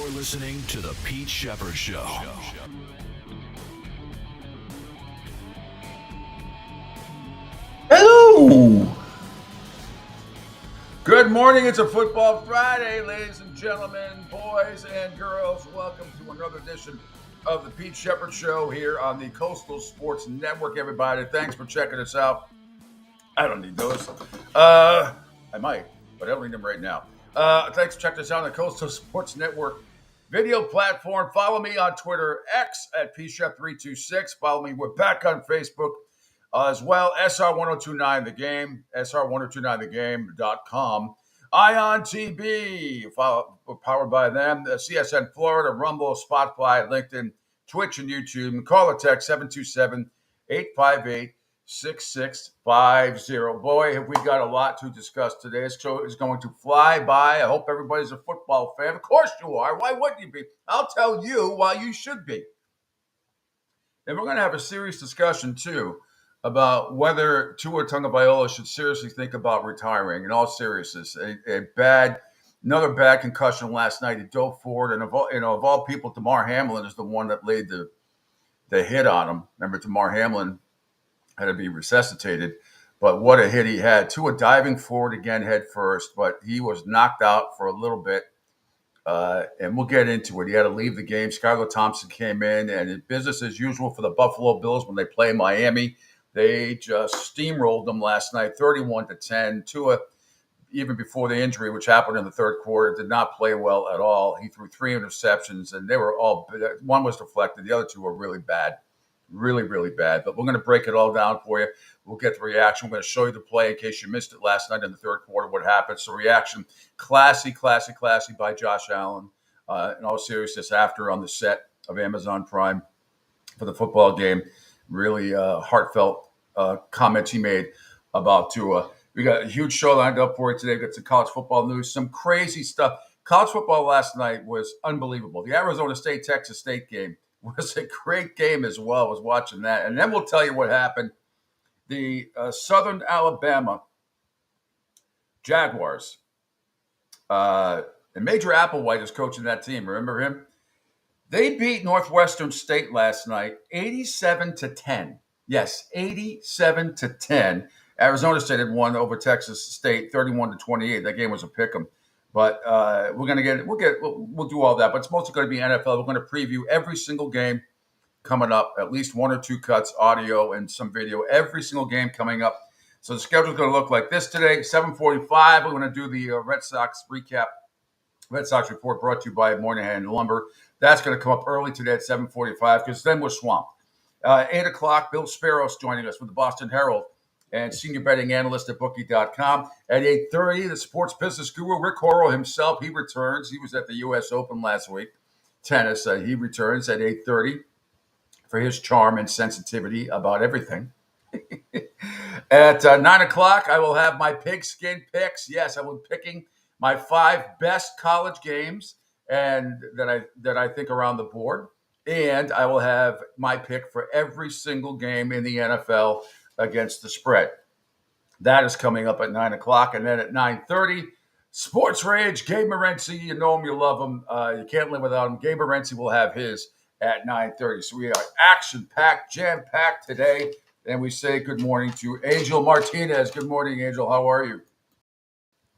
You're listening to The Pete Shepard Show. Hello! Good morning. It's a Football Friday, ladies and gentlemen, boys and girls. Welcome to another edition of The Pete Shepard Show here on the Coastal Sports Network, everybody. Thanks for checking us out. I don't need those. I might, but I don't need them right now. Thanks for checking us out on the Coastal Sports Network video platform. Follow me on Twitter, X at PShep326. Follow me. We're back on Facebook as well. SR1029 The Game, SR1029TheGame.com. Ion TV, powered by them. CSN Florida, Rumble, Spotify, LinkedIn, Twitch, and YouTube. Call or text 727-858-6650. Boy, have we got a lot to discuss today. This show is going to fly by. I hope everybody's a football fan. Of course you are. Why wouldn't you be? I'll tell you why you should be. And we're going to have a serious discussion, too, about whether Tua Tagovailoa should seriously think about retiring. In all seriousness, another bad concussion last night. He dove forward, and of all people, Damar Hamlin is the one that laid the hit on him. Remember, Damar Hamlin had to be resuscitated, but what a hit he had. Tua diving forward again head first, but he was knocked out for a little bit. And we'll get into it. He had to leave the game. Skylar Thompson came in, and business as usual for the Buffalo Bills when they play Miami. They just steamrolled them last night, 31-10. Tua, even before the injury, which happened in the third quarter, did not play well at all. He threw 3 interceptions, and they were all – one was deflected. The other 2 were really bad, really, really bad. But we're going to break it all down for you. We'll get the reaction. We're going to show you the play in case you missed it last night in the third quarter, what happened. So reaction, classy by Josh Allen. In all seriousness, after on the set of Amazon Prime for the football game. Really heartfelt comments he made about Tua. We got a huge show lined up for you today. We've got some college football news, some crazy stuff. College football last night was unbelievable. The Arizona State-Texas State game was a great game as well. I was watching that. And then we'll tell you what happened. The Southern Alabama Jaguars. And Major Applewhite is coaching that team. Remember him? They beat Northwestern State last night, 87-10. Yes, 87-10. Arizona State had won over Texas State, 31-28. That game was a pick'em. But we'll do all that. But it's mostly going to be NFL. We're going to preview every single game coming up, at least 1 or 2 cuts, audio and some video. Every single game coming up. So the schedule's going to look like this today. 7:45. We're going to do the Red Sox recap. Red Sox report brought to you by Moynihan Lumber. That's going to come up early today at 7:45 because then we're swamped. 8 o'clock, Bill Sparrow's joining us from the Boston Herald and senior betting analyst at Bookie.com. At 8:30, the sports business guru, Rick Horrow himself, he returns. He was at the U.S. Open last week, tennis. He returns at 8:30 for his charm and sensitivity about everything. At 9 o'clock, I will have my pigskin picks. Yes, I will be picking my 5 best college games and that I think are on the board. And I will have my pick for every single game in the NFL against the spread. That is coming up at 9 o'clock. And then at 9:30, Sports Rage, Gabe Morency. You know him, you love him. You can't live without him. Gabe Morency will have his at 9:30. So we are action-packed, jam-packed today. And we say good morning to Angel Martinez. Good morning, Angel. How are you?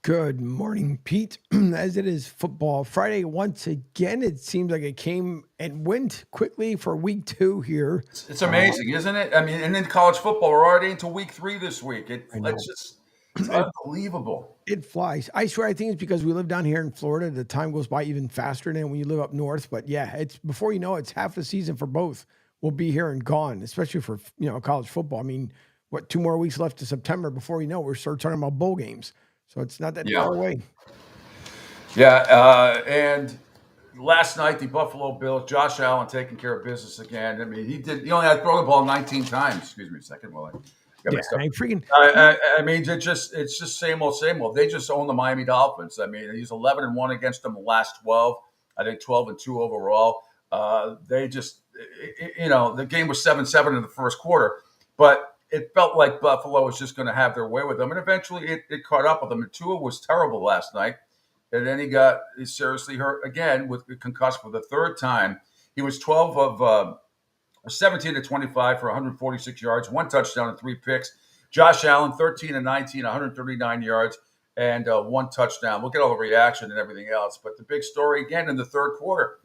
Good morning, Pete. As it is Football Friday once again, it seems like it came and went quickly for week 2 here. It's amazing, isn't it? I mean, and in college football, we're already into week 3 this week. It's unbelievable. It flies. I swear, I think it's because we live down here in Florida. The time goes by even faster than when you live up north. But yeah, it's before you know it, it's half the season for both. We'll be here and gone, especially for college football. I mean, 2 more weeks left to September before you know we're start talking about bowl games. So it's not that far away. Yeah, and last night the Buffalo Bills, Josh Allen taking care of business again. I mean, he only had to throw the ball 19 times. Excuse me a second. I mean, it's just same old. They just own the Miami Dolphins. I mean, he's 11-1 against them the last 12. I think 12-2 overall. They just, the game was 7-7 in the first quarter, but it felt like Buffalo was just going to have their way with them, and eventually it caught up with them. And Tua was terrible last night. and then he's seriously hurt again with concussed for the third time. He was 17 to 25 for 146 yards, 1 touchdown and 3 picks. Josh Allen, 13 and 19, 139 yards and 1 touchdown. We'll get all the reaction and everything else. But the big story again in the third quarter.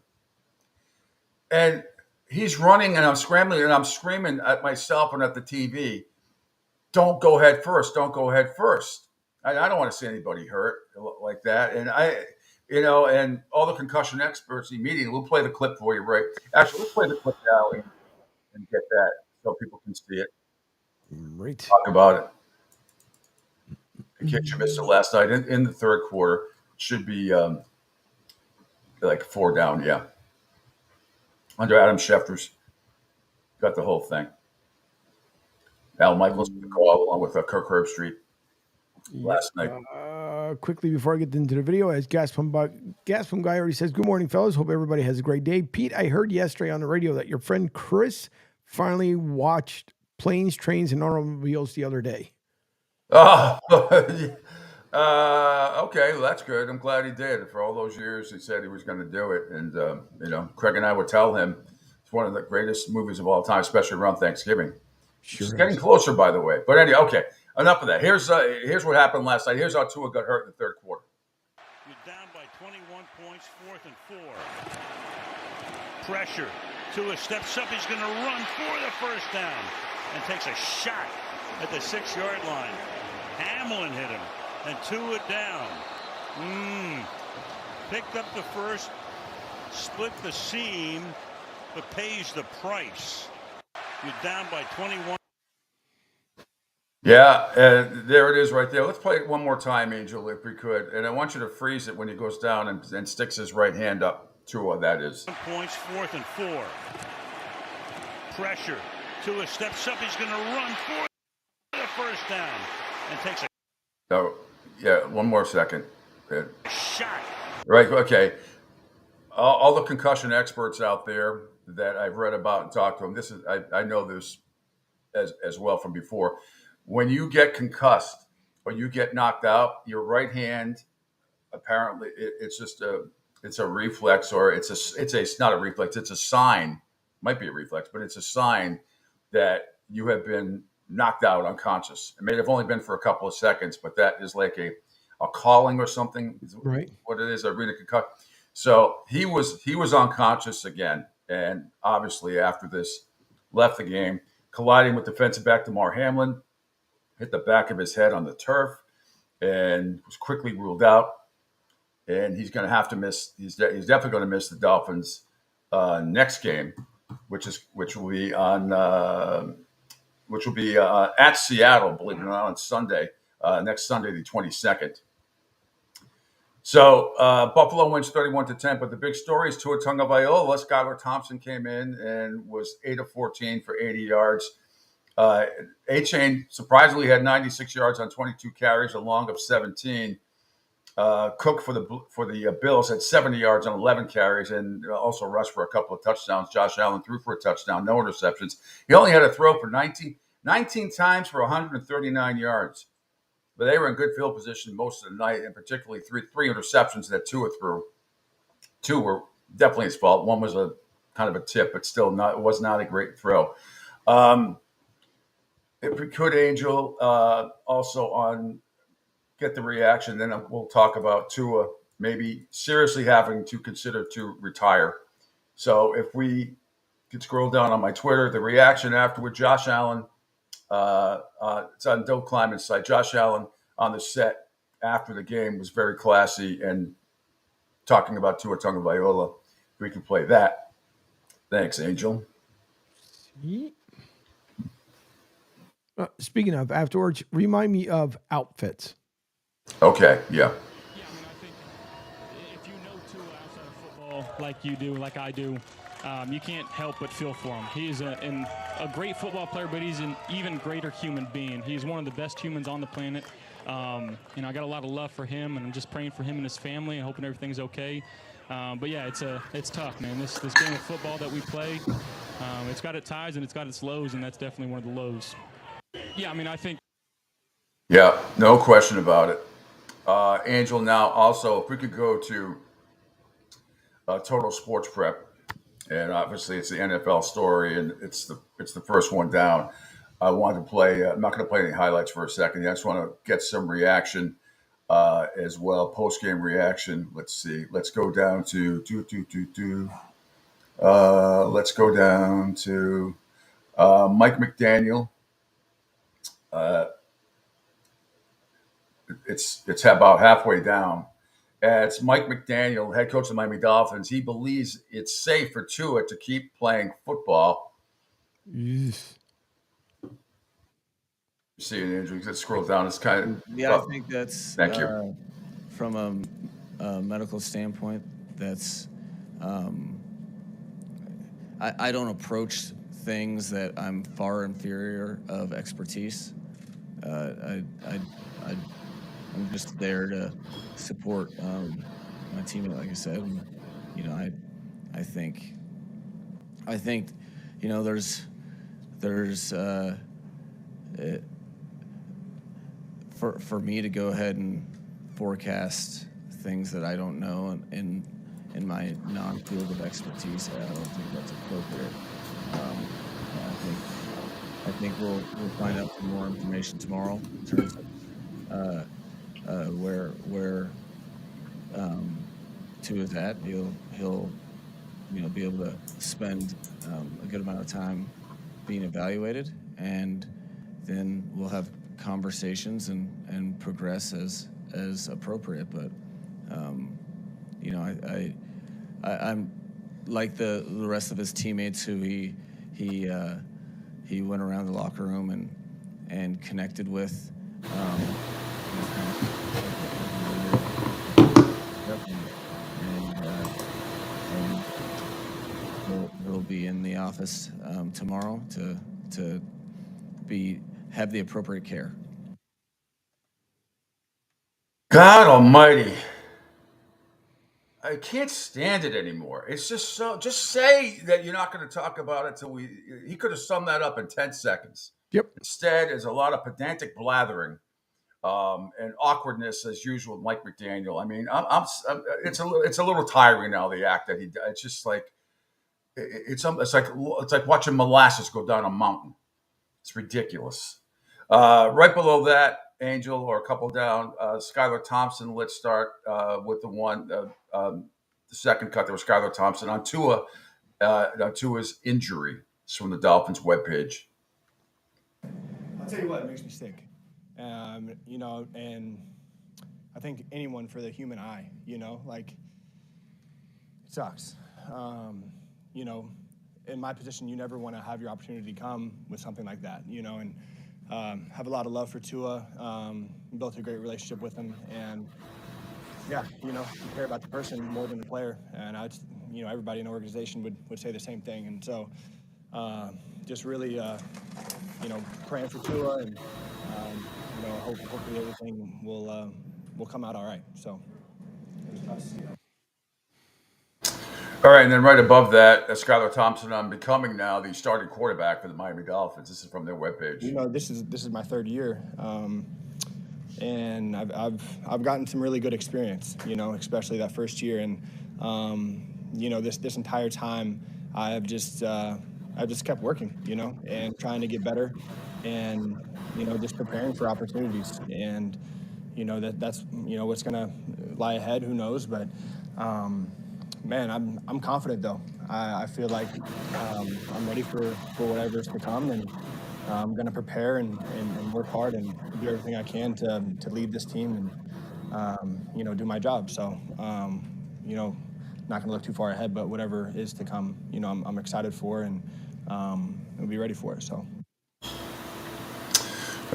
And he's running and I'm scrambling and I'm screaming at myself and at the TV, don't go head first. Don't go head first. I don't want to see anybody hurt like that. And and all the concussion experts immediately, we'll play the clip for you, right? Actually, let's play the clip now and get that so people can see it. Right. Talk about it. In case you missed it last night in the third quarter, it should be like 4 down, yeah. Under Adam Schefter's got the whole thing. Al Michaels with the call along with Kirk Herbstreit last night. Quickly before I get into the video, as Gaspam Guy already says, good morning, fellas. Hope everybody has a great day. Pete, I heard yesterday on the radio that your friend Chris finally watched Planes, Trains, and Automobiles the other day. Oh, okay. Well, that's good. I'm glad he did. For all those years, he said he was going to do it. And, Craig and I would tell him it's one of the greatest movies of all time, especially around Thanksgiving. Sure. It's getting closer, by the way. But anyway, okay. Enough of that. Here's what happened last night. Here's how Tua got hurt in the third quarter. You're down by 21 points, 4th and 4. Pressure. Tua steps up. He's going to run for the first down and takes a shot at the 6-yard line. Hamlin hit him, and Tua down. Picked up the first, split the seam, but pays the price. You're down by 21. Yeah, there it is right there. Let's play it one more time, Angel, if we could. And I want you to freeze it when he goes down and sticks his right hand up. Tua, that is. Points, 4th and 4. Pressure. Tua steps up. He's going to run for the first down and takes a one more second. shot. Right, okay. All the concussion experts out there that I've read about and talked to them, I know this as well from before. When you get concussed or you get knocked out, your right hand, apparently, it's a reflex, or it's not a reflex. It's a sign. Might be a reflex, but it's a sign that you have been knocked out unconscious. It may have only been for a couple of seconds, but that is like a calling or something. Right. What it is, a reading concussion. So he was unconscious again, and obviously after this, left the game, colliding with defensive back Damar Hamlin, hit the back of his head on the turf, and was quickly ruled out. And he's going to have to miss. He's definitely going to miss the Dolphins' next game, which will be at Seattle, believe it or not, on Sunday, next Sunday, the 22nd. So Buffalo wins 31-10, but the big story is Tua Tagovailoa. Skylar Thompson came in and was 8 of 14 for 80 yards. A-Chain surprisingly had 96 yards on 22 carries, a long of 17. Cook for the Bills had 70 yards on 11 carries and also rushed for a couple of touchdowns. Josh Allen threw for a touchdown, no interceptions. He only had a throw for 19 times for 139 yards. But they were in good field position most of the night, and particularly three interceptions that Tua threw. 2 were definitely his fault. 1 was a kind of a tip, but still was not a great throw. If we could, Angel, also on get the reaction, then we'll talk about Tua maybe seriously having to consider to retire. So if we could scroll down on my Twitter, the reaction afterward, Josh Allen, it's on Doe Climate's site. Josh Allen on the set after the game was very classy and talking about Tua Tagovailoa. If we could play that. Thanks, Angel. Speaking of afterwards, remind me of outfits. Okay, yeah. Yeah, I mean, I think if you know Tua outside of football like you do, like I do, you can't help but feel for him. He is a great football player, but he's an even greater human being. He's one of the best humans on the planet. I got a lot of love for him, and I'm just praying for him and his family and hoping everything's okay. But yeah, it's tough, man. This game of football that we play, it's got its highs and it's got its lows, and that's definitely one of the lows. Yeah, I mean, I think. Yeah, no question about it. Angel, now also, if we could go to Total Sports Prep, and obviously it's the NFL story, and it's the first one down. I wanted to play. I'm not going to play any highlights for a second. I just want to get some reaction as well, post game reaction. Let's see. Let's go down to let's go down to Mike McDaniel. It's about halfway down. It's Mike McDaniel, head coach of the Miami Dolphins. He believes it's safe for Tua to keep playing football. Yes. You see it, Andrew. Let's scroll down. It's kind of Yeah, I think that's thank you. From a medical standpoint. That's I don't approach things that I'm far inferior of expertise. I'm just there to support my teammate, like I said. And, you know, I think you know there's for me to go ahead and forecast things that I don't know in my non-field of expertise, I don't think that's appropriate. I think we'll find out some more information tomorrow in terms of where Tua's at. He'll be able to spend a good amount of time being evaluated, and then we'll have conversations and progress as appropriate. But I'm like the rest of his teammates who he went around the locker room and connected with. He'll be in the office tomorrow to have the appropriate care. God Almighty, I can't stand it anymore. It's just so. Just say that you're not going to talk about it till we. He could have summed that up in 10 seconds. Yep. Instead, there's a lot of pedantic blathering and awkwardness as usual with Mike McDaniel. I mean, it's a little tiring now. The act that he does. It's just like it's like watching molasses go down a mountain. It's ridiculous. Right below that, Angel, or a couple down, Skylar Thompson. Let's start with the second cut. There was Skylar Thompson on Tua's injury. It's from the Dolphins webpage. I'll tell you what, it makes me sick. And I think anyone for the human eye, like, it sucks. In my position, you never want to have your opportunity come with something like that, and have a lot of love for Tua, built a great relationship with him, and yeah, you care about the person more than the player, and everybody in the organization would say the same thing, and so just really, praying for Tua, and hopefully everything will come out all right. So it was tough to see. All right, and then right above that, Skylar Thompson on becoming now the starting quarterback for the Miami Dolphins. This is from their webpage. This is my third year, and I've gotten some really good experience. Especially that first year, and this entire time I've just kept working, and trying to get better, and just preparing for opportunities, and that's what's gonna lie ahead. Who knows, but. Man, I'm confident though. I feel like I'm ready for whatever's to come, and I'm gonna prepare and work hard and do everything I can to lead this team and do my job. So not gonna look too far ahead, but whatever is to come, I'm excited for, and I'll be ready for it. So.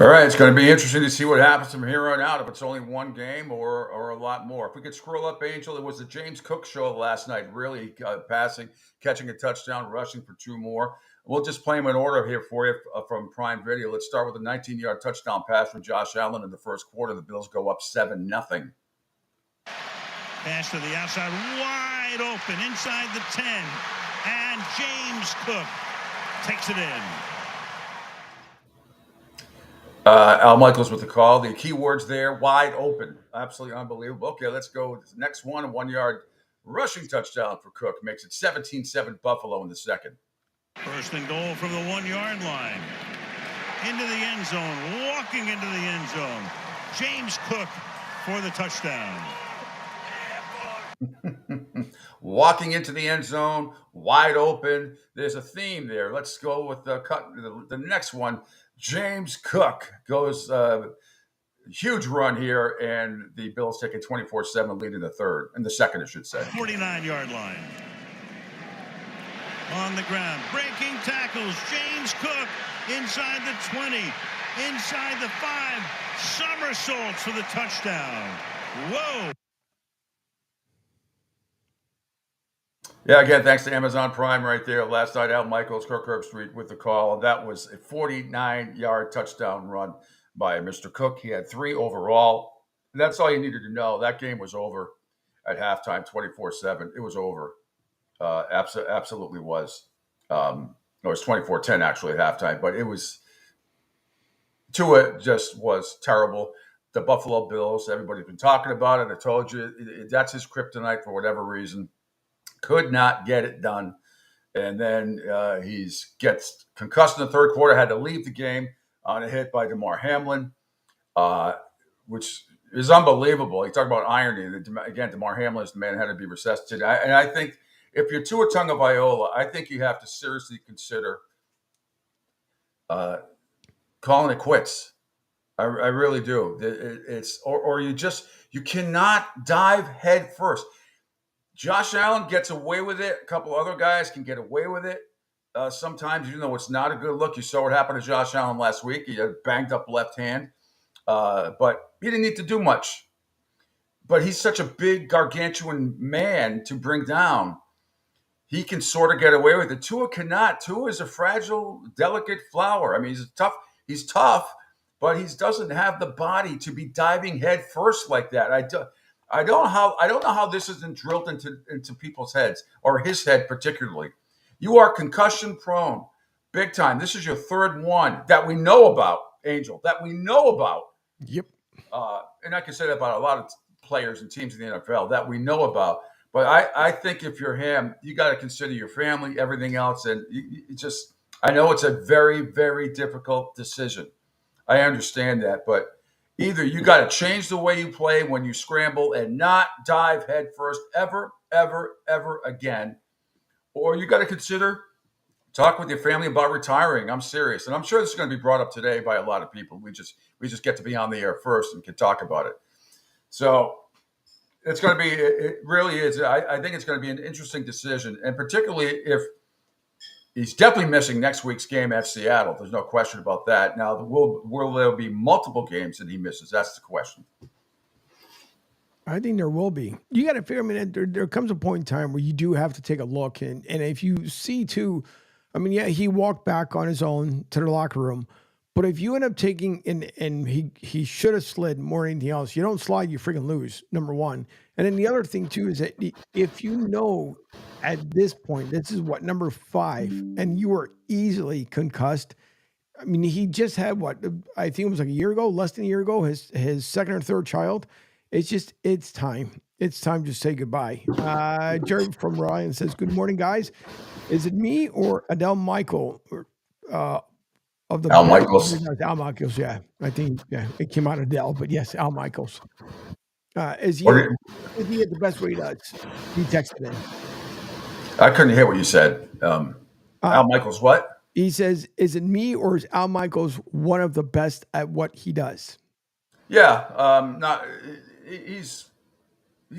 All right, it's going to be interesting to see what happens from here on out, if it's only one game or a lot more. If we could scroll up, Angel, it was the James Cook show last night, really passing, catching a touchdown, rushing for 2 more. We'll just play them in order here for you from Prime Video. Let's start with a 19-yard touchdown pass from Josh Allen in the first quarter. The Bills go up 7-0. Pass to the outside, wide open, inside the 10, and James Cook takes it in. Al Michaels with the call. The key words there, wide open. Absolutely unbelievable. Okay, let's go with the next one. A 1-yard rushing touchdown for Cook. Makes it 17-7 Buffalo in the second. First and goal from the 1-yard line. Into the end zone, walking into the end zone. James Cook for the touchdown. Walking into the end zone, wide open. There's a theme there. Let's go with the next one. James Cook goes huge run here, and the Bills take a 24-7 lead in the second, I should say. 49-yard line. On the ground, breaking tackles. James Cook inside the 20, inside the 5, somersaults for the touchdown. Whoa. Yeah, again, thanks to Amazon Prime right there. Last night, Al Michaels, Kirk Herbstreit with the call. That was a 49-yard touchdown run by Mr. Cook. He had 3 overall. And that's all you needed to know. That game was over at halftime, 24-7. It was over. Absolutely was. It was 24-10 actually at halftime, but it was Tua just was terrible. The Buffalo Bills, everybody's been talking about it. I told you that's his kryptonite for whatever reason. Could not get it done. And then he gets concussed in the third quarter, had to leave the game on a hit by Damar Hamlin, which is unbelievable. You talk about irony. Again, Damar Hamlin is the man who had to be resuscitated. And I think if you're Tua Tagovailoa, I think you have to seriously consider calling it quits. I really do. You cannot dive head first. Josh Allen gets away with it. A couple other guys can get away with it. Sometimes, it's not a good look. You saw what happened to Josh Allen last week. He had a banged up left hand, but he didn't need to do much. But he's such a big, gargantuan man to bring down. He can sort of get away with it. Tua cannot. Tua is a fragile, delicate flower. I mean, He's tough, but he doesn't have the body to be diving head first like that. I don't know how this isn't drilled into people's heads, or his head particularly. You are concussion prone, big time. This is your third one that we know about, Angel. That we know about. Yep. And I can say that about a lot of players and teams in the NFL that we know about. But I think if you're him, you got to consider your family, everything else, and I know it's a very, very difficult decision. I understand that, but either you got to change the way you play when you scramble and not dive head first ever, ever, ever again, or you got to consider talk with your family about retiring. I'm serious, and I'm sure this is going to be brought up today by a lot of people. We just get to be on the air first and can talk about it. So it's going to be. It really is. I think it's going to be an interesting decision, and particularly if. He's definitely missing next week's game at Seattle. There's no question about that. Now, will there be multiple games that he misses? That's the question. I think there will be. You got to figure, there comes a point in time where you do have to take a look. And if you see too, he walked back on his own to the locker room. But if you end up taking, and he should have slid more than anything else, you don't slide, you freaking lose, number one. And then the other thing too is that if you know at this point, this is number 5, and you were easily concussed. He just had I think it was like less than a year ago, his second or third child. It's time. It's time to say goodbye. Jerry from Ryan says, "Good morning, guys. Is it me or Adele Michael of the Al Michaels? Al Michaels, yeah. I think it came out of Adele, but yes, Al Michaels. Is he at the best way he does?" He texted in. I couldn't hear what you said. Al Michaels, what? He says, "Is it me or is Al Michaels one of the best at what he does?" Yeah, he's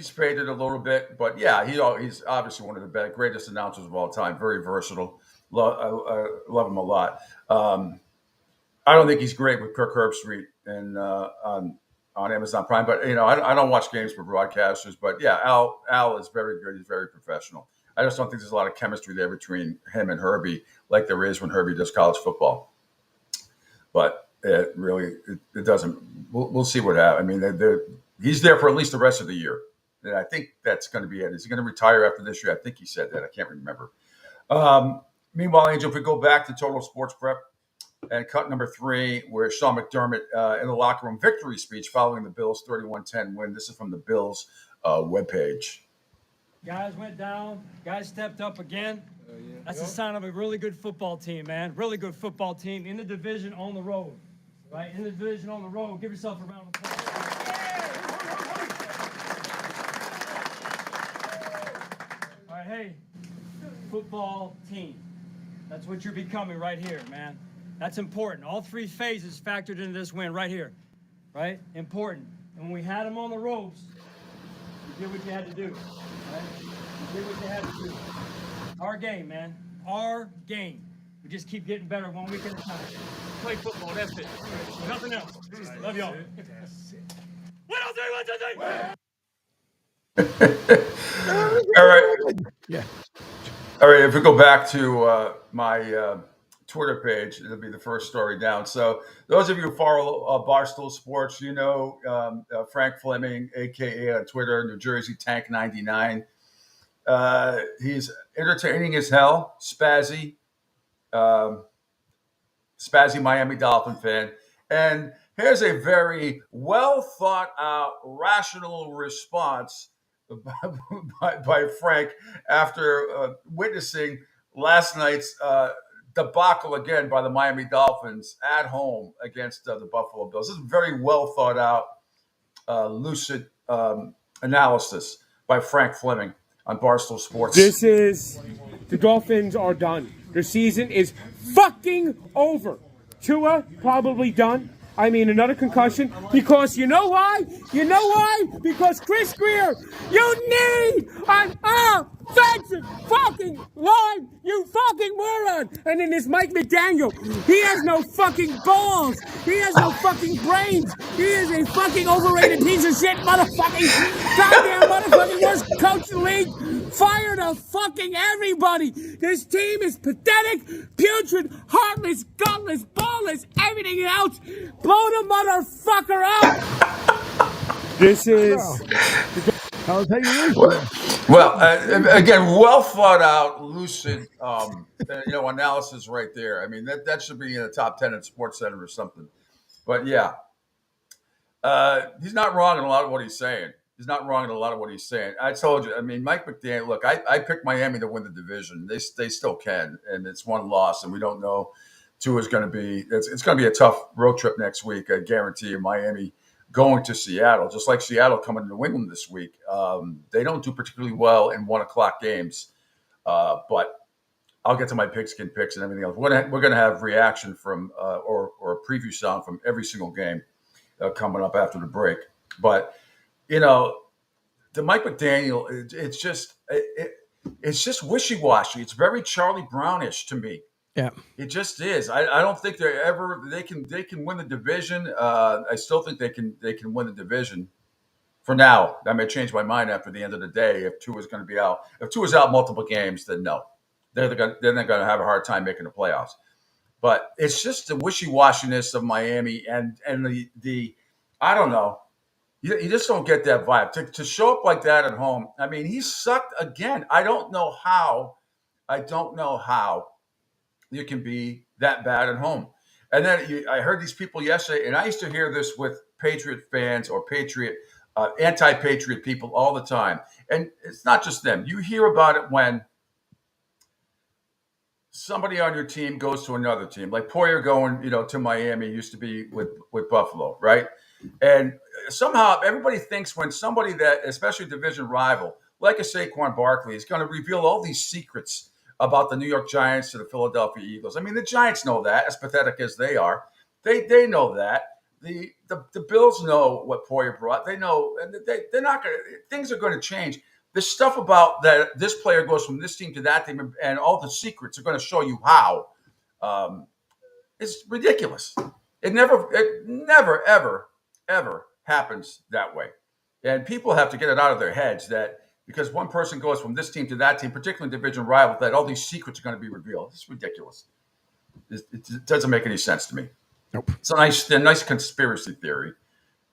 faded a little bit, but yeah, he's obviously one of the greatest announcers of all time. Very versatile. I love him a lot. I don't think he's great with Kirk Herbstreit and on Amazon Prime, but I don't watch games for broadcasters. But yeah, Al is very good. He's very professional. I just don't think there's a lot of chemistry there between him and Herbie, like there is when Herbie does college football. But it doesn't. We'll see what happens. He's there for at least the rest of the year, and I think that's going to be it. Is he going to retire after this year? I think he said that. I can't remember. Meanwhile, Angel, if we go back to Total Sports Prep, And cut number 3, where Sean McDermott in the locker room victory speech following the Bills' 31-10 win. This is from the Bills webpage. Guys went down. Guys stepped up again. That's a sign of a really good football team, man. Really good football team in the division on the road. Right? In the division on the road. Give yourself a round of applause. All right, hey, football team. That's what you're becoming right here, man. That's important. All 3 phases factored into this win right here. Right? Important. And when we had them on the ropes, you did what you had to do. Right? You did what you had to do. Our game, man. Our game. We just keep getting better 1 week at a time. Play football, that's it. Nothing else. Love y'all. 1, 2, 3, 1, 2, 3. All right. Yeah. All right. If we go back to my Twitter page, it'll be the first story down. So those of you who follow Barstool Sports, you know Frank Fleming, a.k.a. on Twitter, New Jersey Tank 99. He's entertaining as hell, spazzy Miami Dolphin fan. And here's a very well thought out, rational response by Frank after witnessing last night's debacle again by the Miami Dolphins at home against the Buffalo Bills. This is very well thought out, lucid analysis by Frank Fleming on Barstool Sports. The Dolphins are done. Their season is fucking over. Tua probably done. I mean, another concussion. Because you know why? Because Chris Greer, you need an offensive fucking line, you fucking moron. And then there's Mike McDaniel. He has no fucking balls. He has no fucking brains. He is a fucking overrated piece of shit motherfucking goddamn motherfucking worst coach in the league. Fire the fucking everybody. This team is pathetic, putrid, heartless, gutless, ballless, everything else. Blow the motherfucker out. This is... I'll tell you this. Well, again, well thought out, lucid, analysis right there. I mean, that should be in the top 10 at Sports Center or something. But yeah, he's not wrong in a lot of what he's saying. I told you. I mean, Mike McDaniel. Look, I picked Miami to win the division. They still can, and it's one loss, and we don't know. Tua's going to be. It's going to be a tough road trip next week. I guarantee you. Miami going to Seattle, just like Seattle coming to New England this week. They don't do particularly well in 1:00 games, but I'll get to my pigskin picks and everything else. We're going to have reaction from or a preview sound from every single game coming up after the break. But the Mike McDaniel, it's just wishy-washy. It's very Charlie Brownish to me. Yeah, it just is. I don't think they can win the division. I still think they can win the division. For now, I may change my mind after the end of the day if Tua's going to be out. If Tua's out multiple games, then no, they're going to have a hard time making the playoffs. But it's just the wishy-washiness of Miami and the I don't know. You just don't get that vibe to show up like that at home. I mean, he sucked again. I don't know how you can be that bad at home. And then I heard these people yesterday, and I used to hear this with Patriot fans or anti-Patriot people all the time. And it's not just them. You hear about it when somebody on your team goes to another team, like Poyer going, to Miami, used to be with Buffalo, right? And somehow everybody thinks when somebody that, especially division rival, like a Saquon Barkley, is going to reveal all these secrets about the New York Giants to the Philadelphia Eagles. I mean, the Giants know that, as pathetic as they are. They know that. The Bills know what Poyer brought. They know, and they're not going to. Things are going to change. The stuff about that this player goes from this team to that team, and all the secrets are going to show you how. It's ridiculous. It never, ever happens that way, and people have to get it out of their heads that. Because one person goes from this team to that team, particularly division rival, that all these secrets are going to be revealed. It's ridiculous. It doesn't make any sense to me. Nope. It's a nice conspiracy theory,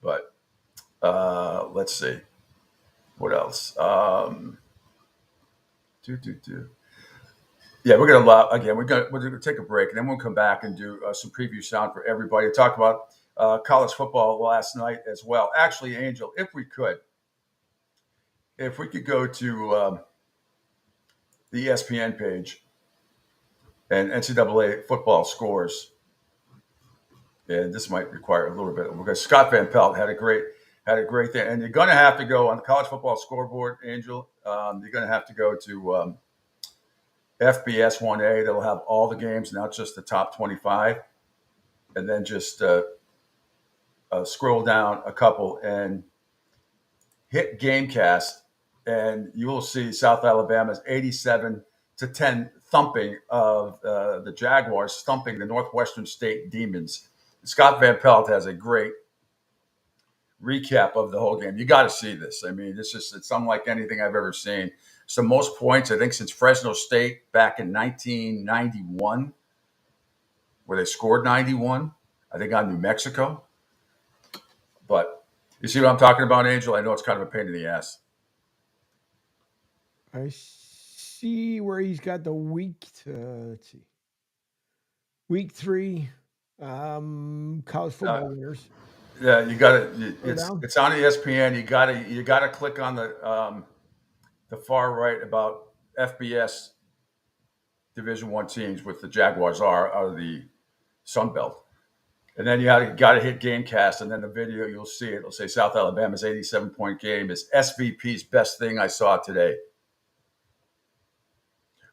but let's see. What else? Yeah, we're gonna take a break, and then we'll come back and do some preview sound for everybody. Talk about college football last night as well. Actually, Angel, if we could go to the ESPN page and NCAA football scores, and this might require a little bit because Scott Van Pelt had a great thing, and you're going to have to go on the college football scoreboard, Angel. You're going to have to go to FBS 1A. That'll have all the games, not just the top 25, and then just scroll down a couple and hit Gamecast, and you will see South Alabama's 87-10 thumping of the Jaguars, thumping the Northwestern State Demons. Scott Van Pelt has a great recap of the whole game. You got to see this. I mean, it's unlike anything I've ever seen. It's the most points, I think, since Fresno State back in 1991, where they scored 91, I think, on New Mexico. But you see what I'm talking about, Angel? I know it's kind of a pain in the ass. I see where he's got the week. Let's see. Week 3 college football winners. Yeah, you got to. It's on ESPN. You got to click on the far right about FBS Division I teams, with the Jaguars are out of the Sun Belt, and then you got to hit Gamecast, and then the video you'll see it. It'll say South Alabama's 87-point game is SVP's best thing I saw today.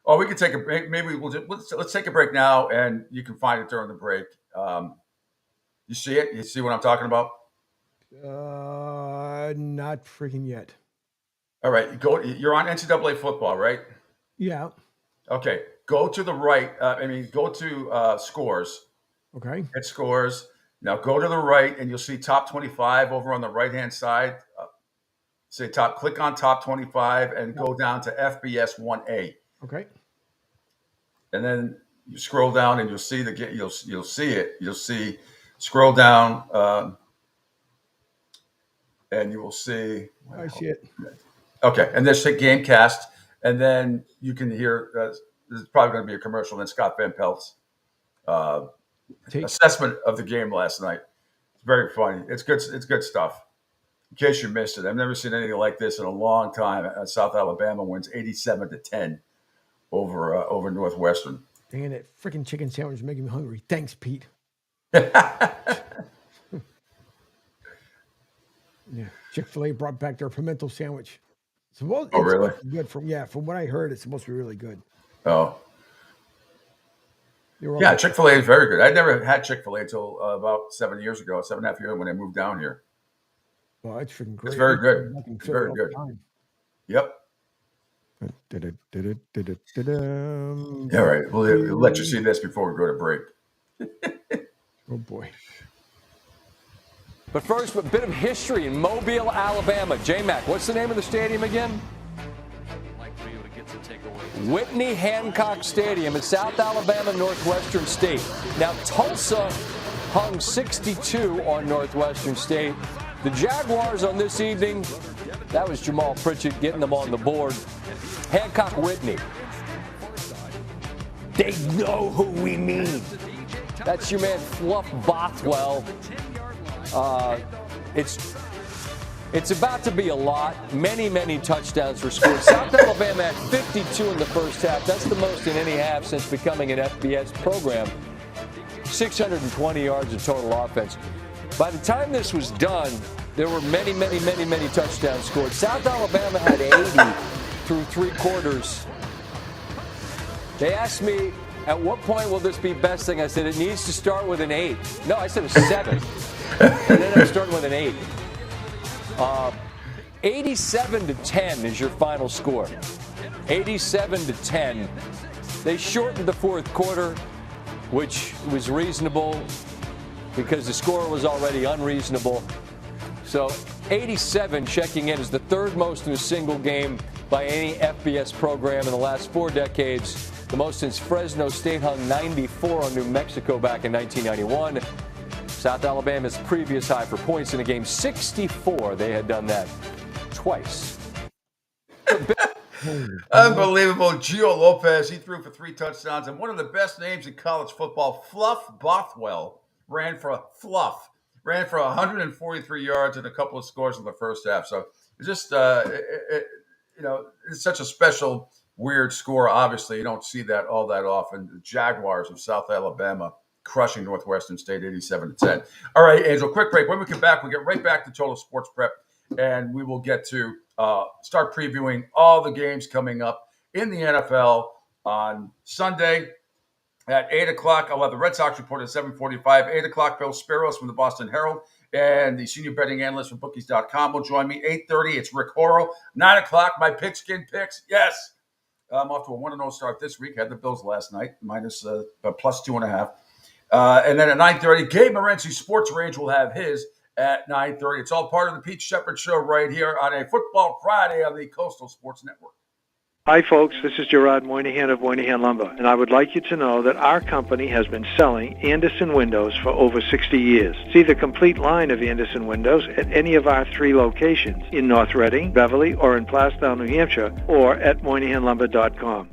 Oh, we can take a break. Maybe let's take a break now, and you can find it during the break. You see it? You see what I'm talking about? Not freaking yet. All right, you're on NCAA football, right? Yeah. Okay, go to the right. Go to scores. Okay. Hit scores. Now go to the right, and you'll see top 25 over on the right-hand side. Click on top 25, and go down to FBS 1A. Okay. And then you scroll down, and you'll see you'll see it. You'll see. Scroll down, and you will see. I see it. Okay, and there's a Gamecast, and then you can hear. This is probably going to be a commercial. Then Scott Van Pelt's assessment of the game last night. It's very funny. It's good. It's good stuff. In case you missed it, I've never seen anything like this in a long time. South Alabama wins 87-10 over Northwestern. Dang it! Freaking chicken sandwich is making me hungry. Thanks, Pete. Yeah, Chick-fil-A brought back their pimento sandwich. Really? Good from what I heard, it's supposed to be really good. Oh, yeah, Chick-fil-A is very good. I'd never had Chick-fil-A until about 7.5 years when I moved down here. Well, it's freaking great. It's very good. It's very good. Yep. All right, we'll let you see this before we go to break. Oh, boy. But first, a bit of history in Mobile, Alabama. J-Mac, what's the name of the stadium again? Whitney Hancock Stadium in South Alabama, Northwestern State. Now, Tulsa hung 62 on Northwestern State. The Jaguars on this evening, that was Jamal Pritchett getting them on the board. Hancock Whitney. They know who we mean. That's your man Fluff Bothwell. It's about to be a lot. Many touchdowns were scored. South Alabama had 52 in the first half. That's the most in any half since becoming an FBS program. 620 yards of total offense. By the time this was done, there were many touchdowns scored. South Alabama had 80 through 3 quarters. They asked me, at what point will this be best thing? I said, it needs to start with an 8. No, I said a 7. And then I'm starting with an 8. 87-10 is your final score. 87-10. They shortened the fourth quarter, which was reasonable because the score was already unreasonable. So 87 checking in as the third most in a single game by any FBS program in the last 4 decades. The most since Fresno State hung 94 on New Mexico back in 1991. South Alabama's previous high for points in a game, 64. They had done that twice. Unbelievable. Gio Lopez, he threw for 3 touchdowns. And one of the best names in college football, Fluff Bothwell, ran for 143 yards and a couple of scores in the first half. So it's just, it's such a special, weird score. Obviously, you don't see that all that often. The Jaguars of South Alabama crushing Northwestern State 87-10. All right, Angel, quick break. When we come back, we'll get right back to Total Sports Prep, and we will get to start previewing all the games coming up in the NFL on Sunday at 8 o'clock. I'll have the Red Sox report at 7:45. 8 o'clock, Bill Spiros from the Boston Herald and the senior betting analyst from bookies.com will join me. 8:30, it's Rick Horrow. 9 o'clock, my pigskin picks. Yes. I'm off to a 1-0 start this week. Had the Bills last night, minus plus 2.5. And then at 9:30, Gabe Morency's Sports Range will have his at 9:30. It's all part of the Pete Shepard Show right here on a Football Friday on the Coastal Sports Network. Hi, folks. This is Gerard Moynihan of Moynihan Lumber, and I would like you to know that our company has been selling Anderson windows for over 60 years. See the complete line of Anderson windows at any of our 3 locations in North Reading, Beverly, or in Plastown, New Hampshire, or at MoynihanLumber.com.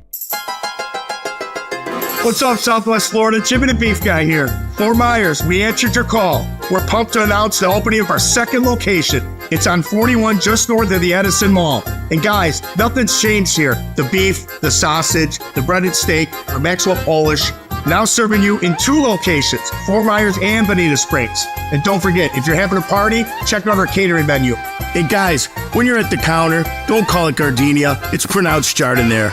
What's up, Southwest Florida? Jimmy the Beef Guy here. Fort Myers, we answered your call. We're pumped to announce the opening of our second location. It's on 41 just north of the Edison Mall. And guys, nothing's changed here. The beef, the sausage, the breaded steak, our Maxwell Polish. Now serving you in 2 locations, Fort Myers and Bonita Springs. And don't forget, if you're having a party, check out our catering menu. Hey guys, when you're at the counter, don't call it Gardenia. It's pronounced Jardiniere.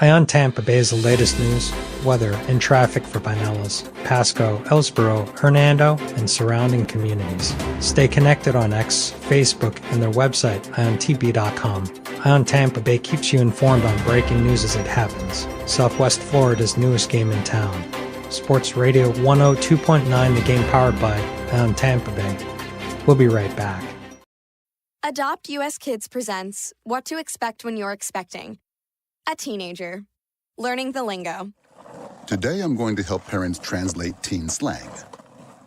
Ion Tampa Bay is the latest news, weather, and traffic for Pinellas, Pasco, Ellsboro, Hernando, and surrounding communities. Stay connected on X, Facebook, and their website, iontb.com. Ion Tampa Bay keeps you informed on breaking news as it happens. Southwest Florida's newest game in town. Sports Radio 102.9, the game powered by Ion Tampa Bay. We'll be right back. Adopt US Kids presents What to Expect When You're Expecting. A teenager. Learning the lingo. Today I'm going to help parents translate teen slang.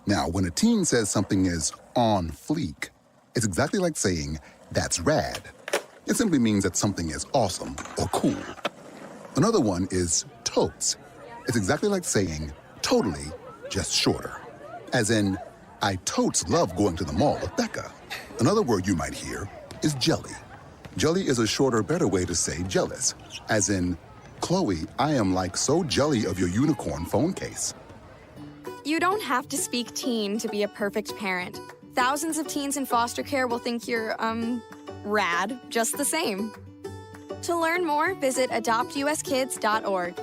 Now, when a teen says something is on fleek, it's exactly like saying, that's rad. It simply means that something is awesome or cool. Another one is totes. It's exactly like saying, totally, just shorter. As in, I totes love going to the mall with Becca. Another word you might hear is jelly. Jelly is a shorter, better way to say jealous. As in, Chloe, I am like so jelly of your unicorn phone case. You don't have to speak teen to be a perfect parent. Thousands of teens in foster care will think you're, rad just the same. To learn more, visit adoptuskids.org.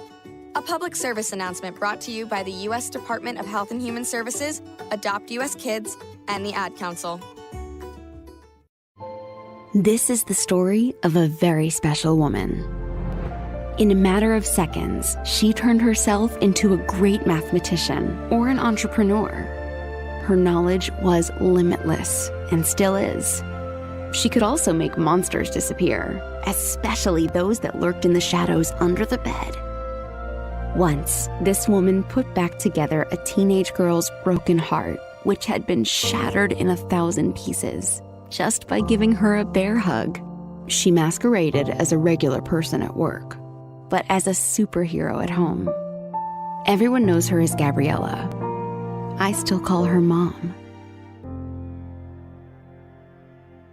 A public service announcement brought to you by the U.S. Department of Health and Human Services, Adopt U.S. Kids, and the Ad Council. This is the story of a very special woman. In a matter of seconds, she turned herself into a great mathematician or an entrepreneur. Her knowledge was limitless and still is. She could also make monsters disappear, especially those that lurked in the shadows under the bed. Once, this woman put back together a teenage girl's broken heart, which had been shattered in 1,000 pieces, just by giving her a bear hug. She masqueraded as a regular person at work, but as a superhero at home. Everyone knows her as Gabriella. I still call her Mom.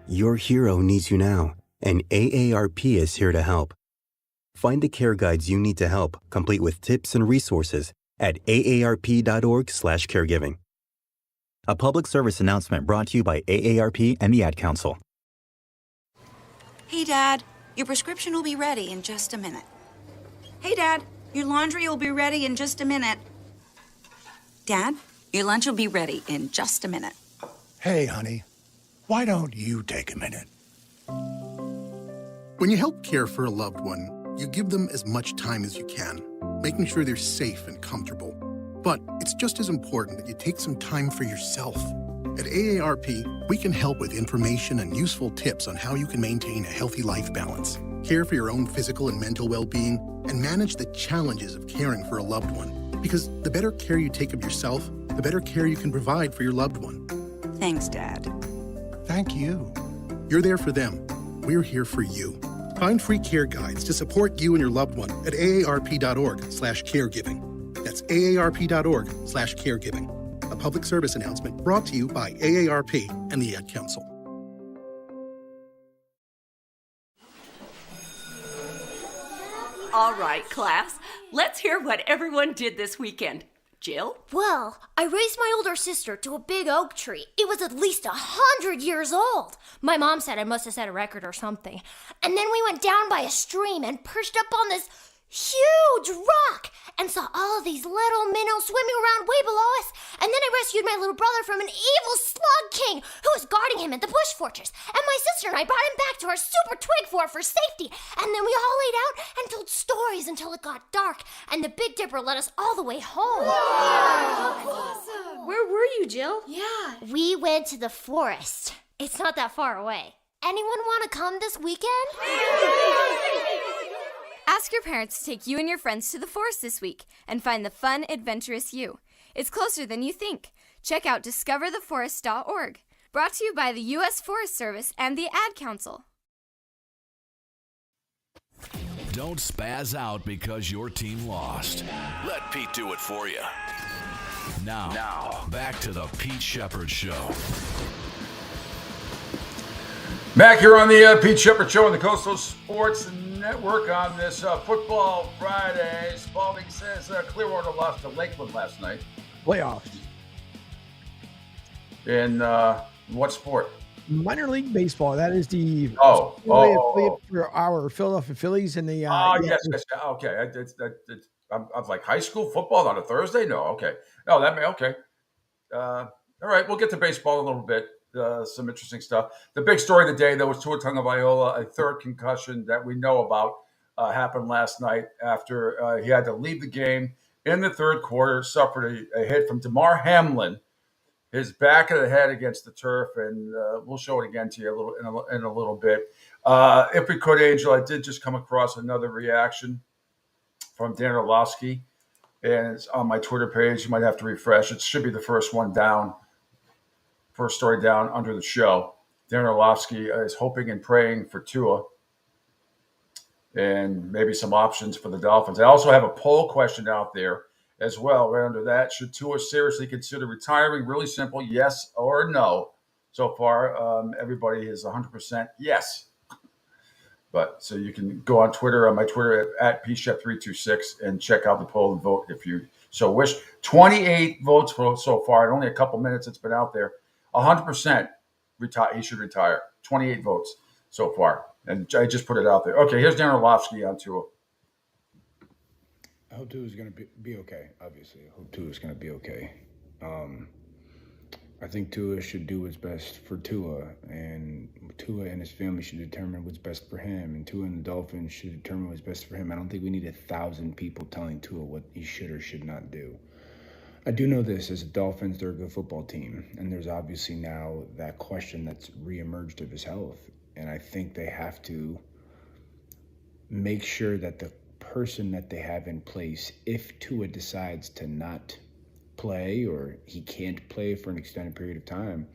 Your hero needs you now, and AARP is here to help. Find the care guides you need to help, complete with tips and resources at aarp.org/caregiving. A public service announcement brought to you by AARP and the Ad Council. Hey, Dad, your prescription will be ready in just a minute. Hey, Dad, your laundry will be ready in just a minute. Dad, your lunch will be ready in just a minute. Hey, honey, why don't you take a minute? When you help care for a loved one, you give them as much time as you can, making sure they're safe and comfortable. But it's just as important that you take some time for yourself. At AARP, we can help with information and useful tips on how you can maintain a healthy life balance, care for your own physical and mental well-being, and manage the challenges of caring for a loved one. Because the better care you take of yourself, the better care you can provide for your loved one. Thanks, Dad. Thank you. You're there for them. We're here for you. Find free care guides to support you and your loved one at aarp.org/caregiving. That's aarp.org/caregiving. A public service announcement brought to you by AARP and the Ad Council. All right, class, let's hear what everyone did this weekend. Jill? Well, I raised my older sister to a big oak tree. It was at least 100 years old. My mom said I must have set a record or something. And then we went down by a stream and perched up on this huge rock and saw all of these little minnows swimming around way below us. And then I rescued my little brother from an evil slug king who was guarding him at the bush fortress. And my sister and I brought him back to our super twig fort for safety. And then we all laid out and told stories until it got dark. And the Big Dipper led us all the way home. Awesome. Where were you, Jill? Yeah. We went to the forest. It's not that far away. Anyone want to come this weekend? Ask your parents to take you and your friends to the forest this week and find the fun, adventurous you. It's closer than you think. Check out discovertheforest.org. Brought to you by the U.S. Forest Service and the Ad Council. Don't spaz out because your team lost. Let Pete do it for you. Now, back to the Pete Shepherd Show. Back here on the Pete Shepherd Show on the Coastal Sports Network on this Football Friday. Spalding says Clearwater lost to Lakeland last night. Playoffs. In what sport? Minor league baseball. That is the affiliate for our Philadelphia Phillies and the. Yes. Okay. I was like, high school football on a Thursday? No. Okay. No, okay. All right. We'll get to baseball in a little bit. Some interesting stuff. The big story of the day, though, was Tua Tagovailoa, a third concussion that we know about, happened last night after he had to leave the game in the third quarter, suffered a hit from Damar Hamlin, his back of the head against the turf, and we'll show it again to you in a little bit. If we could, Angel, I did just come across another reaction from Dan Orlovsky, and it's on my Twitter page. You might have to refresh. It should be the first story down under the show. Dan Orlovsky is hoping and praying for Tua and maybe some options for the Dolphins. I also have a poll question out there as well. Right under that, should Tua seriously consider retiring? Really simple, yes or no. So far, everybody is 100% yes. But so you can go on Twitter, on my Twitter at pshep326 and check out the poll and vote if you so wish. 28 votes so far in only a couple minutes it's been out there. 100% he should retire. 28 votes so far. And I just put it out there. Okay, here's Dan Orlovsky on Tua. I hope Tua is going to be okay, obviously. I hope Tua is going to be okay. I think Tua should do what's best for Tua, and Tua and his family should determine what's best for him, and Tua and the Dolphins should determine what's best for him. I don't think we need 1,000 people telling Tua what he should or should not do. I do know this, as a Dolphins, they're a good football team, and there's obviously now that question that's reemerged of his health, and I think they have to make sure that the person that they have in place, if Tua decides to not play or he can't play for an extended period of time,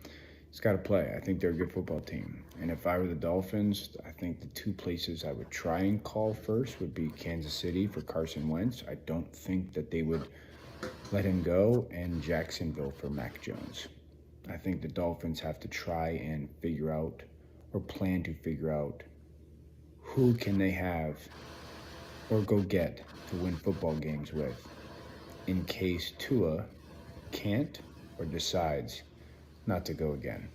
he's got to play. I think they're a good football team, and if I were the Dolphins, I think the two places I would try and call first would be Kansas City for Carson Wentz. I don't think that they would let him go, and Jacksonville for Mac Jones. I think the Dolphins have to try and figure out, or plan to figure out, who can they have or go get to win football games with in case Tua can't or decides not to go again.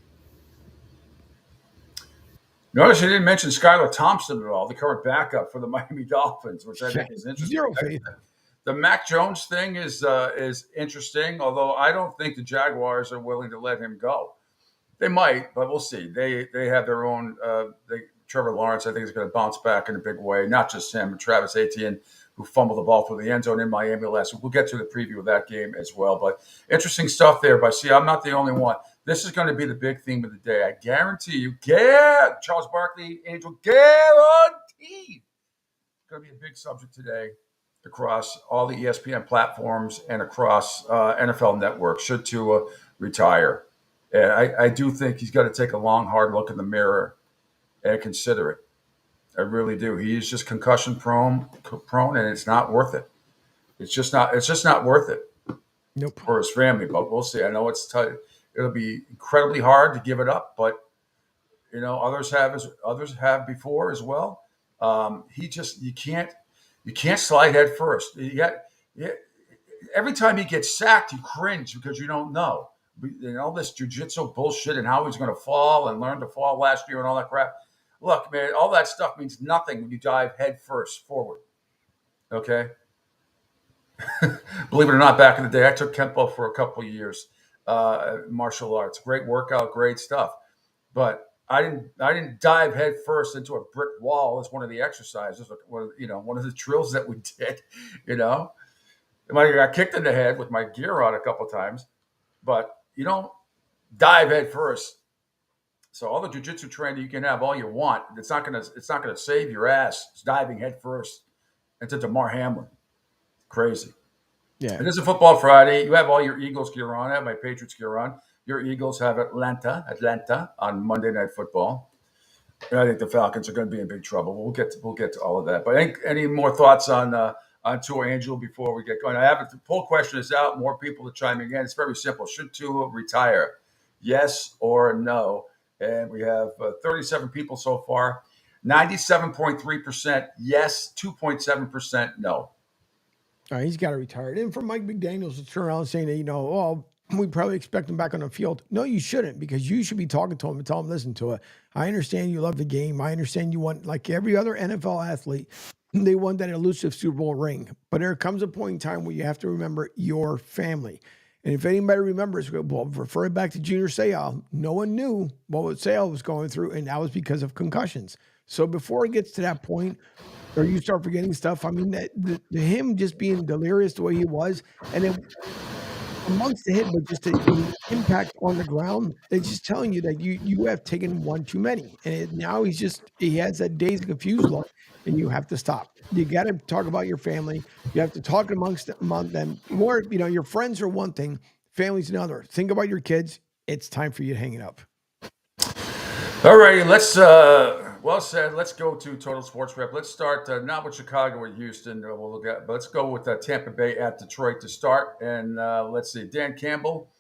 Notice you didn't mention Skylar Thompson at all, the current backup for the Miami Dolphins, which I think is interesting. Zero faith. The Mac Jones thing is interesting, although I don't think the Jaguars are willing to let him go. They might, but we'll see. They have their own Trevor Lawrence, I think, is going to bounce back in a big way. Not just him, but Travis Etienne, who fumbled the ball through the end zone in Miami last week. We'll get to the preview of that game as well. But interesting stuff there. But see, I'm not the only one. This is going to be the big theme of the day. I guarantee you, Charles Barkley, Angel, guaranteed. It's going to be a big subject today across all the ESPN platforms and across NFL Network. Should Tua retire? And I do think he's got to take a long, hard look in the mirror and consider it. I really do. He is just concussion prone, and it's not worth it. It's just not worth it. Nope. For his family, but we'll see. I know it'll be incredibly hard to give it up, but others have before as well. You can't slide head first. Every time he gets sacked, you cringe because you don't know. This jiu-jitsu bullshit and how he's going to fall and learn to fall last year and all that crap. Look, man, all that stuff means nothing when you dive head first forward. Okay? Believe it or not, back in the day, I took Kempo for a couple of years, martial arts. Great workout, great stuff. But I didn't dive head first into a brick wall as one of the exercises. One of the drills that we did. I got kicked in the head with my gear on a couple of times, but you don't dive head first. So all the jiu-jitsu training you can have all you want, it's not gonna save your ass. It's diving head first into Damar Hamlin. Crazy. Yeah. It is a Football Friday. You have all your Eagles gear on. I have my Patriots gear on. Your Eagles have Atlanta on Monday Night Football. And I think the Falcons are going to be in big trouble. We'll get to all of that. But any more thoughts on Tua, Angel, before we get going? The poll question is out. More people are chiming in. It's very simple. Should Tua retire? Yes or no? And we have 37 people so far. 97.3% yes, 2.7% no. He's got to retire. And for Mike McDaniels to turn around and saying that, we probably expect him back on the field. No, you shouldn't, because you should be talking to him and tell him, listen to it. I understand you love the game. I understand you want, like every other NFL athlete, they want that elusive Super Bowl ring. But there comes a point in time where you have to remember your family. And if anybody remembers, well, refer it back to Junior Seau. No one knew what Seau was going through, and that was because of concussions. So before it gets to that point, or you start forgetting stuff, him just being delirious the way he was, and then amongst the hit, but just the impact on the ground, it's just telling you that you have taken one too many. And now he has that dazed and confused look, and you have to stop. You got to talk about your family. You have to talk among them. More, your friends are one thing, family's another. Think about your kids. It's time for you to hang it up. All righty, well said. Let's go to Total Sports Rep. Let's start not with Chicago or Houston. But let's go with Tampa Bay at Detroit to start. And let's see, Dan Campbell,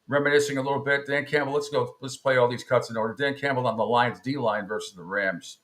reminiscing a little bit. Dan Campbell, let's go. Let's play all these cuts in order. Dan Campbell on the Lions D-line versus the Rams.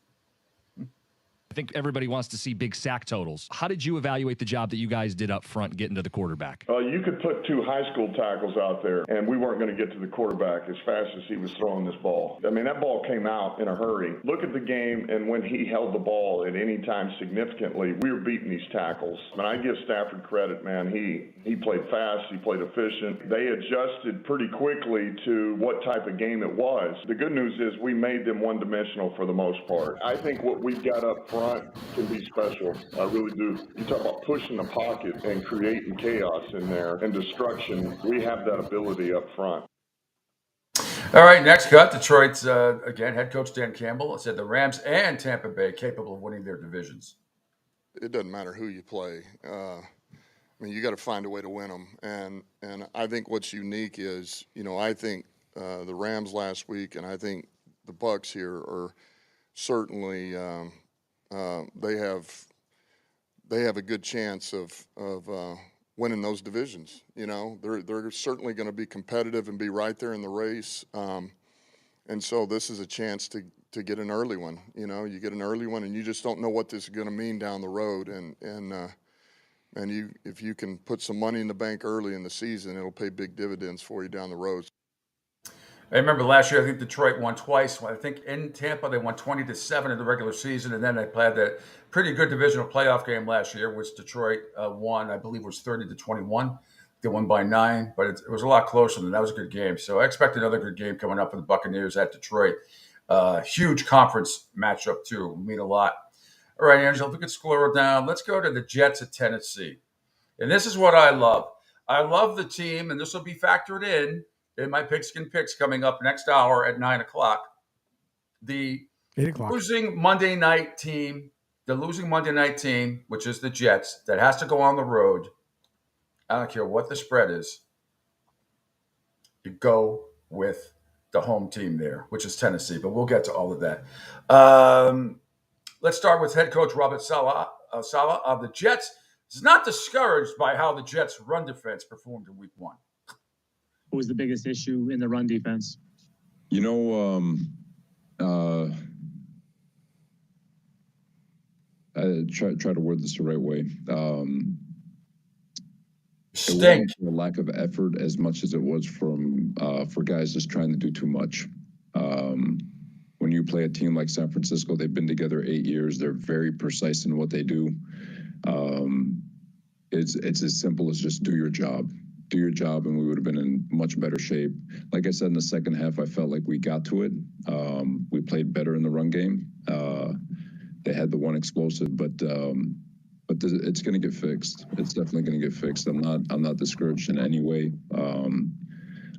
I think everybody wants to see big sack totals. How did you evaluate the job that you guys did up front getting to the quarterback? You could put two high school tackles out there, and we weren't going to get to the quarterback as fast as he was throwing this ball. That ball came out in a hurry. Look at the game, and when he held the ball at any time significantly, we were beating these tackles. I give Stafford credit, man. He played fast. He played efficient. They adjusted pretty quickly to what type of game it was. The good news is we made them one-dimensional for the most part. I think what we've got up front can be special. I really do. You talk about pushing the pocket and creating chaos in there and destruction. We have that ability up front. All right, next cut. Detroit's, again, head coach Dan Campbell said the Rams and Tampa Bay capable of winning their divisions. It doesn't matter who you play. You got to find a way to win them. And I think what's unique is, I think the Rams last week and I think the Bucs here are certainly they have a good chance of winning those divisions. They're certainly going to be competitive and be right there in the race. And so this is a chance to get an early one. You get an early one, and you just don't know what this is going to mean down the road. And if you can put some money in the bank early in the season, it'll pay big dividends for you down the road. I remember last year, I think Detroit won twice. I think in Tampa, they won 20-7 in the regular season, and then they played that pretty good divisional playoff game last year, which Detroit won, I believe, was 30-21. They won by 9, but it was a lot closer than that. Was a good game. So I expect another good game coming up for the Buccaneers at Detroit. Huge conference matchup, too. Will mean a lot. All right, Angela, if we could scroll down, let's go to the Jets at Tennessee. And this is what I love. I love the team, and this will be factored in my Pigskin Picks coming up next hour at 9 o'clock. The 8 o'clock. losing Monday night team, which is the Jets, that has to go on the road. I don't care what the spread is. You go with the home team there, which is Tennessee, but we'll get to all of that. Let's start with head coach Robert Saleh of the Jets. Is not discouraged by how the Jets' run defense performed in Week 1. What was the biggest issue in the run defense? You know, I try to word this the right way. It wasn't a lack of effort as much as it was from for guys just trying to do too much. When you play a team like San Francisco, they've been together 8 years. They're very precise in what they do. It's as simple as just do your job. Do your job, and we would have been in much better shape. Like I said, in the second half, I felt like we got to it. We played better in the run game. They had the one explosive, but it's going to get fixed. It's definitely going to get fixed. I'm not discouraged in any way.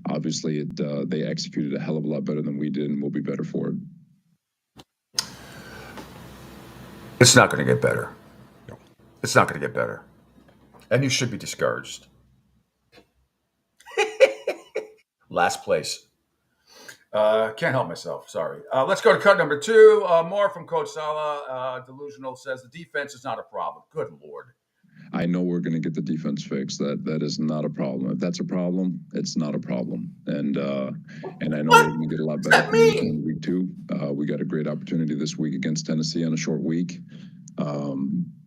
Obviously, they executed a hell of a lot better than we did, and we'll be better for it. It's not going to get better. No. It's not going to get better. And you should be discouraged. Last place. Can't help myself. Sorry. Let's go to cut number 2. More from Coach Saleh. Delusional says the defense is not a problem. Good Lord. I know we're going to get the defense fixed. That is not a problem. If that's a problem, it's not a problem. And I know we're going to get a lot better in week 2. We got a great opportunity this week against Tennessee on a short week.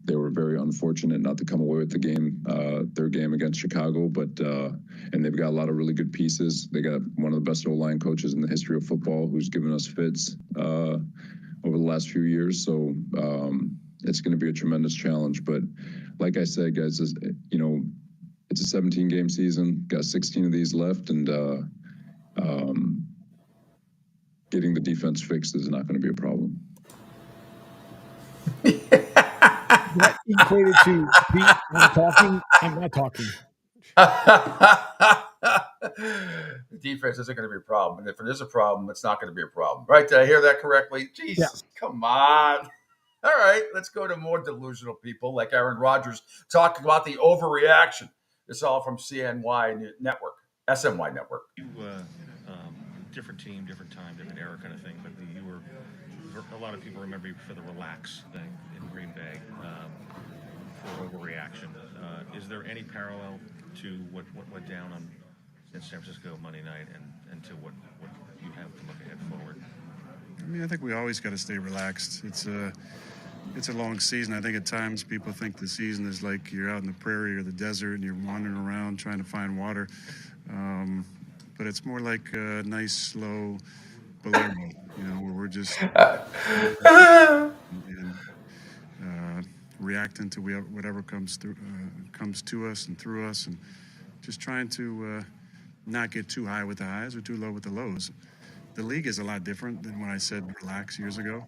They were very unfortunate not to come away with the game, their game against Chicago, and they've got a lot of really good pieces. They got one of the best O-line coaches in the history of football who's given us fits over the last few years. So it's going to be a tremendous challenge. But like I said, guys, it's a 17-game season, got 16 of these left, and getting the defense fixed is not going to be a problem. That equated to Pete, I'm talking, I'm not talking. The defense isn't going to be a problem. And if it is a problem, it's not going to be a problem. Right? Did I hear that correctly? Jesus, Come on. All right, let's go to more delusional people like Aaron Rodgers talking about the overreaction. This is all from SNY Network. Different team, different time, different era kind of thing. But you were, a lot of people remember you for the relax thing in Green Bay for overreaction. Is there any parallel to what went down in San Francisco Monday night and to what you have to look ahead forward? I mean, I think we always got to stay relaxed. It's a long season. I think at times people think the season is like you're out in the prairie or the desert and you're wandering around trying to find water. But it's more like a nice, slow bolero, where we're just reacting to whatever comes to us and through us, and just trying to not get too high with the highs or too low with the lows. The league is a lot different than when I said relax years ago,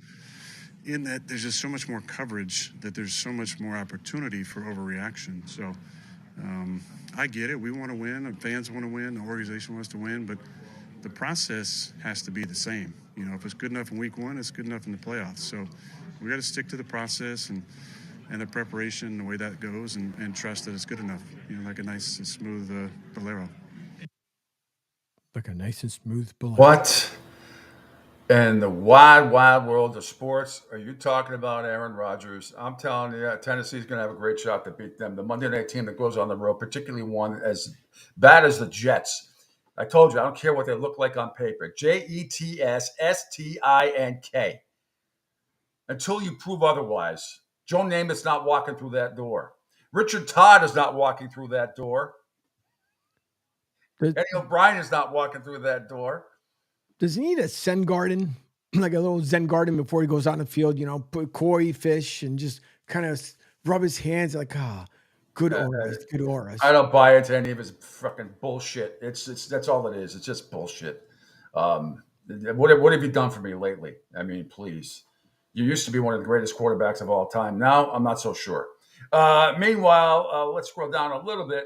in that there's just so much more coverage, that there's so much more opportunity for overreaction. So I get it. We want to win. Our fans want to win. The organization wants to win. But the process has to be the same. If it's good enough in week 1, it's good enough in the playoffs. So we got to stick to the process and the preparation, the way that goes, and trust that it's good enough. Like a nice and smooth bolero. Like a nice and smooth bolero. What in the wide, wide world of sports are you talking about, Aaron Rodgers? I'm telling you, Tennessee's going to have a great shot to beat them. The Monday night team that goes on the road, particularly one as bad as the Jets. I told you, I don't care what they look like on paper. JETSSTINK. Until you prove otherwise. Joe Namath's not walking through that door. Richard Todd is not walking through that door. Eddie O'Brien is not walking through that door. Does he need a Zen garden, like a little Zen garden before he goes on the field, put koi fish and just kind of rub his hands like, good auras, good auras. I don't buy into any of his fucking bullshit. That's all it is. It's just bullshit. What have you done for me lately? I mean, please. You used to be one of the greatest quarterbacks of all time. Now, I'm not so sure. Meanwhile, let's scroll down a little bit.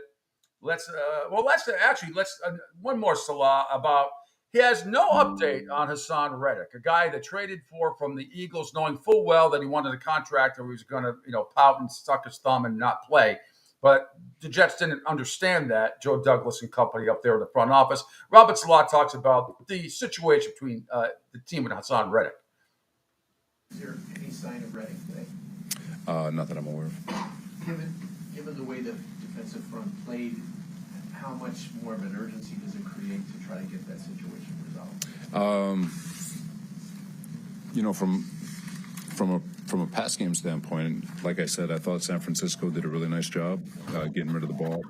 Let's one more Salah about. He has no update on Hassan Reddick, a guy that traded from the Eagles, knowing full well that he wanted a contract or he was going to, pout and suck his thumb and not play. But the Jets didn't understand that. Joe Douglas and company up there in the front office. Robert Salah talks about the situation between the team and Hassan Reddick. Is there any any sign of Redding today? Not that I'm aware of. Given the way the defensive front played, how much more of an urgency does it create to try to get that situation resolved? From a pass game standpoint, like I said, I thought San Francisco did a really nice job getting rid of the ball.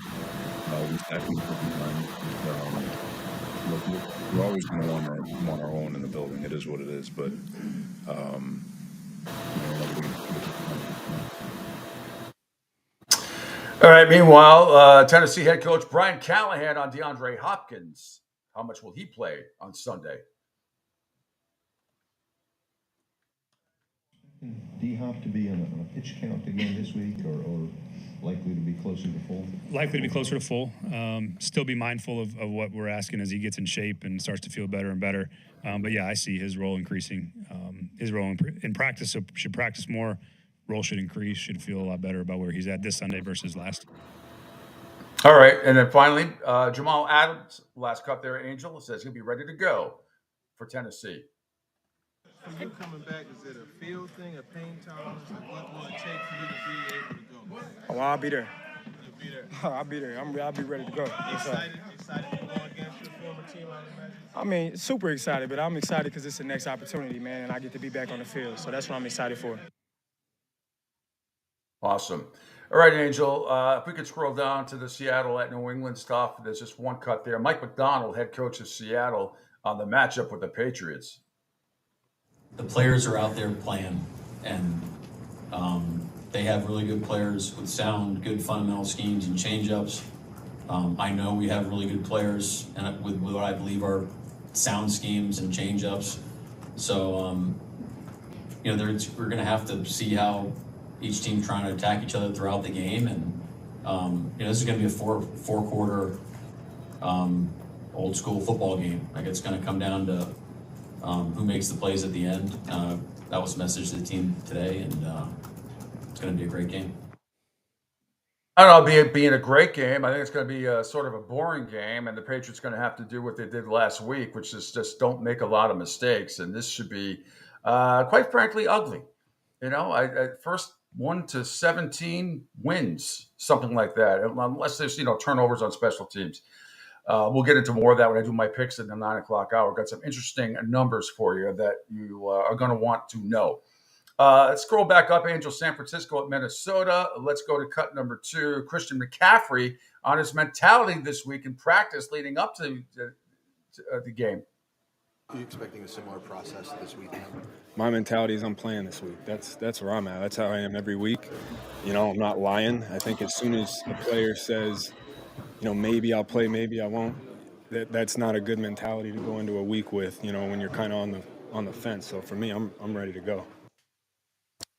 We're always going to want our own in the building. It is what it is, but All right. Meanwhile, Tennessee head coach Brian Callahan on DeAndre Hopkins. How much will he play on Sunday? D-Hop to be on a pitch count again this week, or likely to be closer to full? Likely to be closer to full. Still be mindful of what we're asking as he gets in shape and starts to feel better and better. But yeah, I see his role increasing. His role in practice, so should practice more. Role should increase, should feel a lot better about where he's at this Sunday versus last. All right. And then finally, Jamal Adams, last cut there, Angel, says he'll be ready to go for Tennessee. For you coming back, is it a field thing, a pain tolerance? What will it take for you to be able to go? Oh, I'll be there. You'll be there. I'll be there. I'll be ready to go. Excited to go against your former team, I imagine? I mean, super excited, but I'm excited because it's the next opportunity, man, and I get to be back on the field. So that's what I'm excited for. Awesome. All right, Angel, if we could scroll down to the Seattle at New England stuff, there's just one cut there. Mike McDonald, head coach of Seattle, on the matchup with the Patriots. The players are out there playing, and they have really good players with sound, good fundamental schemes and change-ups. I know we have really good players and with what I believe are sound schemes and change-ups. So, we're going to have to see how each team trying to attack each other throughout the game, and this is going to be a four-quarter old-school football game. Like, it's going to come down to who makes the plays at the end. That was the message to the team today, and it's going to be a great game. I don't know, being a great game. I think it's going to be sort of a boring game, and the Patriots going to have to do what they did last week, which is just don't make a lot of mistakes. And this should be, quite frankly, ugly. First 1 to 17 wins, something like that, unless there's turnovers on special teams. We'll get into more of that when I do my picks in the 9 o'clock hour. Got some interesting numbers for you that you are going to want to know. Let's scroll back up, Angel. San Francisco at Minnesota. Let's go to cut number 2. Christian McCaffrey on his mentality this week in practice leading up to the game. Are you expecting a similar process this weekend? My mentality is I'm playing this week. That's where I'm at. That's how I am every week. I'm not lying. I think as soon as a player says, maybe I'll play, maybe I won't, that's not a good mentality to go into a week with, when you're kind of on the fence. So for me, I'm ready to go.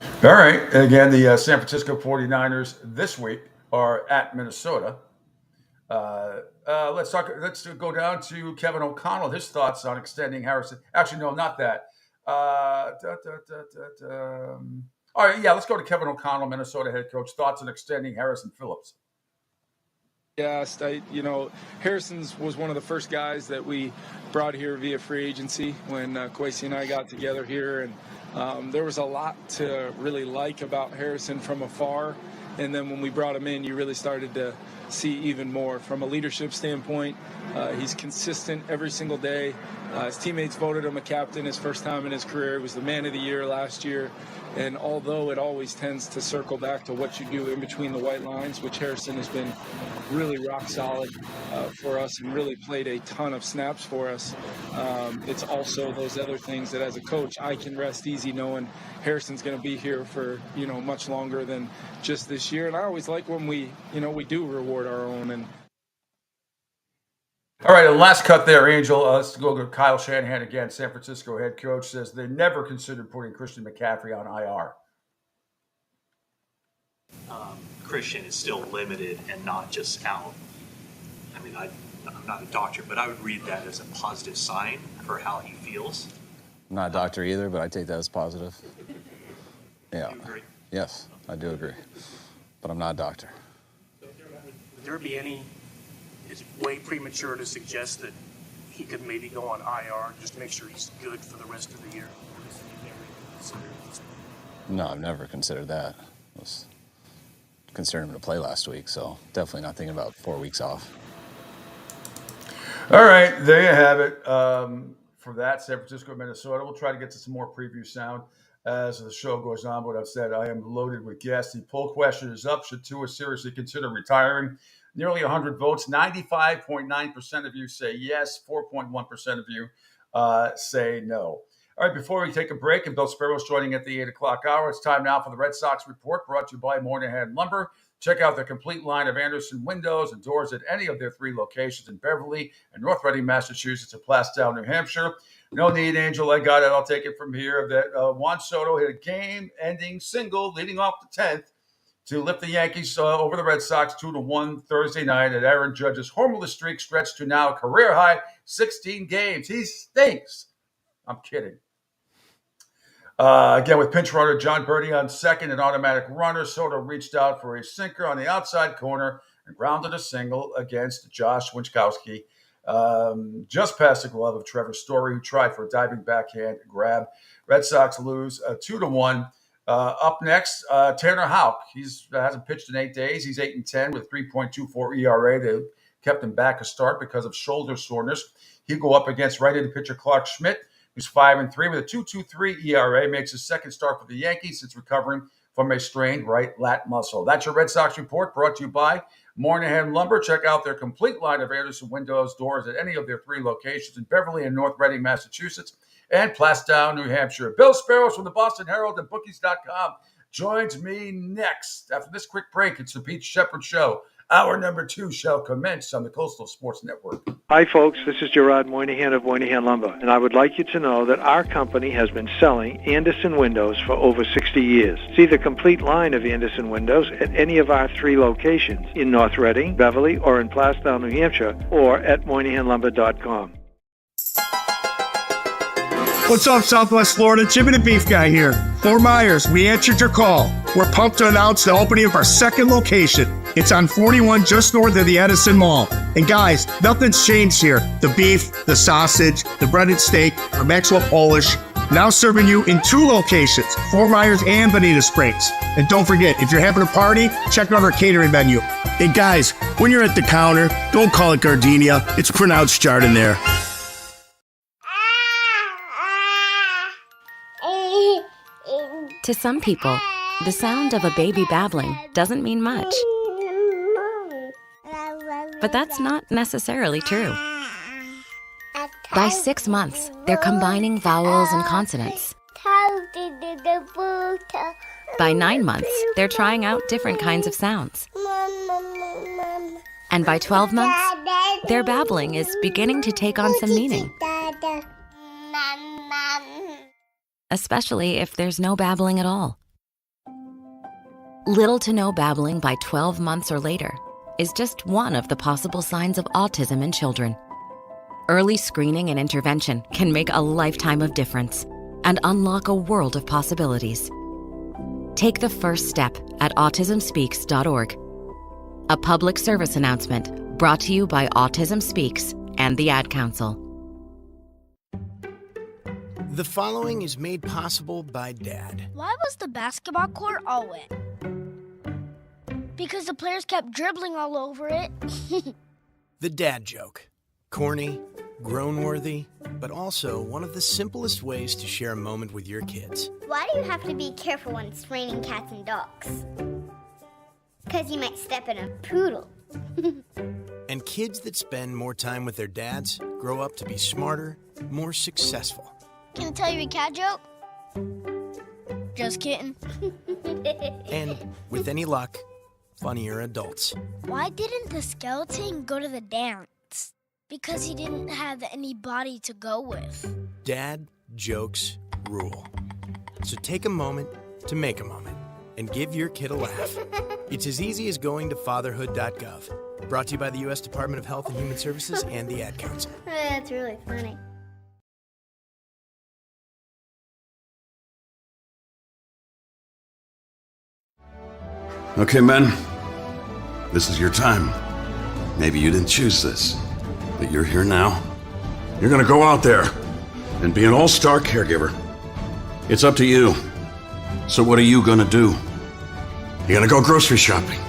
All right. And again, the San Francisco 49ers this week are at Minnesota. Let's go down to Kevin O'Connell. His thoughts on extending Harrison. Actually, no, not that. All right, let's go to Kevin O'Connell, Minnesota head coach. Thoughts on extending Harrison Phillips. Yes, Harrison's was one of the first guys that we brought here via free agency when Kwesi and I got together here, and there was a lot to really like about Harrison from afar, and then when we brought him in, you really started to see even more from a leadership standpoint. He's consistent every single day. His teammates voted him a captain his first time in his career. He was the man of the year last year. And although it always tends to circle back to what you do in between the white lines, which Harrison has been really rock solid for us and really played a ton of snaps for us, it's also those other things that as a coach I can rest easy knowing Harrison's going to be here for much longer than just this year. And I always like when we do reward our own. And all right, the last cut there, Angel. Let's go to Kyle Shanahan again. San Francisco head coach says they never considered putting Christian McCaffrey on IR. Christian is still limited and not just out. I mean, I'm not a doctor, but I would read that as a positive sign for how he feels. I'm not a doctor either, but I take that as positive. Yeah. You agree? Yes, I do agree. But I'm not a doctor. Would there be any... It's way premature to suggest that he could maybe go on IR just to make sure he's good for the rest of the year. No, I've never considered that. I was considering him to play last week, so definitely not thinking about 4 weeks off. All right, there you have it. For that, San Francisco, Minnesota. We'll try to get to some more preview sound as the show goes on. But I've said I am loaded with guests. The poll question is up. Should Tua seriously consider retiring? Nearly 100 votes. 95.9% of you say yes. 4.1% of you say no. All right, before we take a break, and Bill Sparrow's joining at the 8 o'clock hour, it's time now for the Red Sox Report, brought to you by Moynihan Lumber. Check out the complete line of Anderson windows and doors at any of their 3 locations in Beverly and North Reading, Massachusetts, and Plastown, New Hampshire. No need, Angel. I got it. I'll take it from here. That Juan Soto hit a game-ending single leading off the 10th to lift the Yankees over the Red Sox 2-1 Thursday night. And Aaron Judge's hormulous streak stretched to now a career-high 16 games. He stinks. I'm kidding. Again, with pinch runner John Birdie on second and automatic runner, Soto reached out for a sinker on the outside corner and grounded a single against Josh Winckowski, just past the glove of Trevor Story, who tried for a diving backhand grab. Red Sox lose 2-1. Up next, Tanner Houck. He hasn't pitched in 8 days. He's 8-10 with 3.24 ERA. They kept him back a start because of shoulder soreness. He'll go up against right-handed pitcher Clark Schmidt, who's 5-3 with a 2.23 ERA, makes his second start for the Yankees since recovering from a strained right lat muscle. That's your Red Sox Report, brought to you by Moynihan Lumber. Check out their complete line of Anderson windows, doors at any of their 3 locations in Beverly and North Reading, Massachusetts, and Plastown, New Hampshire. Bill Sparrows from the Boston Herald and Bookies.com joins me next. After this quick break, it's the Pete Shepard Show. Hour number 2 shall commence on the Coastal Sports Network. Hi, folks. This is Gerard Moynihan of Moynihan Lumber, and I would like you to know that our company has been selling Anderson windows for over 60 years. See the complete line of Anderson windows at any of our 3 locations in North Reading, Beverly, or in Plastown, New Hampshire, or at MoynihanLumber.com. What's up, Southwest Florida? Jimmy the Beef Guy here. Fort Myers, we answered your call. We're pumped to announce the opening of our 2nd location. It's on 41 just north of the Edison Mall. And guys, nothing's changed here. The beef, the sausage, the breaded steak, our Maxwell Polish. Now serving you in 2 locations, Fort Myers and Bonita Springs. And don't forget, if you're having a party, check out our catering menu. Hey guys, when you're at the counter, don't call it gardenia. It's pronounced Chardonnay. To some people, the sound of a baby babbling doesn't mean much. But that's not necessarily true. By 6 months, they're combining vowels and consonants. By 9 months, they're trying out different kinds of sounds. And by 12 months, their babbling is beginning to take on some meaning. Especially if there's no babbling at all. Little to no babbling by 12 months or later is just one of the possible signs of autism in children. Early screening and intervention can make a lifetime of difference and unlock a world of possibilities. Take the first step at autismspeaks.org. A public service announcement brought to you by Autism Speaks and the Ad Council. The following is made possible by Dad. Why was the basketball court all wet? Because the players kept dribbling all over it. The dad joke. Corny, grown-worthy, but also one of the simplest ways to share a moment with your kids. Why do you have to be careful when it's raining cats and dogs? Because you might step in a poodle. And kids that spend more time with their dads grow up to be smarter, more successful. Can I tell you a cat joke? Just kidding. And with any luck, funnier adults. Why didn't the skeleton go to the dance? Because he didn't have any body to go with. Dad jokes rule. So take a moment to make a moment and give your kid a laugh. It's as easy as going to fatherhood.gov. Brought to you by the U.S. Department of Health and Human Services and the Ad Council. That's really funny. Okay, men, this is your time. Maybe you didn't choose this, but you're here now. You're gonna go out there and be an all-star caregiver. It's up to you. So what are you gonna do? You're gonna go grocery shopping,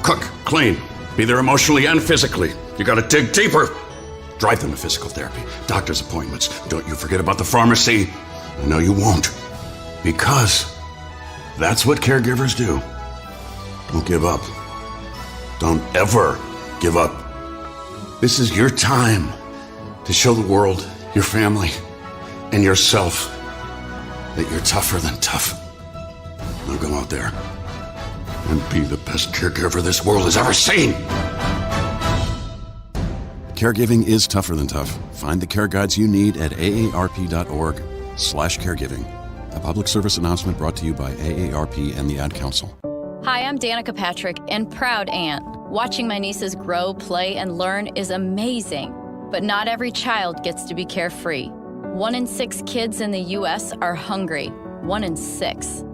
cook, clean, be there emotionally and physically. You gotta dig deeper. Drive them to physical therapy, doctor's appointments. Don't you forget about the pharmacy. I know you won't. Because that's what caregivers do. Don't give up. Don't ever give up. This is your time to show the world, your family, and yourself that you're tougher than tough. Now go out there and be the best caregiver this world has ever seen. Caregiving is tougher than tough. Find the care guides you need at aarp.org/caregiving. A public service announcement brought to you by AARP and the Ad Council. Hi, I'm Danica Patrick and proud aunt. Watching my nieces grow, play, and learn is amazing. But not every child gets to be carefree. 1 in 6 kids in the U.S. are hungry. 1 in 6.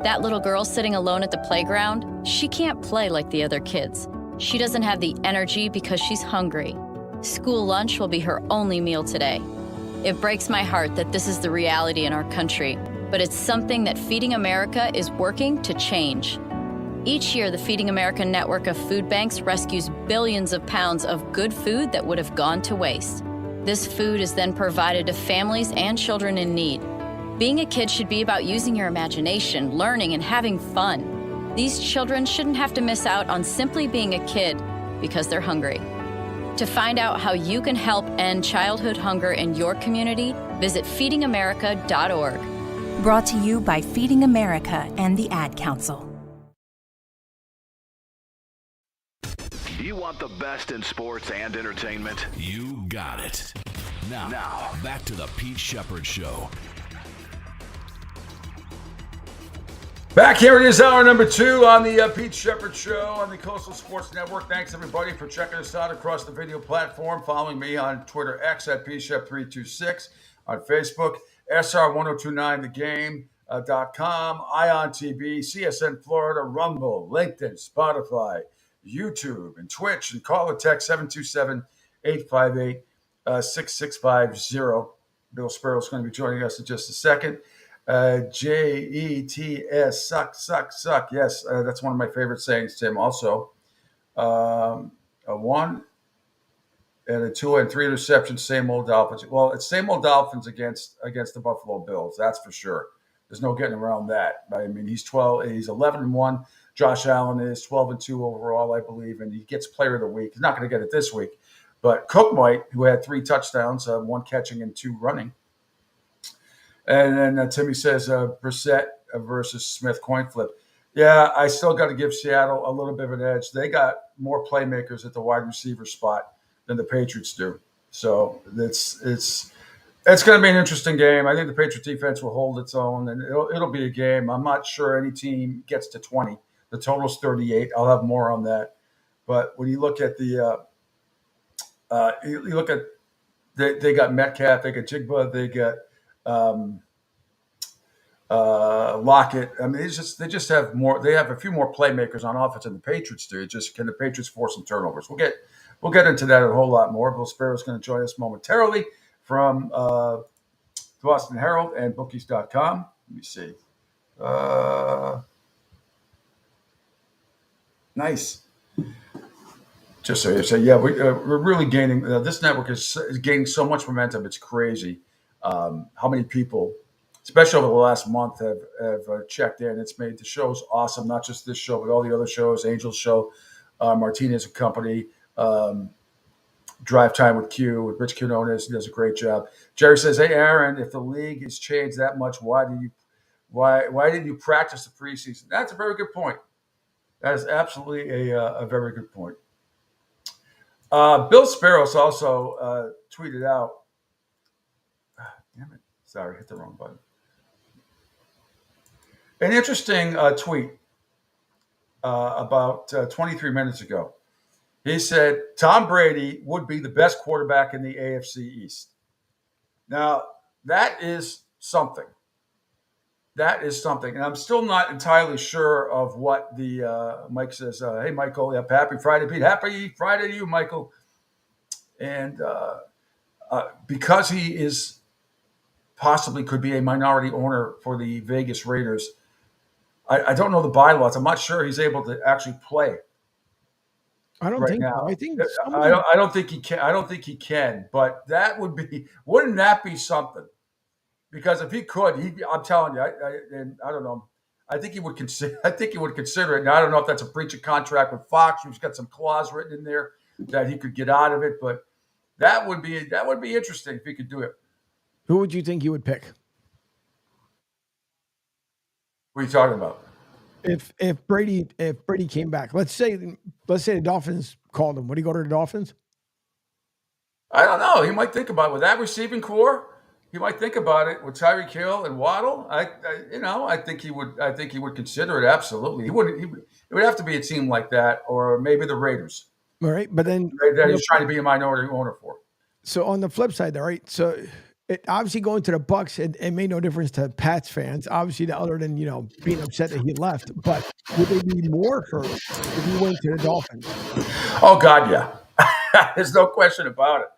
That little girl sitting alone at the playground, she can't play like the other kids. She doesn't have the energy because she's hungry. School lunch will be her only meal today. It breaks my heart that this is the reality in our country, but it's something that Feeding America is working to change. Each year, the Feeding America network of food banks rescues billions of pounds of good food that would have gone to waste. This food is then provided to families and children in need. Being a kid should be about using your imagination, learning, and having fun. These children shouldn't have to miss out on simply being a kid because they're hungry. To find out how you can help end childhood hunger in your community, visit feedingamerica.org. Brought to you by Feeding America and the Ad Council. You want the best in sports and entertainment? You got it. Now, back to the Pete Shepard Show. Back here it is, hour number 2 on the Pete Shepard Show on the Coastal Sports Network. Thanks, everybody, for checking us out across the video platform. Following me on Twitter X at PShep326, on Facebook, SR1029thegame.com, Ion TV, CSN Florida, Rumble, LinkedIn, Spotify, YouTube, and Twitch. And call or text 727-858-6650. Bill Sparrow is going to be joining us in just a second. JETS, suck. Yes, that's one of my favorite sayings, Tim. Also, a 1 and a 2 and 3 interceptions, same old Dolphins. Well, it's same old Dolphins against the Buffalo Bills. That's for sure. There's no getting around that. I mean, he's 11-1. Josh Allen is 12-2 overall, I believe, and he gets Player of the Week. He's not going to get it this week, but Cook might, who had 3 touchdowns, 1 catching and 2 running. And then Timmy says Brissett versus Smith coin flip. Yeah, I still got to give Seattle a little bit of an edge. They got more playmakers at the wide receiver spot than the Patriots do. So it's going to be an interesting game. I think the Patriot defense will hold its own, and it'll be a game. I'm not sure any team gets to 20. The total's 38. I'll have more on that. But when you look at the they got Metcalf, they got Jigba, they got Lockett. I mean, they just have more. They have a few more playmakers on offense than the Patriots do. Can the Patriots force some turnovers? We'll get into that a whole lot more. Bill Sparrow is going to join us momentarily from the Boston Herald and Bookies.com. Let me see. Nice. Just so you say, yeah, we're really gaining. This network is gaining so much momentum. It's crazy. How many people, especially over the last month, have checked in. It's made the shows awesome, not just this show, but all the other shows, Angel's Show, Martinez and Company, Drive Time with Q, with Rich Quinones. He does a great job. Jerry says, hey, Aaron, if the league has changed that much, why didn't you practice the preseason? That's a very good point. That is absolutely a very good point. Bill Sparrows also tweeted out, damn it. Sorry, hit the wrong button. An interesting tweet about 23 minutes ago. He said, Tom Brady would be the best quarterback in the AFC East. Now, that is something. That is something. And I'm still not entirely sure of what the Mike says. Hey, Michael, yep, happy Friday, Pete. Happy Friday to you, Michael. And because he is possibly could be a minority owner for the Vegas Raiders, I don't know the bylaws. I'm not sure he's able to actually play. I don't right think now. so. I think I don't think he can. I don't think he can. But that would be. Wouldn't that be something? Because if he could, I'm telling you, I don't know. I think he would consider. I think he would consider it. Now I don't know if that's a breach of contract with Fox, who's got some clause written in there that he could get out of it. But that would be interesting if he could do it. Who would you think you would pick? What are you talking about? If Brady came back, let's say the Dolphins called him, would he go to the Dolphins? I don't know. He might think about it with that receiving core. He might think about it with Tyreek Hill and Waddle. I think he would. I think he would consider it. Absolutely, he would. It would have to be a team like that, or maybe the Raiders. All right, but then that he's trying to be a minority owner for. So on the flip side, all right. So it obviously going to the Bucs, it made no difference to Pats fans. Obviously, other than being upset that he left, but would there be more hurt if he went to the Dolphins? Oh God, yeah. There's no question about it.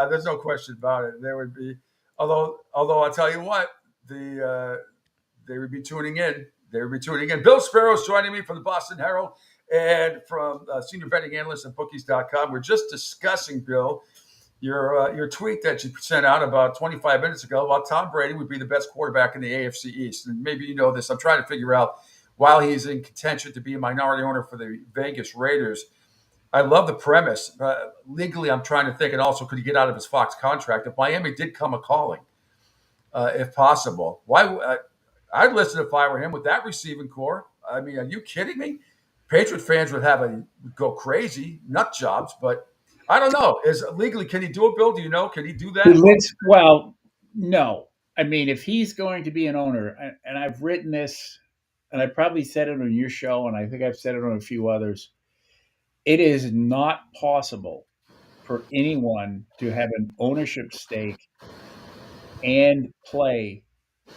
There's no question about it. There would be, although I'll tell you what, they would be tuning in. They would be tuning in. Bill Sparrow's joining me from the Boston Herald and from senior betting analyst at bookies.com. We're just discussing, Bill, your tweet that you sent out about 25 minutes ago about Tom Brady would be the best quarterback in the AFC East. And maybe you know this. I'm trying to figure out, while he's in contention to be a minority owner for the Vegas Raiders, I love the premise. Legally, I'm trying to think, and also, could he get out of his Fox contract? If Miami did come a-calling, if possible, I'd listen if I were him with that receiving core. I mean, are you kidding me? Patriot fans would go crazy, nut jobs, but I don't know. Legally, can he do it, Bill? Do you know? Can he do that? Well, no. I mean, if he's going to be an owner, and I've written this, and I probably said it on your show, and I think I've said it on a few others, it is not possible for anyone to have an ownership stake and play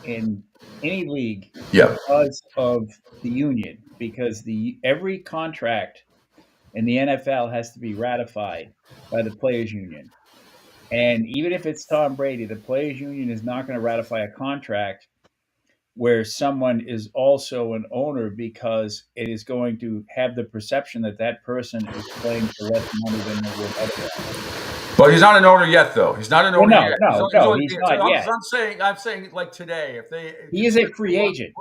in any league because of the union, because every contract in the NFL has to be ratified by the players union. And even if it's Tom Brady, the players union is not going to ratify a contract where someone is also an owner, because it is going to have the perception that that person is playing for less money than they would otherwise. But he's not an owner yet, though. He's not an owner yet. No, he's not yet. I'm saying like today, he is a free agent.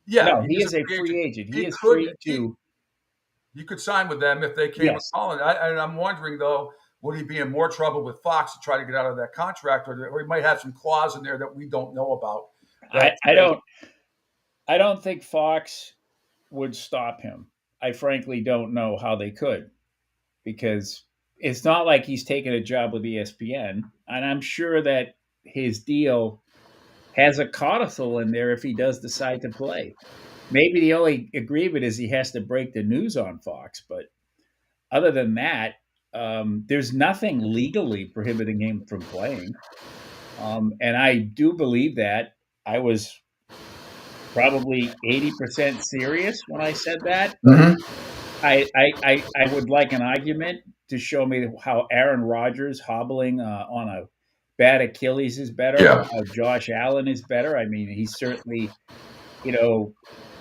He is a free agent. He is free to. You could sign with them if they came calling. And I'm wondering, though, would he be in more trouble with Fox to try to get out of that contract, or he might have some clause in there that we don't know about? I don't think Fox would stop him. I frankly don't know how they could, because it's not like he's taken a job with ESPN, and I'm sure that his deal has a codicil in there if he does decide to play. Maybe the only agreement is he has to break the news on Fox, but other than that, there's nothing legally prohibiting him from playing. And I do believe that. I was probably 80% serious when I said that. Mm-hmm. I would like an argument to show me how Aaron Rodgers hobbling on a bad Achilles is better, or how Josh Allen is better. I mean, he's certainly,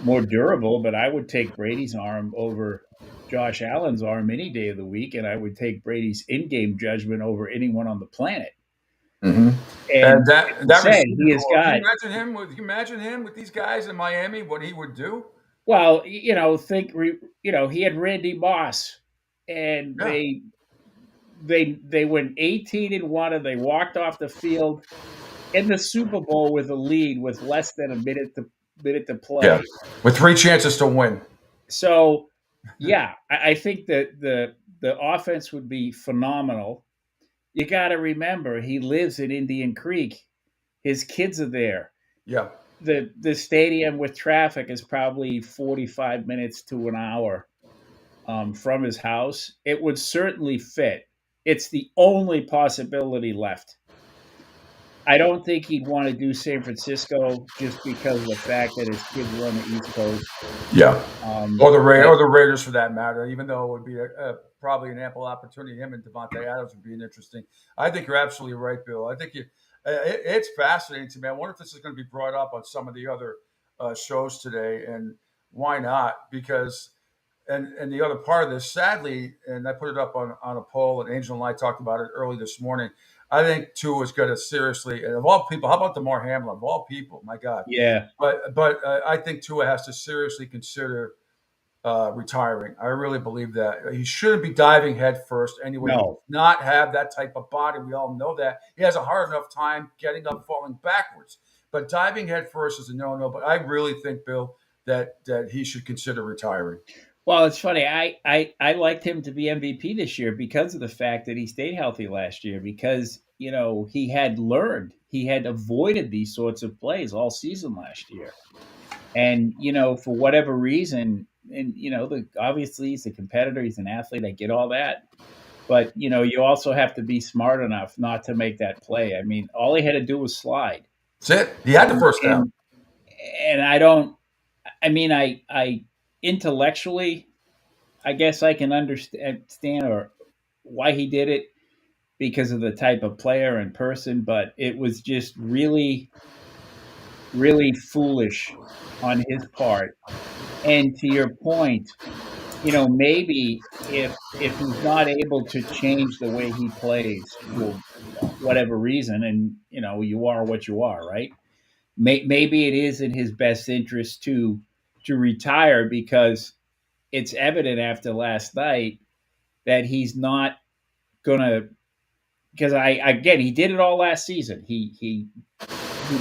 more durable, but I would take Brady's arm over Josh Allen's arm any day of the week, and I would take Brady's in-game judgment over anyone on the planet. Mm-hmm. And that he is got. Can you imagine him with these guys in Miami? What he would do? Well, he had Randy Moss, and they went 18-1, and they walked off the field in the Super Bowl with a lead with less than a minute to play, with 3 chances to win. So, I think that the offense would be phenomenal. You got to remember, he lives in Indian Creek. His kids are there. Yeah. The stadium with traffic is probably 45 minutes to an hour from his house. It would certainly fit. It's the only possibility left. I don't think he'd want to do San Francisco just because of the fact that his kids are on the East Coast. Yeah. Or the Raiders for that matter, even though it would be probably an ample opportunity. Him and Devontae Adams would be an interesting. I think you're absolutely right, Bill. I think it's fascinating to me. I wonder if this is going to be brought up on some of the other shows today. And Why not? Because, and the other part of this, sadly, and I put it up on a poll, and Angel and I talked about it early this morning. I think Tua is going to seriously, and of all people, how about DeMar Hamlin? Of all people, my God. Yeah. But I think Tua has to seriously consider retiring. I really believe that. He shouldn't be diving head first anyway. No. He does not have that type of body. We all know that. He has a hard enough time getting up, falling backwards. But diving head first is a no-no. But I really think, Bill, that he should consider retiring. Well, it's funny. I liked him to be MVP this year because of the fact that he stayed healthy last year, because, you know, he had avoided these sorts of plays all season last year. And, you know, for whatever reason, and, you know, obviously he's a competitor, he's an athlete, I get all that. But, you know, you also have to be smart enough not to make that play. I mean, all he had to do was slide. That's it. He had the first down. And I intellectually, I guess I can understand or why he did it because of the type of player and person, but it was just really, really foolish on his part. And to your point, you know, maybe if he's not able to change the way he plays for whatever reason, and, you know, you are what you are, right? Maybe it is in his best interest to retire, because it's evident after last night that he's not gonna. Because he did it all last season. He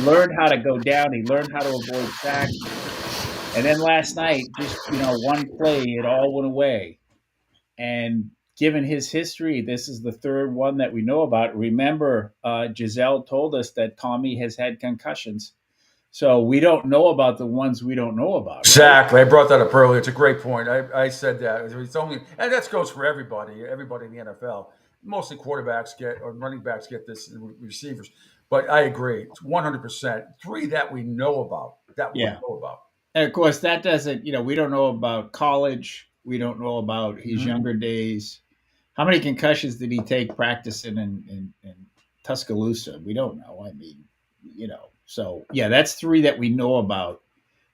learned how to go down. He learned how to avoid sacks. And then last night, just, you know, one play, it all went away. And given his history, this is the third one that we know about. Remember, Giselle told us that Tommy has had concussions. So we don't know about the ones we don't know about. Right? Exactly. I brought that up earlier. It's a great point. I said that. It's only, and that goes for everybody in the NFL. Mostly quarterbacks or running backs get this, receivers. But I agree. It's 100%. 3 that we know about. And of course, that doesn't, you know, we don't know about college. We don't know about his younger days. How many concussions did he take practicing in Tuscaloosa? We don't know. I mean, you know, so yeah, that's 3 that we know about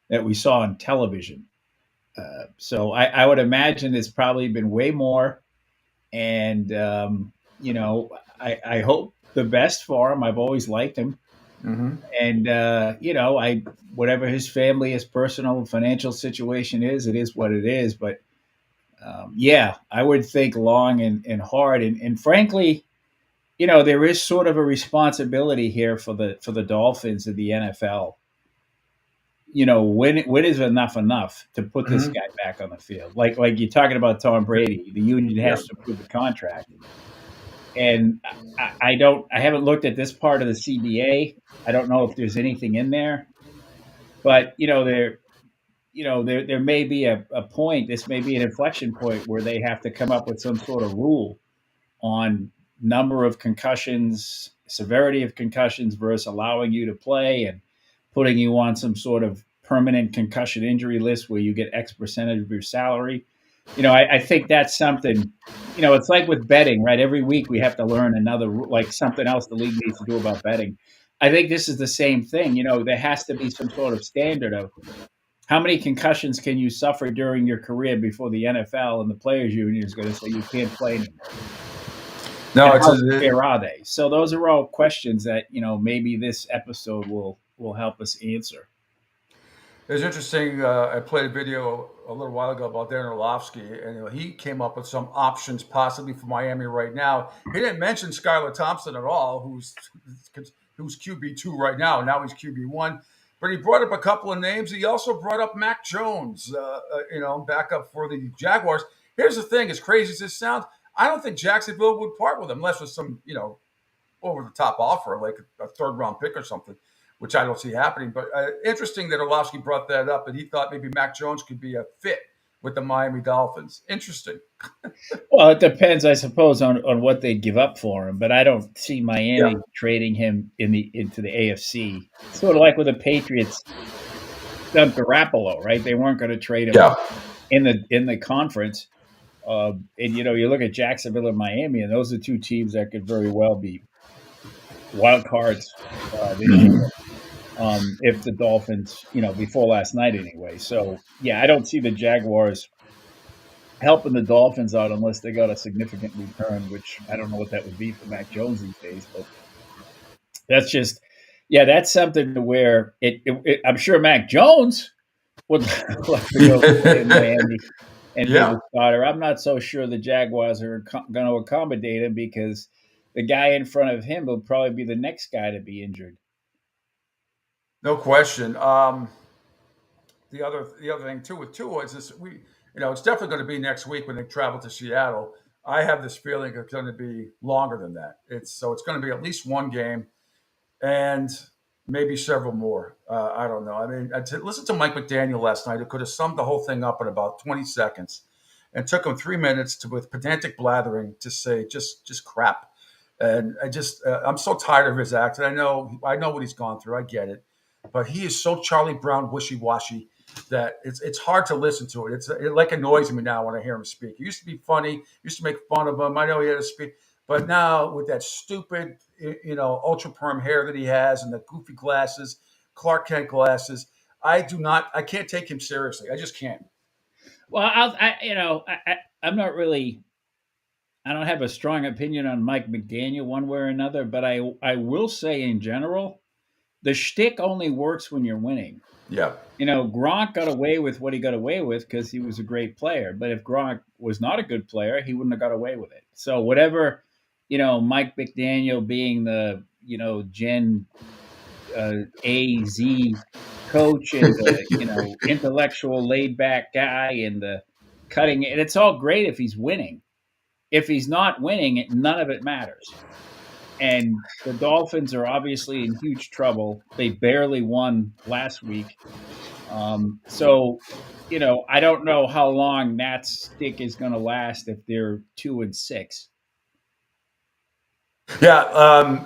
that we saw on television. So I would imagine it's probably been way more. And, you know, I hope the best for him. I've always liked him. Mm-hmm. And, you know, whatever his family, his personal and financial situation is, it is what it is. But, yeah, I would think long and hard. And frankly, you know, there is sort of a responsibility here for the Dolphins and the NFL. You know, when is enough to put this guy back on the field? Like you're talking about Tom Brady, the union has to approve the contract. And I haven't looked at this part of the CBA. I don't know if there's anything in there, but you know, there may be a point. This may be an inflection point where they have to come up with some sort of rule on number of concussions, severity of concussions versus allowing you to play and putting you on some sort of permanent concussion injury list where you get X percentage of your salary. You know, I think that's something, you know, it's like with betting, right? Every week we have to learn something else the league needs to do about betting. I think this is the same thing. You know, there has to be some sort of standard of how many concussions can you suffer during your career before the NFL and the players union is going to say you can't play anymore. No, how fair are they? So those are all questions that, you know, maybe this episode will help us answer. It was interesting. I played a video a little while ago about Darren Orlovsky, and you know, he came up with some options possibly for Miami right now. He didn't mention Skylar Thompson at all, who's QB2 right now. Now he's QB1. But he brought up a couple of names. He also brought up Mac Jones, you know, backup for the Jaguars. Here's the thing. As crazy as this sounds, I don't think Jacksonville would part with him unless with some, you know, over-the-top offer, like a third-round pick or something, which I don't see happening. But interesting that Orlovsky brought that up, and he thought maybe Mac Jones could be a fit with the Miami Dolphins. Interesting. Well, it depends, I suppose, on what they'd give up for him. But I don't see Miami trading him into the AFC. Sort of like with the Patriots done Garoppolo, right? They weren't going to trade him in the conference. And, you know, you look at Jacksonville and Miami, and those are 2 teams that could very well be wild cards this year. if the Dolphins, before last night anyway. So, yeah, I don't see the Jaguars helping the Dolphins out unless they got a significant return, which I don't know what that would be for Mac Jones these days. But that's just, that's something to where I'm sure Mac Jones would like to go play in Miami and be the starter. I'm not so sure the Jaguars are going to accommodate him because the guy in front of him will probably be the next guy to be injured. No question. The other thing too with Tua is this: it's definitely going to be next week when they travel to Seattle. I have this feeling it's going to be longer than that. It's going to be at least one game, and maybe several more. I don't know. I mean, listen to Mike McDaniel last night. It could have summed the whole thing up in about 20 seconds, and took him 3 minutes with pedantic blathering to say just crap. And I'm so tired of his act. And I know what he's gone through. I get it. But he is so Charlie Brown wishy-washy that it's hard to listen to it. It like annoys me now when I hear him speak. He used to be funny, used to make fun of him. I know he had to speak. But now with that stupid, ultra perm hair that he has and the goofy glasses, Clark Kent glasses, I can't take him seriously. I just can't. Well, I'm not really, I don't have a strong opinion on Mike McDaniel one way or another, but I will say in general, the shtick only works when you're winning. Yeah. Gronk got away with what he got away with because he was a great player. But if Gronk was not a good player, he wouldn't have got away with it. So whatever, Mike McDaniel being the, Gen AZ coach and the, intellectual laid back guy and the cutting, and it's all great if he's winning. If he's not winning, none of it matters. And the Dolphins are obviously in huge trouble. They barely won last week. So, I don't know how long that stick is going to last if they're 2-6. Yeah.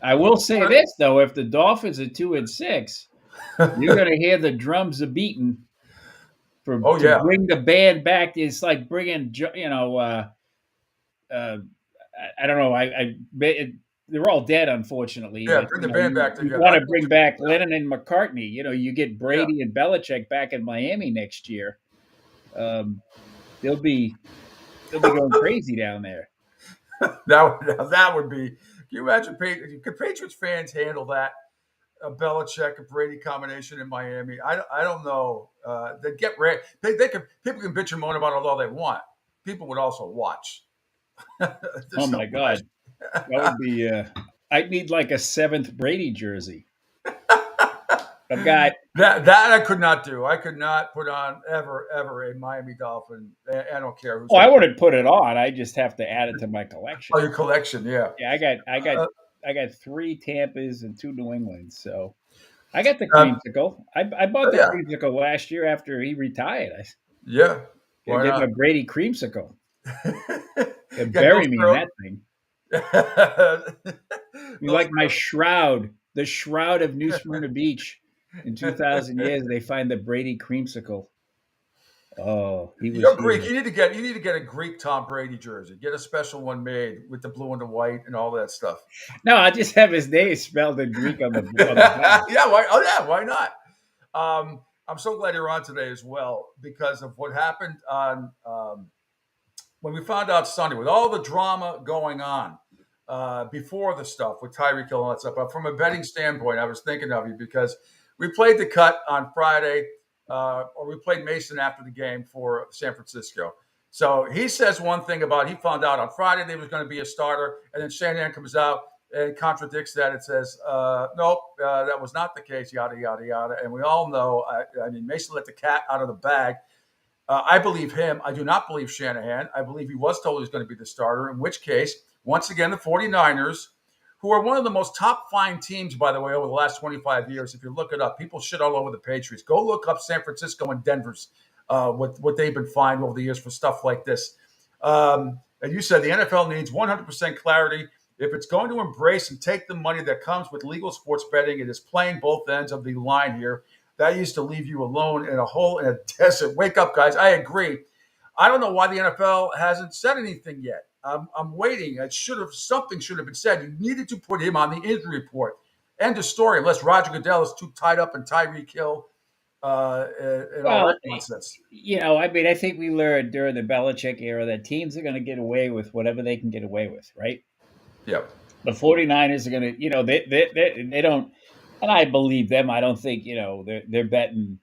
I will say this, though. If the Dolphins are 2-6, you're going to hear the drums a beating to bring the band back. It's like bringing, I don't know. They're all dead, unfortunately. Yeah, but, bring the band back together. You want to bring back Lennon and McCartney. You get Brady and Belichick back in Miami next year. They'll be going crazy down there. That would be. Can you imagine? Could Patriots fans handle that? A Belichick and Brady combination in Miami. I don't know. They get ready. People can bitch and moan about it all they want. People would also watch. Oh my God, that would be. I'd need like a 7th Brady jersey. I've got that. I could not do. I could not put on ever a Miami Dolphin. I don't care who's. Oh, I wouldn't put it on. I just have to add it to my collection. Oh, your collection, yeah. Yeah, I got 3 Tampas and 2 New Englands. So I got the creamsicle. I bought the creamsicle last year after he retired. Yeah. I get my Brady creamsicle. And bury me in that thing. You like my shroud, the shroud of New Smyrna Beach. In 2,000 years, they find the Brady creamsicle. Oh, You're Greek. You need to get a Greek Tom Brady jersey. Get a special one made with the blue and the white and all that stuff. No, I just have his name spelled in Greek on the Yeah, why not? I'm so glad you're on today as well because of what happened on when we found out Sunday with all the drama going on before the stuff with Tyreek Hill and all that stuff. But from a betting standpoint, I was thinking of you because we played the cut on Friday. Or we played Mason after the game for San Francisco. So he says one thing about he found out on Friday there was going to be a starter, and then Shanahan comes out and contradicts that and says, nope, that was not the case, yada, yada, yada. And we all know, I mean, Mason let the cat out of the bag. I believe him. I do not believe Shanahan. I believe he was told he was going to be the starter, in which case, once again, the 49ers, who are one of the most top-flying teams, by the way, over the last 25 years. If you look it up, people shit all over the Patriots. Go look up San Francisco and Denver's, what they've been fined over the years for stuff like this. And you said the NFL needs 100% clarity. If it's going to embrace and take the money that comes with legal sports betting, it is playing both ends of the line here. That used to leave you alone in a hole in a desert. Wake up, guys. I agree. I don't know why the NFL hasn't said anything yet. I'm waiting. Something should have been said. You needed to put him on the injury report. End of story. Unless Roger Goodell is too tied up in Tyreek Hill and all that nonsense. I mean, I think we learned during the Belichick era that teams are going to get away with whatever they can get away with, right? Yep. The 49ers are going to, they don't, and I believe them. I don't think, they're betting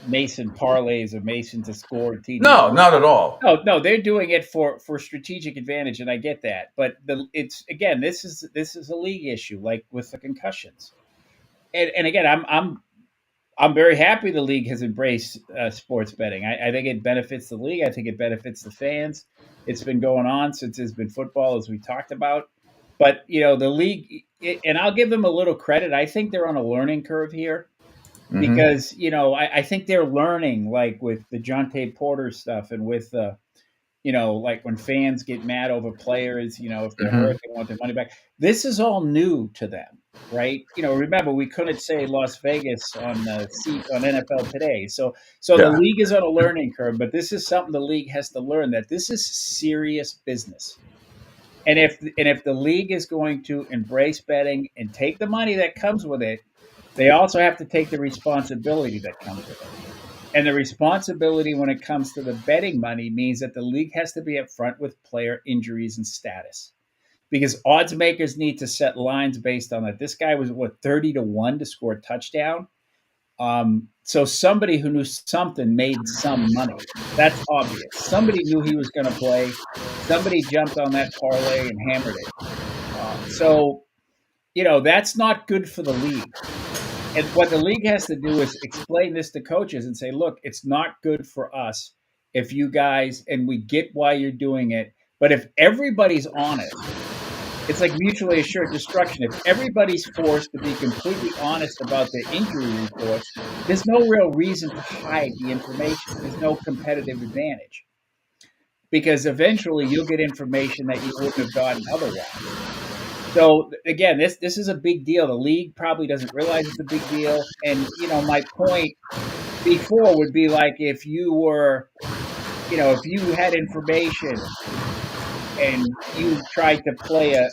Mason parlays or Mason to score. No, not at all. No, they're doing it for strategic advantage, and I get that. But this is a league issue, like with the concussions. And again, I'm very happy the league has embraced sports betting. I think it benefits the league. I think it benefits the fans. It's been going on since there's been football, as we talked about. But, the league, and I'll give them a little credit. I think they're on a learning curve here because, I think they're learning, like with the Jonte Porter stuff and with, like when fans get mad over players, if they're hurt, they want their money back. This is all new to them, right? Remember, we couldn't say Las Vegas on the seat on NFL Today. So the league is on a learning curve, but this is something the league has to learn, that this is serious business. And if the league is going to embrace betting and take the money that comes with it, they also have to take the responsibility that comes with it. And the responsibility when it comes to the betting money means that the league has to be upfront with player injuries and status, because odds makers need to set lines based on that. This guy was 30-1 to score a touchdown. So somebody who knew something made some money. That's obvious. Somebody knew he was going to play. Somebody jumped on that parlay and hammered it. So that's not good for the league. And what the league has to do is explain this to coaches and say, look, it's not good for us if you guys, and we get why you're doing it, but if everybody's honest, it's like mutually assured destruction. If everybody's forced to be completely honest about their injury reports, there's no real reason to hide the information. There's no competitive advantage. Because eventually you'll get information that you wouldn't have gotten otherwise. So again, this is a big deal. The league probably doesn't realize it's a big deal. And, my point before would be like if you were, if you had information and you tried to play a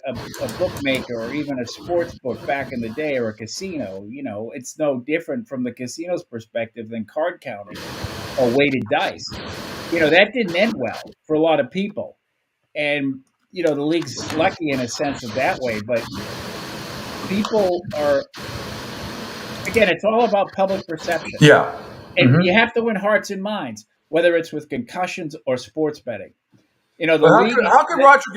bookmaker or even a sports book back in the day or a casino, it's no different from the casino's perspective than card counting or weighted dice. That didn't end well for a lot of people. And, the league's lucky in a sense of that way, but people are, again, it's all about public perception. Yeah. And you have to win hearts and minds, whether it's with concussions or sports betting. How could Roger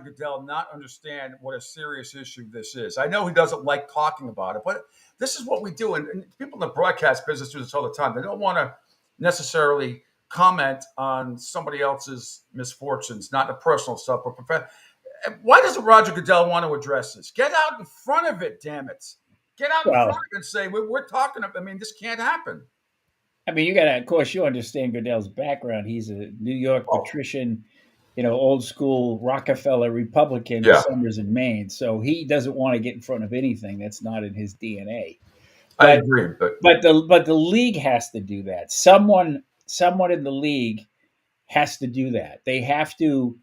Goodell not understand what a serious issue this is? I know he doesn't like talking about it, but this is what we do. And people in the broadcast business do this all the time. They don't want to necessarily comment on somebody else's misfortunes, not the personal stuff, but why doesn't Roger Goodell want to address this? Get out in front of it, damn it. Get out in front of it and say, we're talking about, this can't happen. I mean, of course, you understand Goodell's background. He's a New York patrician, old school Rockefeller Republican who summers in Maine. So he doesn't want to get in front of anything that's not in his DNA. I agree. But the league has to do that. Someone in the league has to do that. They have to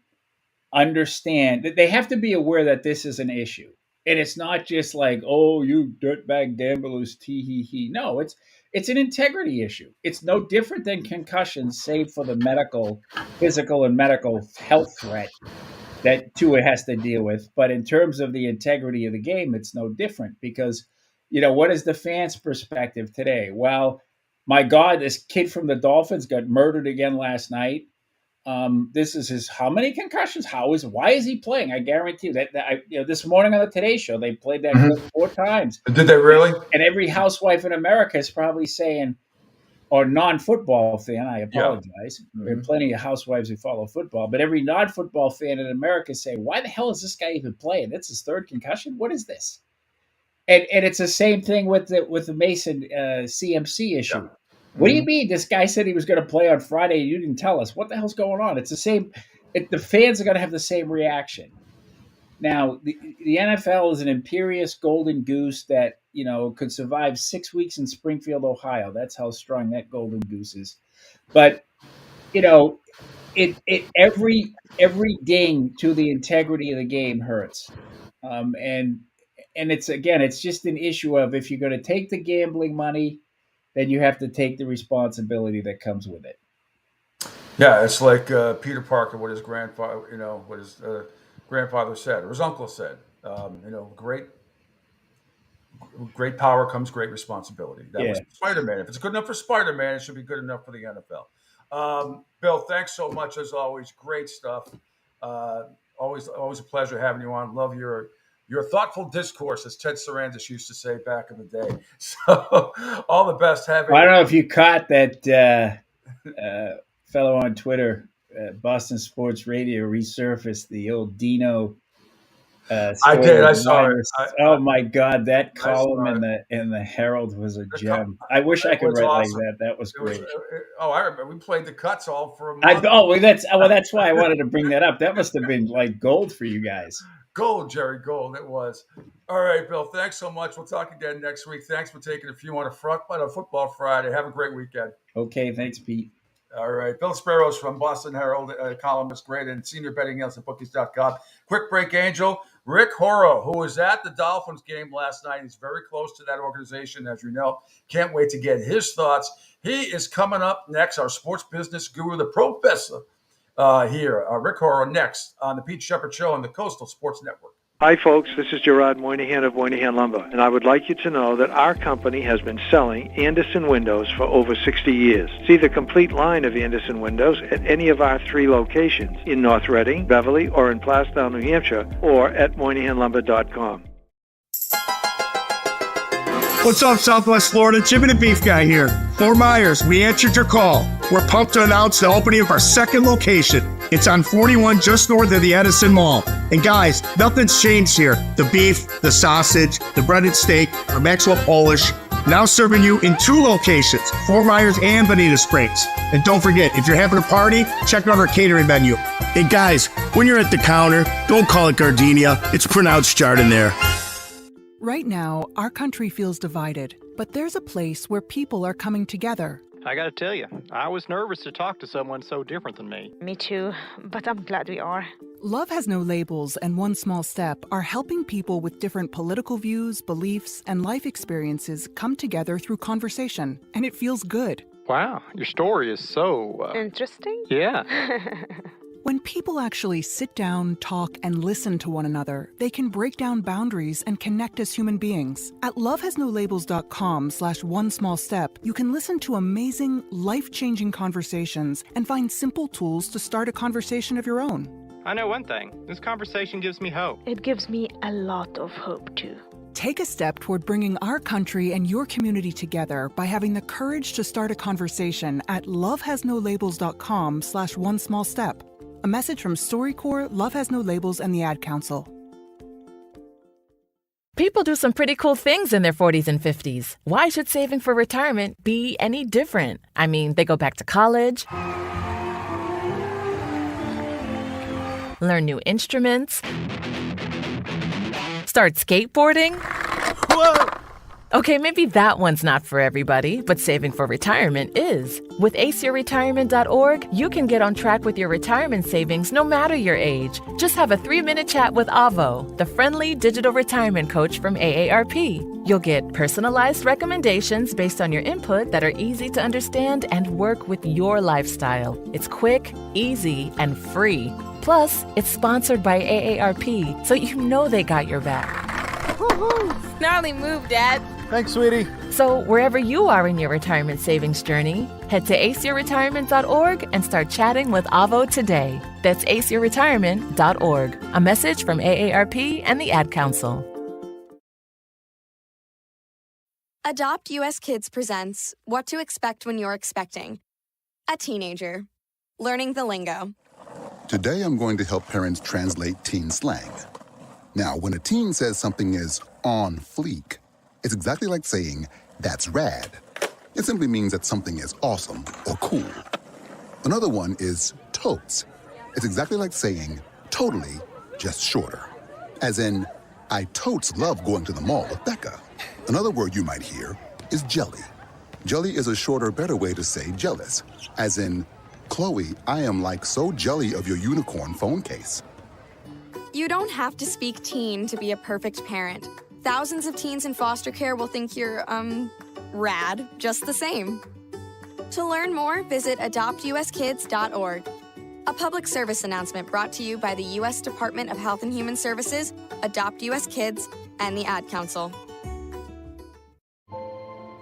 understand that they have to be aware that this is an issue. And it's not just like, oh, you dirtbag gamblers, tee-hee-hee. No, it's an integrity issue. It's no different than concussions, save for the physical and medical health threat that Tua has to deal with. But in terms of the integrity of the game, it's no different because, what is the fans' perspective today? Well, my God, this kid from the Dolphins got murdered again last night. This is his how many concussions? Why is he playing? I guarantee you that this morning on the Today Show they played that clip 4 times. Did they really? And every housewife in America is probably saying, or non-football fan, I apologize. There are plenty of housewives who follow football, but every non-football fan in America say, why the hell is this guy even playing? That's his 3rd concussion. What is this? And it's the same thing with the Mason CMC issue. Yeah. What do you mean? This guy said he was going to play on Friday. You didn't tell us. What the hell's going on? It's the same. The fans are going to have the same reaction. Now, the NFL is an imperious golden goose that, could survive 6 weeks in Springfield, Ohio. That's how strong that golden goose is. But, every ding to the integrity of the game hurts. And and it's just an issue of if you're going to take the gambling money, then you have to take the responsibility that comes with it. Yeah, it's like Peter Parker, what his grandfather, grandfather said, or his uncle said. Great power comes great responsibility. That was Spider-Man. If it's good enough for Spider-Man, it should be good enough for the NFL. Bill, thanks so much as always. Great stuff. Always a pleasure having you on. Love your thoughtful discourse, as Ted Sarandis used to say back in the day. So, all the best. I don't know if you caught that fellow on Twitter, Boston Sports Radio, resurfaced the old Dino. I did. I saw it. Oh my God, that column in the Herald was a gem. I wish I could write like that. That was great. I remember we played the cuts all for a month. That's why I wanted to bring that up. That must have been like gold for you guys. Gold, Jerry, gold. It was. All right, Bill. Thanks so much. We'll talk again next week. Thanks for taking a few on a Football Friday. Have a great weekend. Okay, thanks, Pete. All right. Bill Sparrows from Boston Herald, columnist, great, and senior betting analyst at bookies.com. Quick break, Angel. Rick Horrow, who was at the Dolphins game last night. He's very close to that organization, as you know. Can't wait to get his thoughts. He is coming up next, our sports business guru, the professor here. Rick Horrow next on the Pete Shepherd Show on the Coastal Sports Network. Hi, folks. This is Gerard Moynihan of Moynihan Lumber, and I would like you to know that our company has been selling Anderson windows for over 60 years. See the complete line of Anderson windows at any of our 3 locations in North Reading, Beverly, or in Plastown, New Hampshire, or at MoynihanLumber.com. What's up, Southwest Florida? Jim and the Beef Guy here. Fort Myers, we answered your call. We're pumped to announce the opening of our second location. It's on 41 just north of the Edison Mall. And guys, nothing's changed here. The beef, the sausage, the breaded steak, our Maxwell Polish, now serving you in 2 locations, Fort Myers and Bonita Springs. And don't forget, if you're having a party, check out our catering menu. Hey guys, when you're at the counter, don't call it gardenia. It's pronounced Chardonnay. Right now, our country feels divided, but there's a place where people are coming together. I gotta tell you, I was nervous to talk to someone so different than me. Me too, but I'm glad we are. Love Has No Labels and One Small Step are helping people with different political views, beliefs, and life experiences come together through conversation, and it feels good. Wow, your story is so... Interesting? Yeah. When people actually sit down, talk, and listen to one another, they can break down boundaries and connect as human beings. At lovehasnolabels.com/onesmallstep, you can listen to amazing, life-changing conversations and find simple tools to start a conversation of your own. I know one thing. This conversation gives me hope. It gives me a lot of hope, too. Take a step toward bringing our country and your community together by having the courage to start a conversation at lovehasnolabels.com/onesmallstep. A message from StoryCorps, Love Has No Labels, and the Ad Council. People do some pretty cool things in their 40s and 50s. Why should saving for retirement be any different? I mean, they go back to college, learn new instruments, start skateboarding. Whoa! Okay, maybe that one's not for everybody, but saving for retirement is. With aceyourretirement.org, you can get on track with your retirement savings no matter your age. Just have a 3-minute chat with Avo, the friendly digital retirement coach from AARP. You'll get personalized recommendations based on your input that are easy to understand and work with your lifestyle. It's quick, easy, and free. Plus, it's sponsored by AARP, so you know they got your back. Woohoo! Gnarly move, Dad. Thanks, sweetie. So wherever you are in your retirement savings journey, head to aceyourretirement.org and start chatting with Avo today. That's aceyourretirement.org. A message from AARP and the Ad Council. Adopt US Kids presents What to Expect When You're Expecting. A teenager. Learning the lingo. Today I'm going to help parents translate teen slang. Now, when a teen says something is on fleek, it's exactly like saying, that's rad. It simply means that something is awesome or cool. Another one is totes. It's exactly like saying, totally, just shorter. As in, I totes love going to the mall with Becca. Another word you might hear is jelly. Jelly is a shorter, better way to say jealous. As in, Chloe, I am like so jelly of your unicorn phone case. You don't have to speak teen to be a perfect parent. Thousands of teens in foster care will think you're, rad just the same. To learn more, visit adoptuskids.org. A public service announcement brought to you by the U.S. Department of Health and Human Services, Adopt U.S. Kids, and the Ad Council.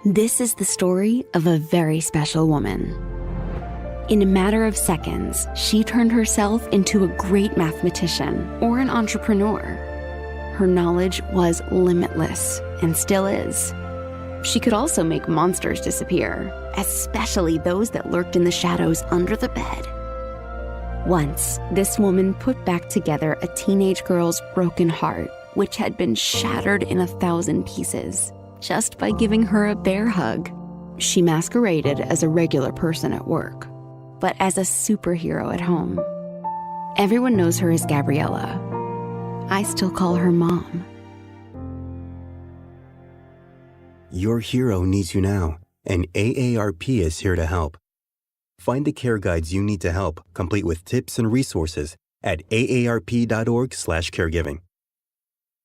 This is the story of a very special woman. In a matter of seconds, she turned herself into a great mathematician or an entrepreneur. Her knowledge was limitless and still is. She could also make monsters disappear, especially those that lurked in the shadows under the bed. Once, this woman put back together a teenage girl's broken heart, which had been shattered in 1,000 pieces, just by giving her a bear hug. She masqueraded as a regular person at work, but as a superhero at home. Everyone knows her as Gabriella. I still call her Mom. Your hero needs you now, and AARP is here to help. Find the care guides you need to help, complete with tips and resources at aarp.org/caregiving.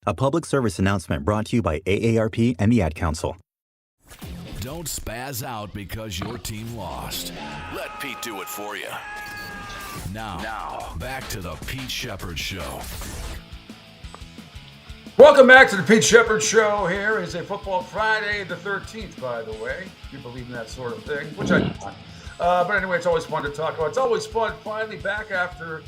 A public service announcement brought to you by AARP and the Ad Council. Don't spaz out because your team lost. Let Pete do it for you. Now, back to the Pete Shepherd Show. Welcome back to the Pete Shepherd Show. Here is a Football Friday the 13th, by the way. If you believe in that sort of thing, which I don't. But anyway, it's always fun to talk about. It's always fun finally back after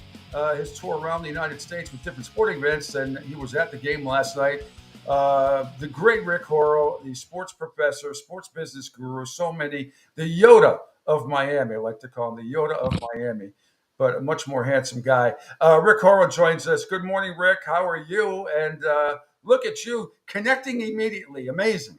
his tour around the United States with different sporting events, and he was at the game last night. The great Rick Horrow, the sports professor, sports business guru, so many, the Yoda of Miami. I like to call him the Yoda of Miami, but a much more handsome guy. Rick Horrow joins us. Good morning, Rick. How are you? And look at you connecting immediately. Amazing.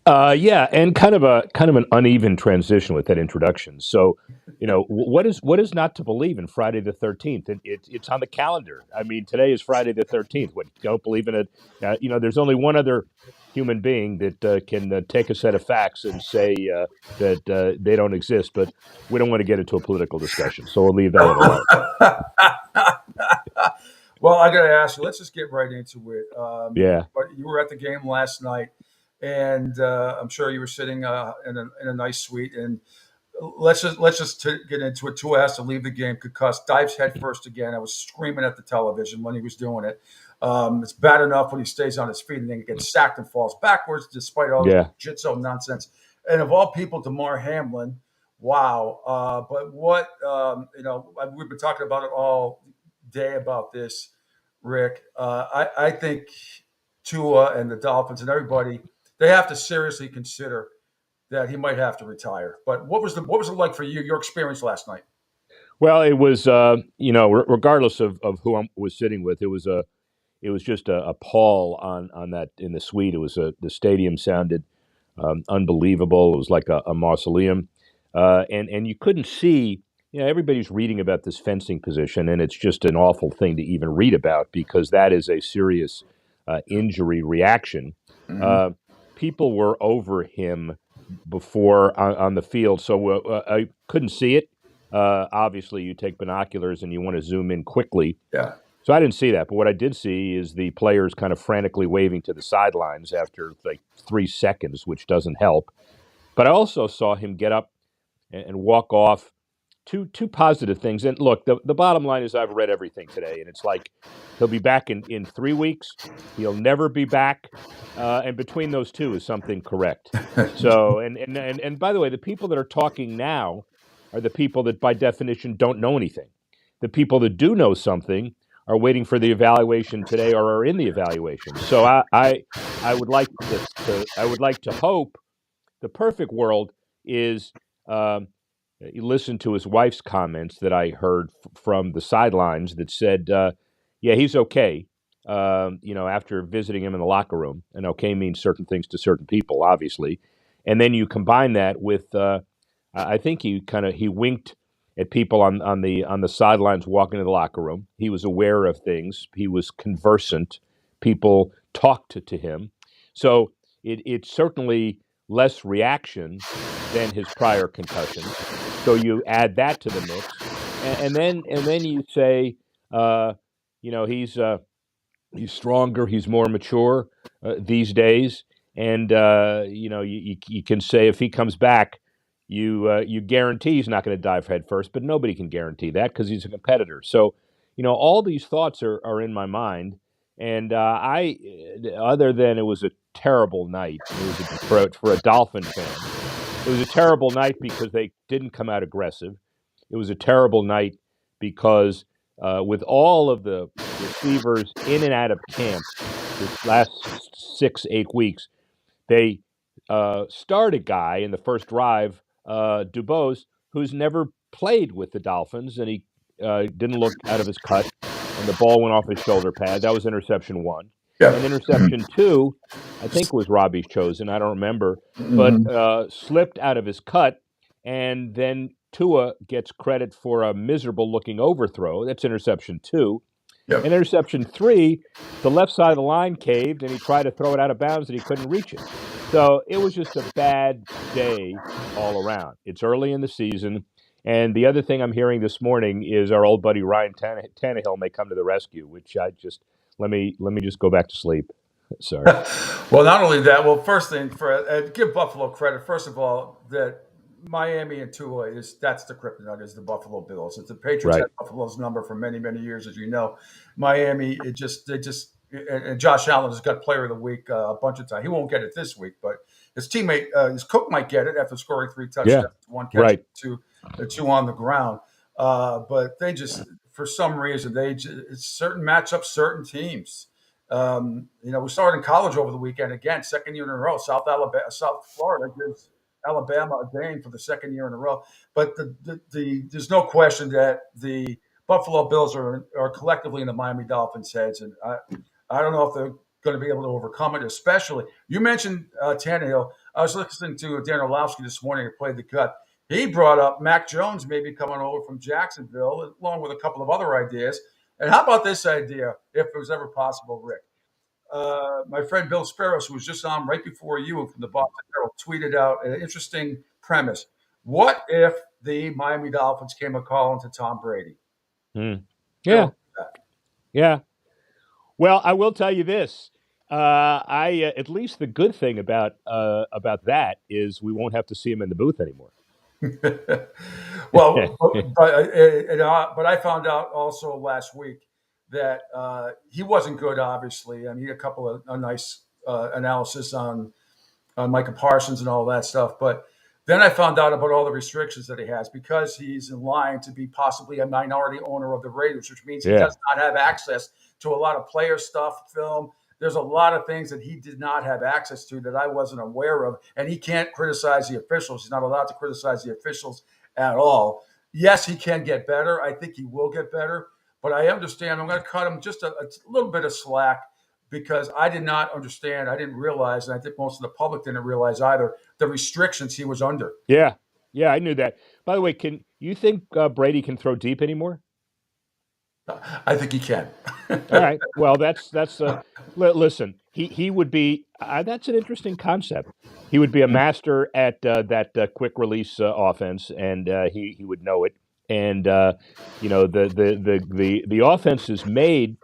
Yeah, and kind of an uneven transition with that introduction. So, what is not to believe in Friday the 13th? It's on the calendar. I mean, today is Friday the 13th. What, don't believe in it? There's only one other human being that can take a set of facts and say that they don't exist, but we don't want to get into a political discussion, so we'll leave that alone. Well, I got to ask you, let's just get right into it. Yeah. But you were at the game last night, and I'm sure you were sitting in a nice suite. And let's just get into it. Tua has to leave the game concussed, dives head first again. I was screaming at the television when he was doing it. It's bad enough when he stays on his feet and then gets sacked and falls backwards despite all the jiu-jitsu nonsense. And of all people, DeMar Hamlin, wow. But what, we've been talking about it all day about this, Rick. I think Tua and the Dolphins and everybody, they have to seriously consider that he might have to retire. But what was it like for you, your experience last night? Well, it was, regardless of who I was sitting with, it was just a pall on that in the suite. It was the stadium sounded unbelievable. It was like a mausoleum, and you couldn't see. Everybody's reading about this fencing position, and it's just an awful thing to even read about because that is a serious injury reaction. Mm-hmm. People were over him before on the field, so I couldn't see it. Obviously, you take binoculars and you want to zoom in quickly. Yeah. So I didn't see that, but what I did see is the players kind of frantically waving to the sidelines after like 3 seconds, which doesn't help. But I also saw him get up and walk off. Two positive things. And look, the bottom line is I've read everything today, and it's like he'll be back in 3 weeks. He'll never be back. And between those two is something correct. So, and by the way, the people that are talking now are the people that by definition don't know anything. The people that do know something are waiting for the evaluation today or are in the evaluation. So I would like to hope the perfect world is you listen to his wife's comments that I heard from the sidelines that said, yeah, he's okay. After visiting him in the locker room, and okay means certain things to certain people, obviously. And then you combine that with, I think he winked at people on the sidelines walking to the locker room. He was aware of things. He was conversant. People talked to him. So it's certainly less reaction than his prior concussions. So you add that to the mix, and then you say, he's stronger, he's more mature. these days. And, you can say if he comes back, you guarantee he's not going to dive head first, but nobody can guarantee that because he's a competitor. So, all these thoughts are in my mind. And other than it was a terrible night, for a Dolphin fan, it was a terrible night because they didn't come out aggressive. It was a terrible night because with all of the receivers in and out of camp this last 6-8 weeks, they start a guy in the first drive, Dubose, who's never played with the Dolphins, and he didn't look out of his cut, and the ball went off his shoulder pad. That was interception 1. Yeah. And interception 2, I think was Robbie's chosen. I don't remember, but slipped out of his cut, and then Tua gets credit for a miserable-looking overthrow. That's interception 2. Yep. And interception 3, the left side of the line caved, and he tried to throw it out of bounds, and he couldn't reach it. So it was just a bad day all around. It's early in the season. And the other thing I'm hearing this morning is our old buddy Ryan Tannehill may come to the rescue, which let me just go back to sleep. Sorry. Well, not only that. Well, first thing, give Buffalo credit. First of all, that Miami and Tua that's the kryptonite is the Buffalo Bills. It's the Patriots had Buffalo's number for many, many years, as you know. Miami, and Josh Allen has got Player of the Week a bunch of times. He won't get it this week, but his teammate, his cook, might get it after scoring 3 touchdowns, 1 catch, two on the ground. But they just, for some reason, it's certain matchups, certain teams. We started in college over the weekend again, second year in a row. South Florida gives Alabama a game for the second year in a row. But there's no question that the Buffalo Bills are collectively in the Miami Dolphins' heads, and I don't know if they're going to be able to overcome it. Especially, you mentioned Tannehill. I was listening to Dan Orlovsky this morning who played the cut. He brought up Mac Jones maybe coming over from Jacksonville, along with a couple of other ideas. And how about this idea, if it was ever possible, Rick? My friend Bill Sparrows, who was just on right before you from the Boston Herald, tweeted out an interesting premise. What if the Miami Dolphins came a calling to Tom Brady? Yeah. Well, I will tell you this. At least the good thing about that is we won't have to see him in the booth anymore. Well, but I found out also last week that he wasn't good, obviously. I mean, he had a couple of nice analysis on Micah Parsons and all that stuff. But then I found out about all the restrictions that he has because he's in line to be possibly a minority owner of the Raiders, which means he does not have access to a lot of player stuff, film. There's a lot of things that he did not have access to that I wasn't aware of. And he can't criticize the officials. He's not allowed to criticize the officials at all. Yes, he can get better. I think he will get better. But I understand I'm going to cut him just a little bit of slack because I did not understand. I didn't realize, and I think most of the public didn't realize either, the restrictions he was under. Yeah, I knew that. By the way, can you think Brady can throw deep anymore? I think he can. All right. Well, that's listen. He would be. That's an interesting concept. He would be a master at that quick release offense, and he would know it. And the offense is made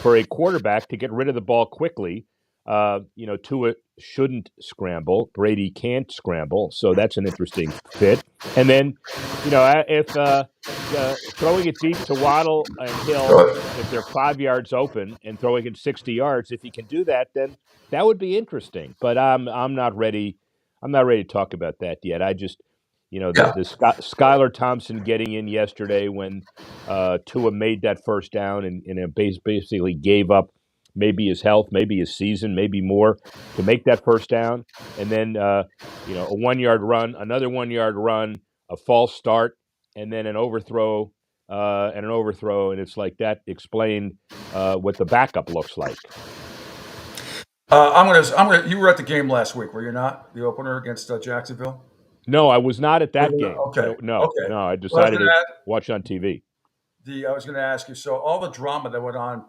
for a quarterback to get rid of the ball quickly. Tua shouldn't scramble. Brady can't scramble, so that's an interesting fit. And then, if throwing it deep to Waddle and Hill, if they're 5 yards open, and throwing it 60 yards, if he can do that, then that would be interesting. But I'm not ready. I'm not ready to talk about that yet. I just, the Skylar Thompson getting in yesterday when Tua made that first down and basically gave up maybe his health, maybe his season, maybe more to make that first down. And then, a 1 yard run, another 1 yard run, a false start, and then an overthrow. And it's like that explained what the backup looks like. You were at the game last week, were you not? The opener against Jacksonville? No, I was not at that game. Okay. No, I decided to watch on TV. I was going to ask you, so all the drama that went on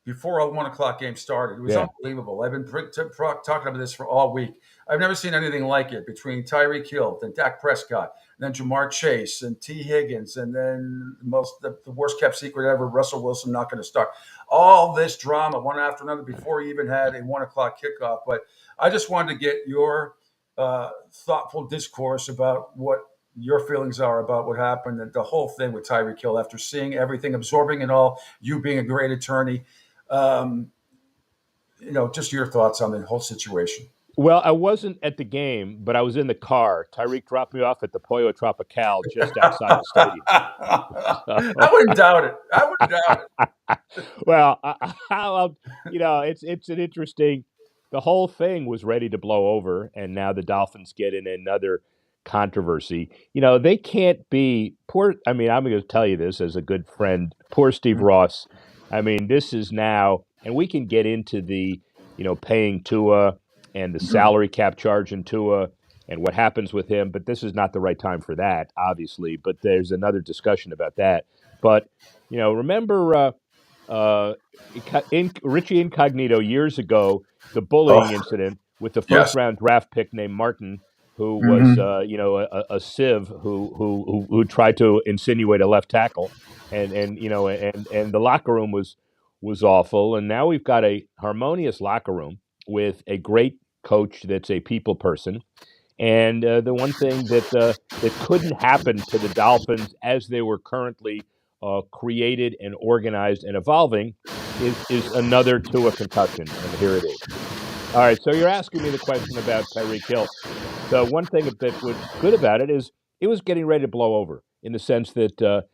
before a 1 o'clock game started. It was Yeah. unbelievable. I've been talking about this for all week. I've never seen anything like it between Tyreek Hill, then Dak Prescott, then Jamar Chase, and T. Higgins, and then the worst kept secret ever, Russell Wilson not going to start. All this drama, one after another, before he even had a 1 o'clock kickoff. But I just wanted to get your thoughtful discourse about what your feelings are about what happened and the whole thing with Tyreek Hill after seeing everything, absorbing it all, you being a great attorney. Just your thoughts on the whole situation. Well, I wasn't at the game, but I was in the car. Tyreek dropped me off at the Pollo Tropical just outside the stadium. I wouldn't doubt it. Well, it's an interesting. The whole thing was ready to blow over, and now the Dolphins get in another controversy. They can't be poor. I mean, I'm going to tell you this as a good friend. Poor Steve Ross. I mean, this is now, and we can get into the, paying Tua and the salary cap charge in Tua and what happens with him, but this is not the right time for that, obviously. But there's another discussion about that. But remember Richie Incognito years ago, the bullying incident with the first round draft pick named Martin, who was a sieve who tried to insinuate a left tackle, and the locker room was awful. And now we've got a harmonious locker room with a great coach that's a people person. And the one thing that couldn't happen to the Dolphins as they were currently created and organized and evolving is another Tua concussion, and here it is. All right, so you're asking me the question about Tyreek Hill. The one thing that was good about it is it was getting ready to blow over in the sense that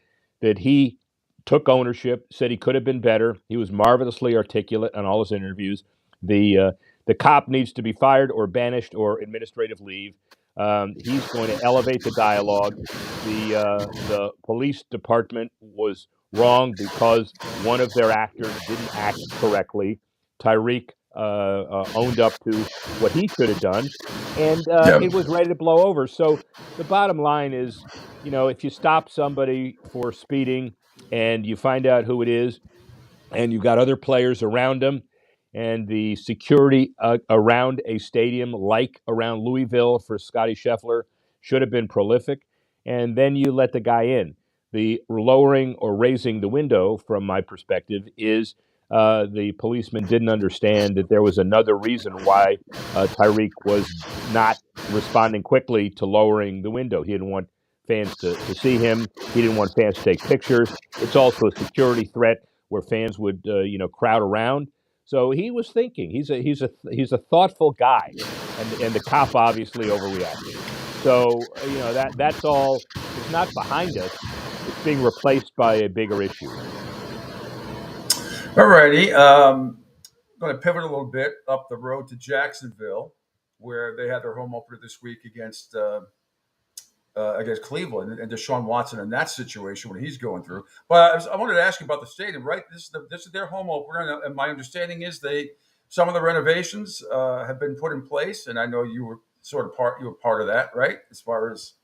he took ownership, said he could have been better. He was marvelously articulate on all his interviews. The cop needs to be fired or banished or administrative leave. He's going to elevate the dialogue. The police department was wrong because one of their actors didn't act correctly. Tyreek owned up to what he should have done, and it was ready to blow over. So the bottom line is, if you stop somebody for speeding and you find out who it is, and you've got other players around them, and the security around a stadium like around Louisville for Scotty Scheffler should have been prolific, and then you let the guy in. The lowering or raising the window, from my perspective, is the policeman didn't understand that there was another reason why Tyreek was not responding quickly to lowering the window. He didn't want fans to see him. He didn't want fans to take pictures. It's also a security threat where fans would crowd around. So he was thinking. He's a thoughtful guy, and the cop obviously overreacted. So that's all. It's not behind us. It's being replaced by a bigger issue. All righty. I'm going to pivot a little bit up the road to Jacksonville, where they had their home opener this week against Cleveland and Deshaun Watson in that situation, what he's going through. But I wanted to ask you about the stadium, right? This is their home opener, and my understanding is some of the renovations have been put in place, and I know you were part of that, right? As far as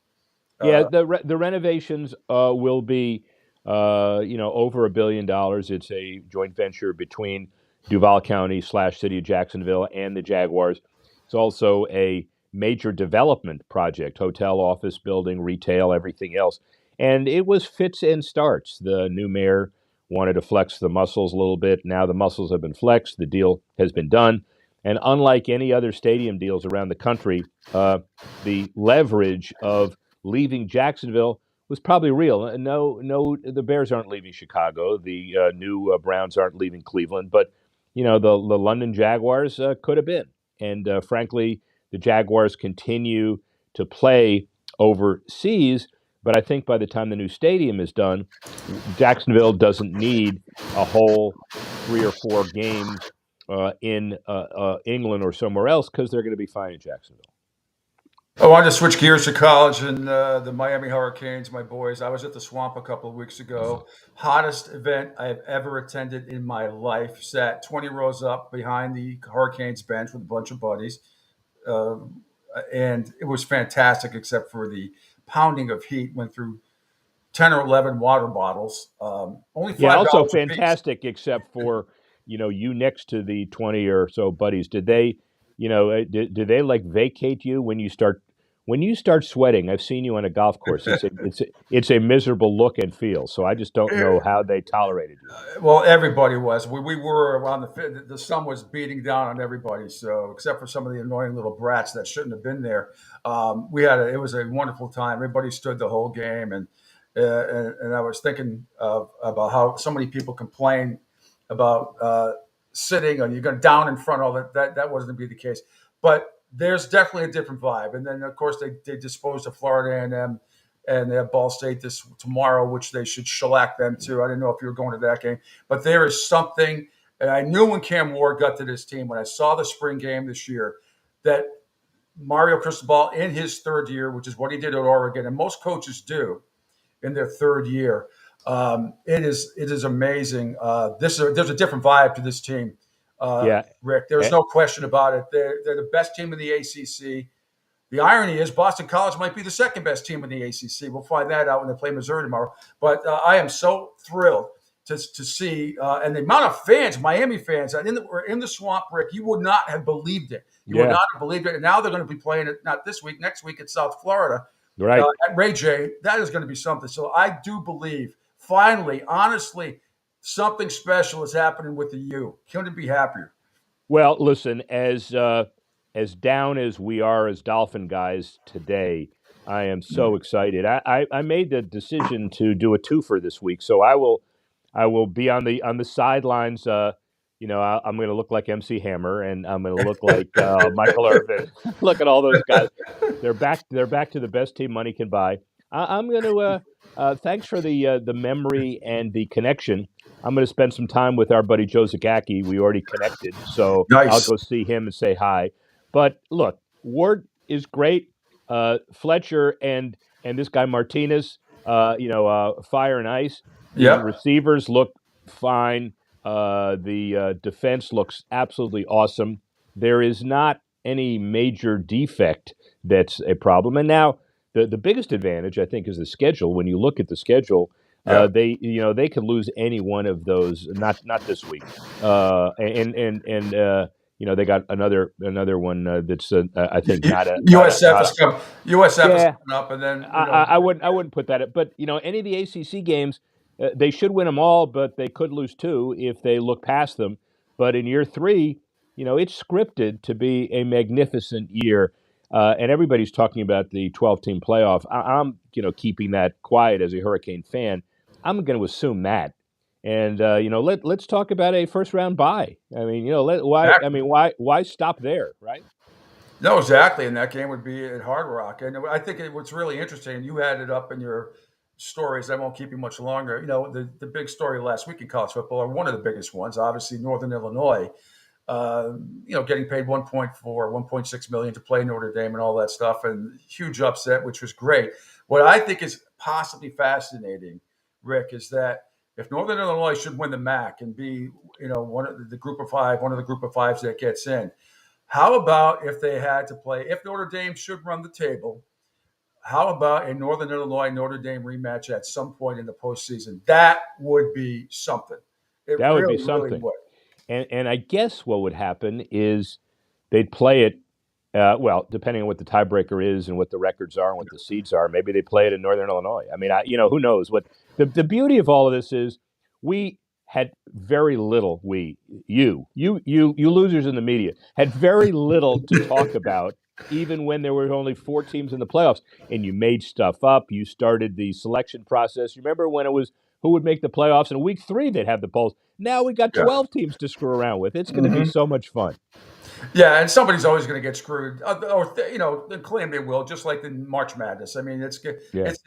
the renovations will be over $1 billion. It's a joint venture between Duval County / City of Jacksonville and the Jaguars. It's also a major development project: hotel, office building, retail, everything else. And it was fits and starts. The new mayor wanted to flex the muscles a little bit. Now the muscles have been flexed. The deal has been done. And unlike any other stadium deals around the country, the leverage of leaving Jacksonville was probably real. No, the Bears aren't leaving Chicago. The new Browns aren't leaving Cleveland. But, the London Jaguars could have been. And frankly, the Jaguars continue to play overseas. But I think by the time the new stadium is done, Jacksonville doesn't need a whole 3 or 4 games in England or somewhere else, because they're going to be fine in Jacksonville. I wanted to switch gears to college and the Miami Hurricanes, my boys. I was at the Swamp a couple of weeks ago. Hottest event I have ever attended in my life. Sat 20 rows up behind the Hurricanes bench with a bunch of buddies. And it was fantastic, except for the pounding of heat. Went through 10 or 11 water bottles. Only $5 also a piece. fantastic, except for you next to the 20 or so buddies, did they, do they like vacate you when you start sweating? I've seen you on a golf course. It's a miserable look and feel. So I just don't know how they tolerated you. Well, everybody was. We were around the sun was beating down on everybody. So except for some of the annoying little brats that shouldn't have been there, it was a wonderful time. Everybody stood the whole game, and I was thinking about how so many people complain about sitting or you're going down in front. All that wasn't to be the case, but there's definitely a different vibe. And then of course they disposed of Florida A&M, and they have Ball State tomorrow, which they should shellac them too. I didn't know if you were going to that game, but there is something. And I knew when Cam Ward got to this team, when I saw the spring game this year, that Mario Cristobal in his third year, which is what he did at Oregon, and most coaches do in their third year. It is amazing. There's a different vibe to this team. Rick, there's no question about it. They're the best team in the ACC. The irony is Boston College might be the second best team in the ACC. We'll find that out when they play Missouri tomorrow. But I am so thrilled to see, and the amount of fans, Miami fans, were in the swamp, Rick, you would not have believed it. You would not have believed it. And now they're going to be playing it, not this week, next week at South Florida. Right. At Ray J. That is going to be something. So I do believe, finally, honestly, something special is happening with the U. Couldn't be happier. Well, listen, as down as we are as Dolphin guys today, I am so excited. I made the decision to do a twofer this week, so I will be on the sidelines. I'm going to look like MC Hammer, and I'm going to look like Michael Irvin. Look at all those guys. They're back to the best team money can buy. I'm going to thanks for the memory and the connection. I'm going to spend some time with our buddy Joe Zagacki. We already connected, so nice. I'll go see him and say hi. But look, Ward is great. Fletcher and this guy Martinez, fire and ice. Yeah. The receivers look fine. The defense looks absolutely awesome. There is not any major defect that's a problem. And now the biggest advantage, I think, is the schedule. When you look at the schedule, they could lose any one of those. Not this week. They got another one that's I think not a USF is coming. USF is coming up, and then I wouldn't put that. But any of the ACC games. They should win them all, but they could lose two if they look past them. But in year three, it's scripted to be a magnificent year. And everybody's talking about the 12-team playoff. I'm keeping that quiet as a Hurricane fan. I'm going to assume that. And, let's talk about a first-round bye. I mean, why stop there, right? No, exactly. And that game would be at Hard Rock. And I think what's really interesting, you had it up in your stories. I won't keep you much longer. The big story last week in college football, or one of the biggest ones, obviously Northern Illinois, getting paid $1.6 million to play Notre Dame and all that stuff, and huge upset, which was great. What I think is possibly fascinating, Rick, is that if Northern Illinois should win the MAC and be, one of the group of fives that gets in, how about if they had to play, if Notre Dame should run the table, how about a Northern Illinois Notre Dame rematch at some point in the postseason? That would be something. That would be something. Really would. And I guess what would happen is they'd play it, depending on what the tiebreaker is and what the records are and what the seeds are, maybe they play it in Northern Illinois. I mean, who knows? What the beauty of all of this is we had very little, you losers in the media, had very little to talk about even when there were only 4 teams in the playoffs, and you made stuff up. You started the selection process. You remember when it was who would make the playoffs, and in week 3 they'd have the polls. Now we got 12 teams to screw around with. It's going to be so much fun. Yeah, and somebody's always going to get screwed, or they claim they will, just like in March Madness. I mean, it's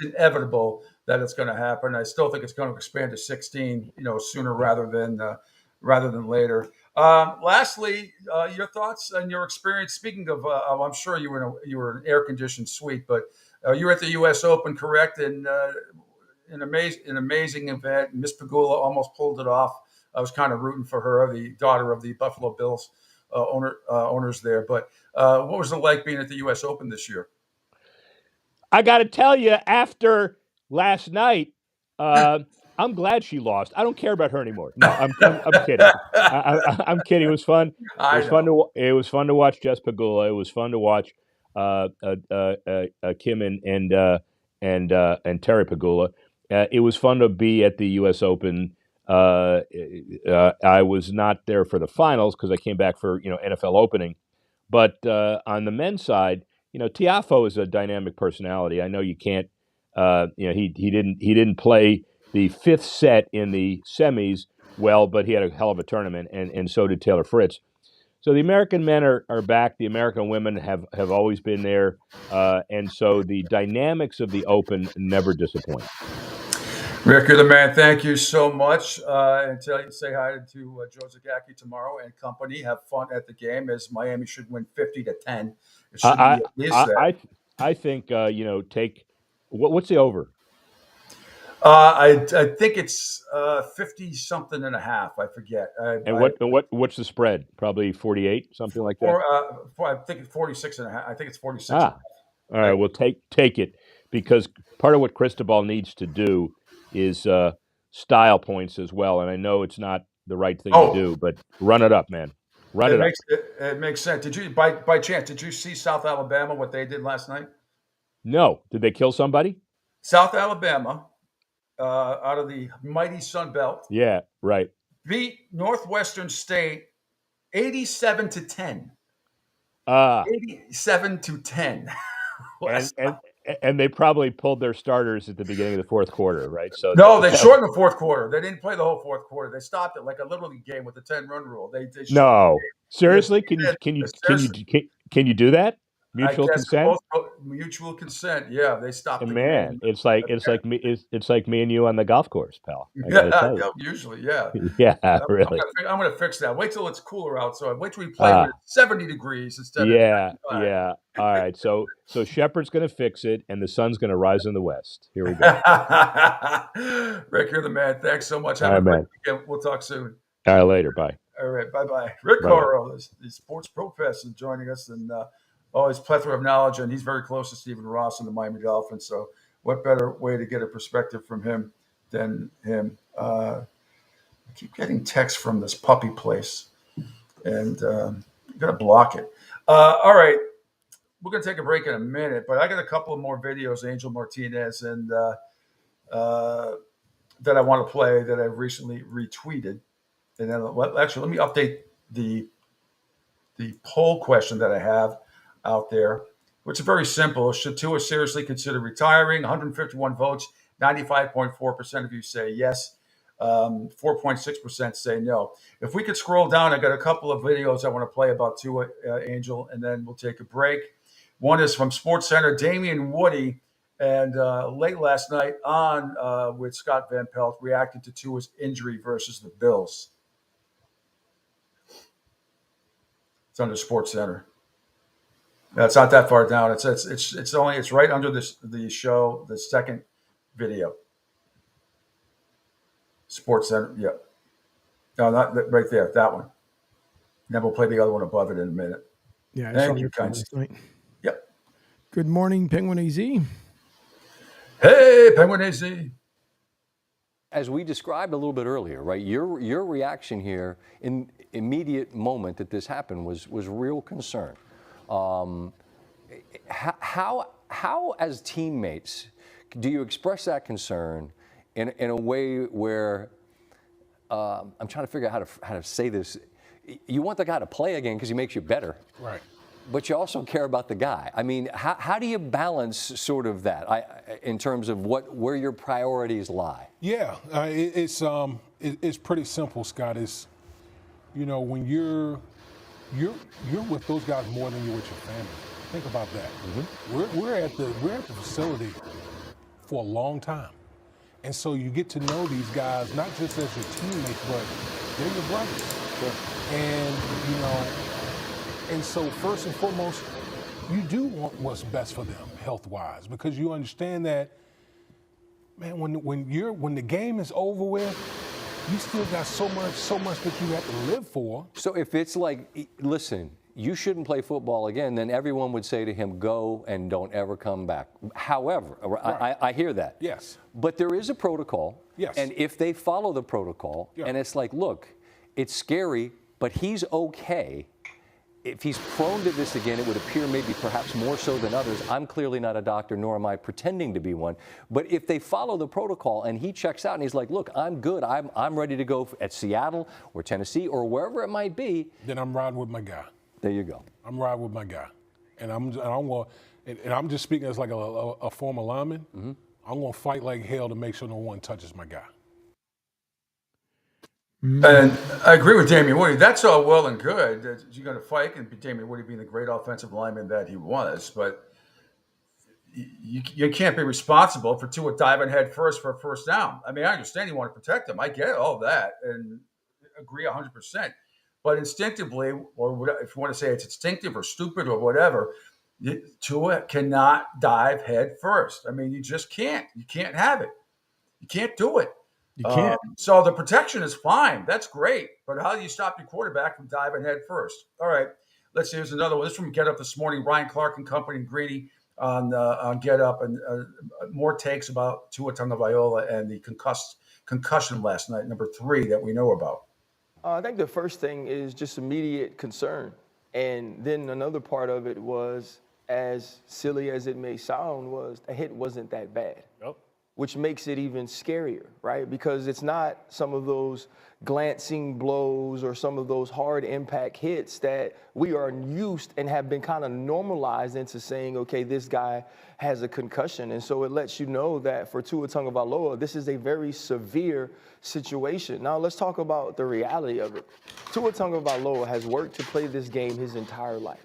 inevitable that it's going to happen. I still think it's going to expand to 16, sooner rather than later. Lastly, your thoughts and your experience. Speaking of, I'm sure you were in an air-conditioned suite, but you were at the U.S. Open, correct? And an amazing event. Miss Pegula almost pulled it off. I was kind of rooting for her, the daughter of the Buffalo Bills owners there. But what was it like being at the U.S. Open this year? I got to tell you, after last night, I'm glad she lost. I don't care about her anymore. No, I'm kidding. I'm kidding. It was fun. It was fun to watch Jess Pegula. It was fun to watch Kim and Terry Pegula. It was fun to be at the U.S. Open. I was not there for the finals because I came back for NFL opening. But on the men's side, Tiafoe is a dynamic personality. I know you can't. He didn't play the fifth set in the semis well, but he had a hell of a tournament, and so did Taylor Fritz. So the American men are back. The American women have always been there, and so the dynamics of the Open never disappoint. Rick, you're the man. Thank you so much. And say hi to Joe Zagacki tomorrow and company. Have fun at the game, as Miami should win 50-10. It should be at least that. I think take what's the over? I think it's 50-something and a half. I forget. What's the spread? Probably 48, something like that. I think it's 46 and a half. I think it's 46. All right. Well, take it, because part of what Cristobal needs to do is style points as well. And I know it's not the right thing to do, but run it up, man. It makes sense. Did you by chance did you see South Alabama, what they did last night? No. Did they kill somebody? South Alabama, out of the mighty Sun Belt. Yeah, right. Beat Northwestern State 87-10. 87-10. And they probably pulled their starters at the beginning of the fourth quarter, right? So no, they shortened the fourth quarter. They didn't play the whole fourth quarter. They stopped it like a Little League game with the 10-run rule. No, seriously, can you do that? Mutual consent. Mutual consent. Yeah, they stopped. Man, it's like me and you on the golf course, pal. Usually, yeah. Yeah, really. I'm gonna fix that. Wait till it's cooler out. So wait till we play with 70 degrees instead. Yeah. All right. So Shepard's gonna fix it, and the sun's gonna rise in the west. Here we go. Rick, you're the man. Thanks so much. Have a great weekend. We'll talk soon. All right, later. Bye. All right. Bye. Rick Horrow, the sports professor, joining us, and his plethora of knowledge, and he's very close to Stephen Ross and the Miami Dolphins. So what better way to get a perspective from him than him? I keep getting texts from this puppy place, and I'm going to block it. All right. We're going to take a break in a minute, but I got a couple of more videos, Angel Martinez, and that I want to play that I've recently retweeted. And then let me update the poll question that I have out there, which is very simple. Should Tua seriously consider retiring? 151 votes, 95.4% of you say yes, 4.6% say no. If we could scroll down, I got a couple of videos I want to play about Tua, Angel, and then we'll take a break. One is from SportsCenter, Damian Woody, and late last night on with Scott Van Pelt, reacted to Tua's injury versus the Bills. It's under SportsCenter. It's not that far down. It's right under the show, the second video. SportsCenter, yeah. No, not that, right there, that one. And then we'll play the other one above it in a minute. Yeah, thank you, guys. Yep. Good morning, Penguin AZ. Hey, Penguin AZ. As we described a little bit earlier, right? Your reaction here in immediate moment that this happened was real concern. How as teammates do you express that concern in a way where I'm trying to figure out how to say this? You want the guy to play again because he makes you better, right? But you also care about the guy. I mean, how do you balance sort of that in terms of where your priorities lie? Yeah, it's pretty simple, Scott. It's when you're with those guys more than you're with your family. Think about that. Mm-hmm. We're at the facility for a long time, and so you get to know these guys not just as your teammates, but they're your brothers. Sure. And so first and foremost, you do want what's best for them health-wise, because you understand that, man, when the game is over with, you still got so much that you have to live for. So if it's like, listen, you shouldn't play football again, then everyone would say to him, go and don't ever come back. However, I hear that. Yes. But there is a protocol. Yes. And if they follow the protocol, Yeah. and it's like, look, it's scary, but he's okay. If he's prone to this again, it would appear maybe perhaps more so than others. I'm clearly not a doctor, nor am I pretending to be one. But if they follow the protocol and he checks out and he's like, look, I'm good. I'm ready to go at Seattle or Tennessee or wherever it might be. Then I'm riding with my guy. There you go. I'm riding with my guy. And I'm just speaking as like a former lineman. Mm-hmm. I'm going to fight like hell to make sure no one touches my guy. And I agree with Damien Woody. That's all well and good. That you're going to fight, and Damien Woody being the great offensive lineman that he was, but you can't be responsible for Tua diving head first for a first down. I mean, I understand you want to protect him. I get all that and agree 100%. But instinctively, or if you want to say it's instinctive or stupid or whatever, Tua cannot dive head first. I mean, you just can't. You can't have it. You can't do it. You can't. So the protection is fine. That's great. But how do you stop your quarterback from diving head first? All right. Let's see. Here's another one. This is from Get Up this morning. Ryan Clark and company and Greeny on Get Up. And more takes about Tua Tagovailoa and the concussion last night, number 3 that we know about. I think the first thing is just immediate concern. And then another part of it was, as silly as it may sound, was the hit wasn't that bad. Yep. Which makes it even scarier, right? Because it's not some of those glancing blows or some of those hard impact hits that we are used and have been kind of normalized into saying, okay, this guy has a concussion. And so it lets you know that for Tua Tagovailoa, this is a very severe situation. Now let's talk about the reality of it. Tua Tagovailoa has worked to play this game his entire life.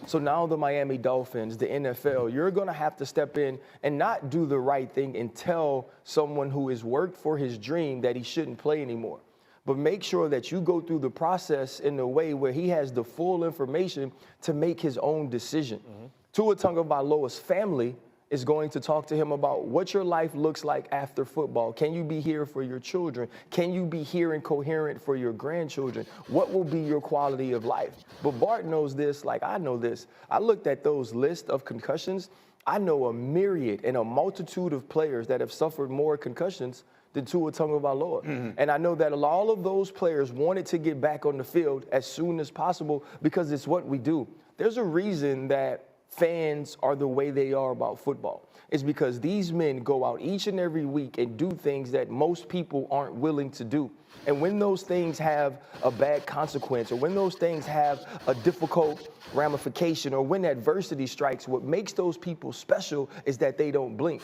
So now the Miami Dolphins, the NFL, you're going to have to step in and not do the right thing and tell someone who has worked for his dream that he shouldn't play anymore. But make sure that you go through the process in a way where he has the full information to make his own decision. Mm-hmm. Tua Tagovailoa's family is going to talk to him about what your life looks like after football. Can you be here for your children? Can you be here and coherent for your grandchildren? What will be your quality of life? But Bart knows this like I know this. I looked at those lists of concussions. I know a myriad and a multitude of players that have suffered more concussions than Tua Tagovailoa. Mm-hmm. And I know that all of those players wanted to get back on the field as soon as possible because it's what we do. There's a reason that fans are the way they are about football. It's because these men go out each and every week and do things that most people aren't willing to do. And when those things have a bad consequence, or when those things have a difficult ramification, or when adversity strikes, what makes those people special is that they don't blink.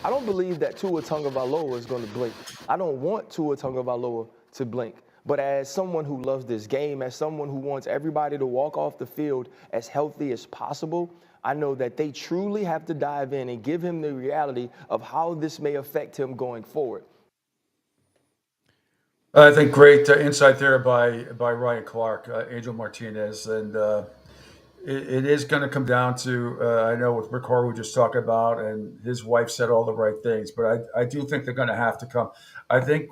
I don't believe that Tua Tagovailoa is going to blink. I don't want Tua Tagovailoa to blink. But as someone who loves this game, as someone who wants everybody to walk off the field as healthy as possible, I know that they truly have to dive in and give him the reality of how this may affect him going forward. I think great insight there by Ryan Clark, Angel Martinez. And it is going to come down to, I know with Rick Horwood just talked about, and his wife said all the right things, but I do think they're going to have to come. I think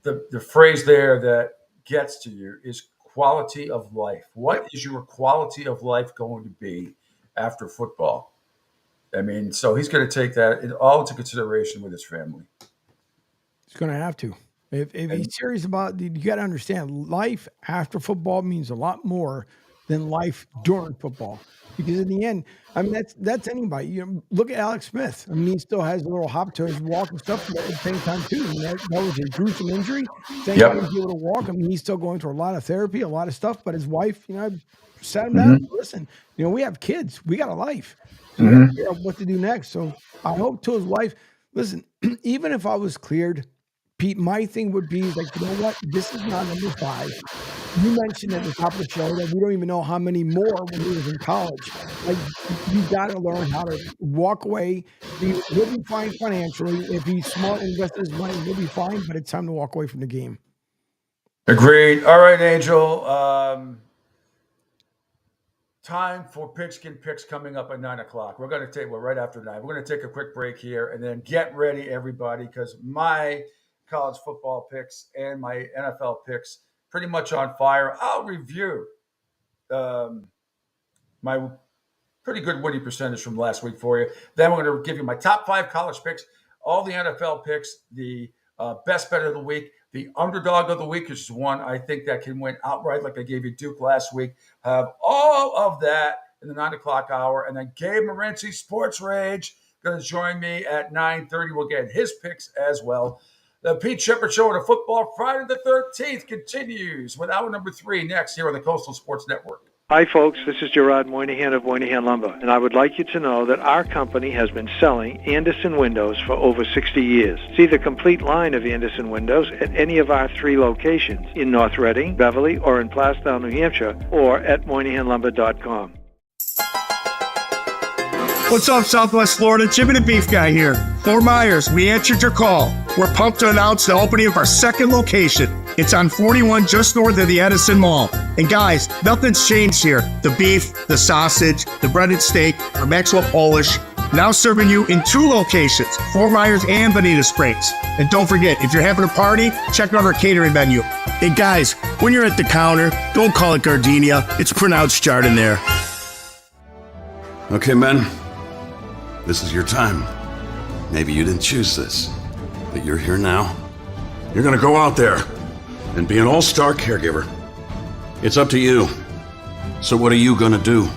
the phrase there that gets to you is quality of life. What is your quality of life going to be after football? I mean, so he's going to take that all into consideration with his family. He's going to have to. If he's serious about it, you got to understand, life after football means a lot more than life during football. Because in the end, I mean, that's anybody. You know, look at Alex Smith. I mean, he still has a little hop to his walk and stuff at the same time, too. I mean, that was a gruesome injury. Same time he's able to walk. I mean, he's still going through a lot of therapy, a lot of stuff. But his wife, you know, sat him down. Listen, you know, we have kids. We got a life. So we got to figure out what to do next. So I hope to his wife, listen, even if I was cleared, Pete, my thing would be like, you know what? This is not number 5. You mentioned at the top of the show that we don't even know how many more when he was in college. Like, you got to learn how to walk away. He'll be fine financially. If he's smart and invests his money, he'll be fine, but it's time to walk away from the game. Agreed. All right, Angel. Time for Pigskin Picks coming up at 9 o'clock. We're right after 9. We're going to take a quick break here and then get ready, everybody, because my college football picks and my NFL picks pretty much on fire. I'll review my pretty good winning percentage from last week for you. Then we're going to give you my top 5 college picks, all the NFL picks, the best bet of the week, the underdog of the week, which is one I think that can win outright, like I gave you Duke last week. Have all of that in the 9 o'clock hour. And then Gabe Morency, Sports Rage, going to join me at 9:30. We'll get his picks as well. The Pete Shepard Show on a Football Friday the 13th continues with hour number 3 next here on the Coastal Sports Network. Hi, folks. This is Gerard Moynihan of Moynihan Lumber, and I would like you to know that our company has been selling Anderson windows for over 60 years. See the complete line of Anderson windows at any of our 3 locations in North Reading, Beverly, or in Plastown, New Hampshire, or at MoynihanLumber.com. What's up, Southwest Florida? Jim and the Beef Guy here. Fort Myers, we answered your call. We're pumped to announce the opening of our second location. It's on 41 just north of the Edison Mall. And guys, nothing's changed here. The beef, the sausage, the breaded steak from Maxwell Polish. Now serving you in 2 locations, Fort Myers and Bonita Springs. And don't forget, if you're having a party, check out our catering menu. Hey guys, when you're at the counter, don't call it gardenia. It's pronounced Chardonnay. Okay, men. This is your time. Maybe you didn't choose this, but you're here now. You're gonna go out there and be an all-star caregiver. It's up to you. So what are you gonna do?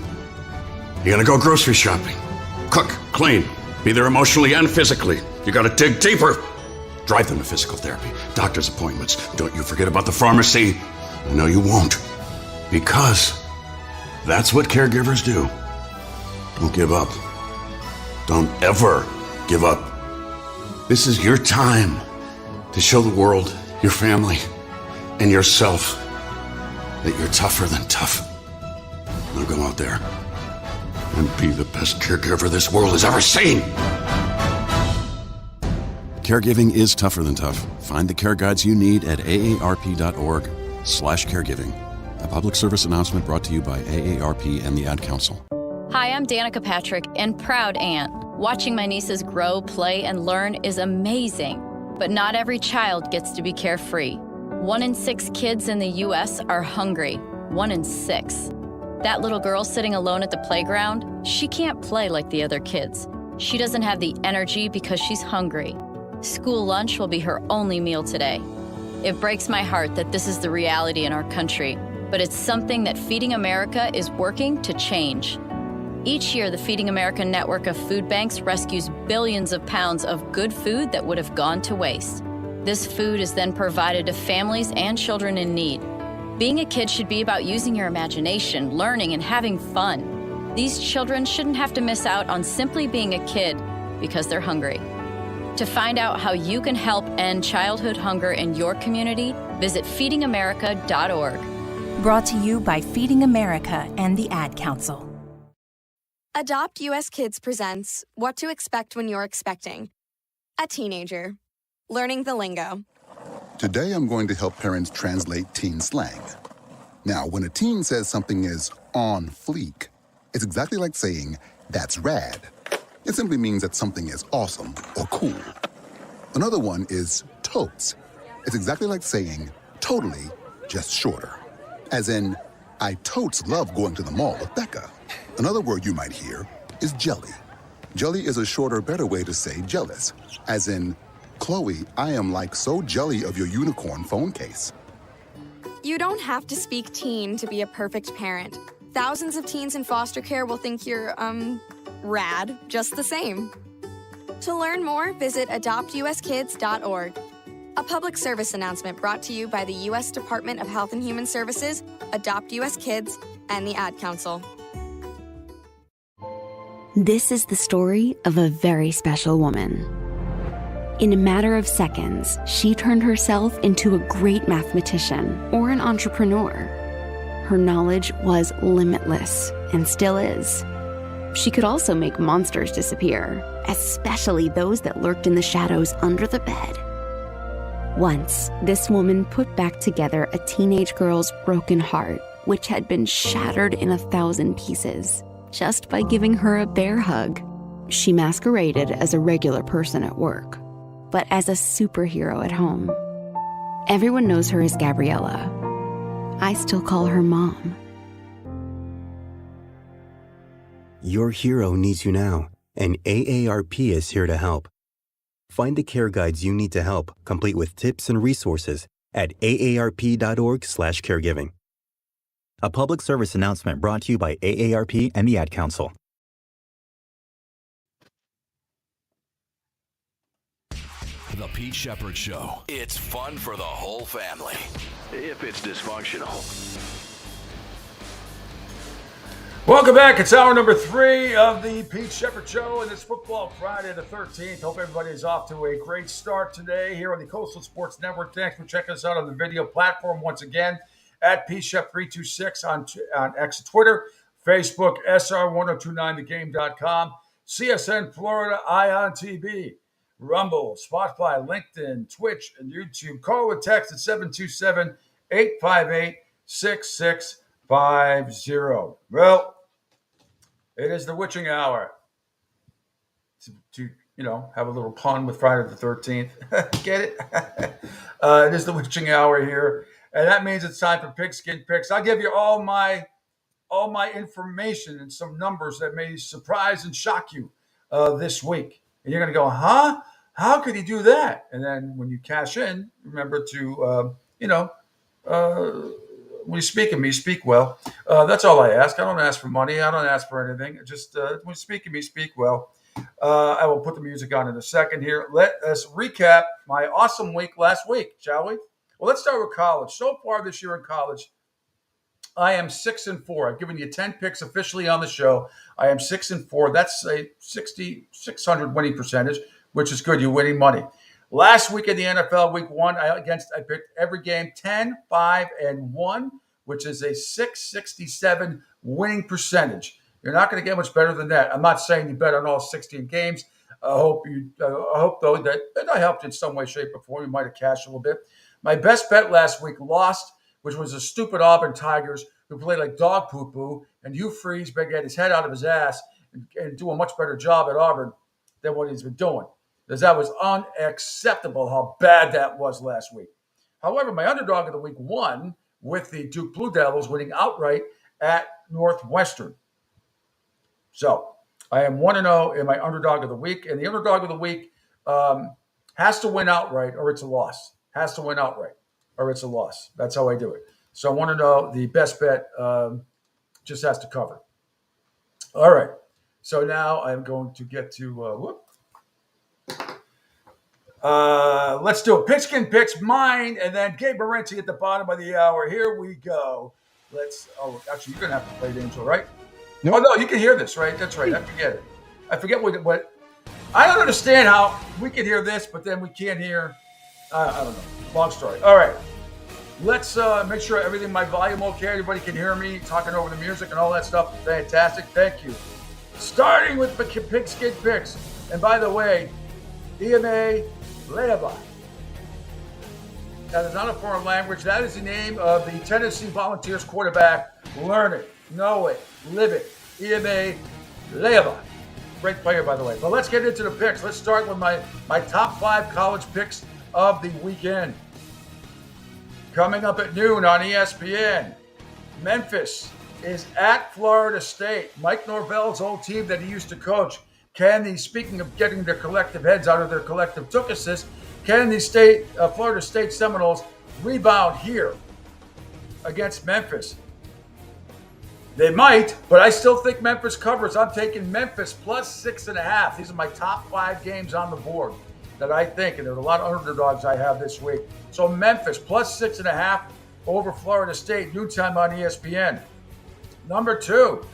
You're gonna go grocery shopping, cook, clean, be there emotionally and physically. You gotta dig deeper. Drive them to physical therapy, doctor's appointments. Don't you forget about the pharmacy. No, you won't. Because that's what caregivers do. Don't give up. Don't ever give up. This is your time to show the world, your family, and yourself that you're tougher than tough. Now go out there and be the best caregiver this world has ever seen. Caregiving is tougher than tough. Find the care guides you need at aarp.org/caregiving. A public service announcement brought to you by AARP and the Ad Council. Hi, I'm Danica Patrick and proud aunt. Watching my nieces grow, play, and learn is amazing. But not every child gets to be carefree. 1 in 6 kids in the U.S. are hungry. 1 in 6. That little girl sitting alone at the playground, she can't play like the other kids. She doesn't have the energy because she's hungry. School lunch will be her only meal today. It breaks my heart that this is the reality in our country, but it's something that Feeding America is working to change. Each year, the Feeding America network of food banks rescues billions of pounds of good food that would have gone to waste. This food is then provided to families and children in need. Being a kid should be about using your imagination, learning, and having fun. These children shouldn't have to miss out on simply being a kid because they're hungry. To find out how you can help end childhood hunger in your community, visit feedingamerica.org. Brought to you by Feeding America and the Ad Council. Adopt US Kids presents What to Expect When You're Expecting. A teenager. Learning the lingo. Today I'm going to help parents translate teen slang. Now, when a teen says something is on fleek, it's exactly like saying, that's rad. It simply means that something is awesome or cool. Another one is totes. It's exactly like saying, totally, just shorter. As in, I totes love going to the mall with Becca. Another word you might hear is jelly. Jelly is a shorter, better way to say jealous. As in, Chloe, I am like so jelly of your unicorn phone case. You don't have to speak teen to be a perfect parent. Thousands of teens in foster care will think you're, rad just the same. To learn more, visit adoptuskids.org. A public service announcement brought to you by the U.S. Department of Health and Human Services, Adopt U.S. Kids, and the Ad Council. This is the story of a very special woman. In a matter of seconds, she turned herself into a great mathematician or an entrepreneur. Her knowledge was limitless and still is. She could also make monsters disappear, especially those that lurked in the shadows under the bed. Once, this woman put back together a teenage girl's broken heart, which had been shattered in 1,000 pieces, just by giving her a bear hug. She masqueraded as a regular person at work, but as a superhero at home. Everyone knows her as Gabriella. I still call her Mom. Your hero needs you now, and AARP is here to help. Find the care guides you need to help, complete with tips and resources at aarp.org/caregiving. A public service announcement brought to you by AARP and the Ad Council. The Pete Shepherd Show. It's fun for the whole family, if it's dysfunctional. Welcome back. It's hour number 3 of the Pete Shepherd Show, and it's Football Friday the 13th. Hope everybody is off to a great start today here on the Coastal Sports Network. Thanks for checking us out on the video platform once again at PShep326 on X, Twitter, Facebook, SR1029thegame.com, CSN Florida, ION TV, Rumble, Spotify, LinkedIn, Twitch, and YouTube. Call or text at 727-858-6650. Well, it is the witching hour. To have a little pun with Friday the 13th. Get it? It is the witching hour here. And that means it's time for Pigskin Picks. I'll give you all my information and some numbers that may surprise and shock you this week. And you're going to go, huh? How could he do that? And then when you cash in, remember to, when you speak of me, speak well. That's all I ask. I don't ask for money. I don't ask for anything. Just when you speak of me, speak well. I will put the music on in a second here. Let us recap my awesome week last week, shall we? Well, let's start with college. So far this year in college, I am 6-4. I've given you 10 picks officially on the show. I am 6-4. That's a 600 winning percentage, which is good. You're winning money. Last week in the NFL, week 1, I picked every game 10-5-1, which is a 667 winning percentage. You're not going to get much better than that. I'm not saying you bet on all 16 games. I hope though that I helped in some way, shape, or form. You might have cashed a little bit. My best bet last week lost, which was the stupid Auburn Tigers who played like dog poo-poo, and Hugh Freeze better get his head out of his ass and do a much better job at Auburn than what he's been doing. Because that was unacceptable how bad that was last week. However, my underdog of the week won with the Duke Blue Devils winning outright at Northwestern. So I am 1-0 in my underdog of the week. And the underdog of the week has to win outright or it's a loss. Has to win outright or it's a loss. That's how I do it. So I want to know the best bet just has to cover. All right. So now I'm going to get to let's do it. Pigskin Picks, mine, and then Gabe Morency at the bottom of the hour. Here we go. Actually, you're going to have to play the intro, right? Nope. Oh, no, you can hear this, right? That's right. I forget it. I forget what I don't understand how we can hear this, but then we can't hear. I don't know. Long story. All right. Let's make sure everything, my volume okay. Everybody can hear me talking over the music and all that stuff. Fantastic. Thank you. Starting with the Pigskin Picks. And by the way, EMA Leaba. That is not a foreign language. That is the name of the Tennessee Volunteers quarterback. Learn it, know it, live it. EMA Leaba. Great player, by the way. But let's get into the picks. Let's start with my top 5 college picks of the weekend. Coming up at noon on ESPN, Memphis is at Florida State. Mike Norvell's old team that he used to coach. Speaking of getting their collective heads out of their collective tookuses, can the Florida State Seminoles rebound here against Memphis? They might, but I still think Memphis covers. I'm taking Memphis plus 6.5. These are my top 5 games on the board that I think, and there's a lot of underdogs I have this week. So Memphis plus 6.5 over Florida State, noontime on ESPN. Number 2,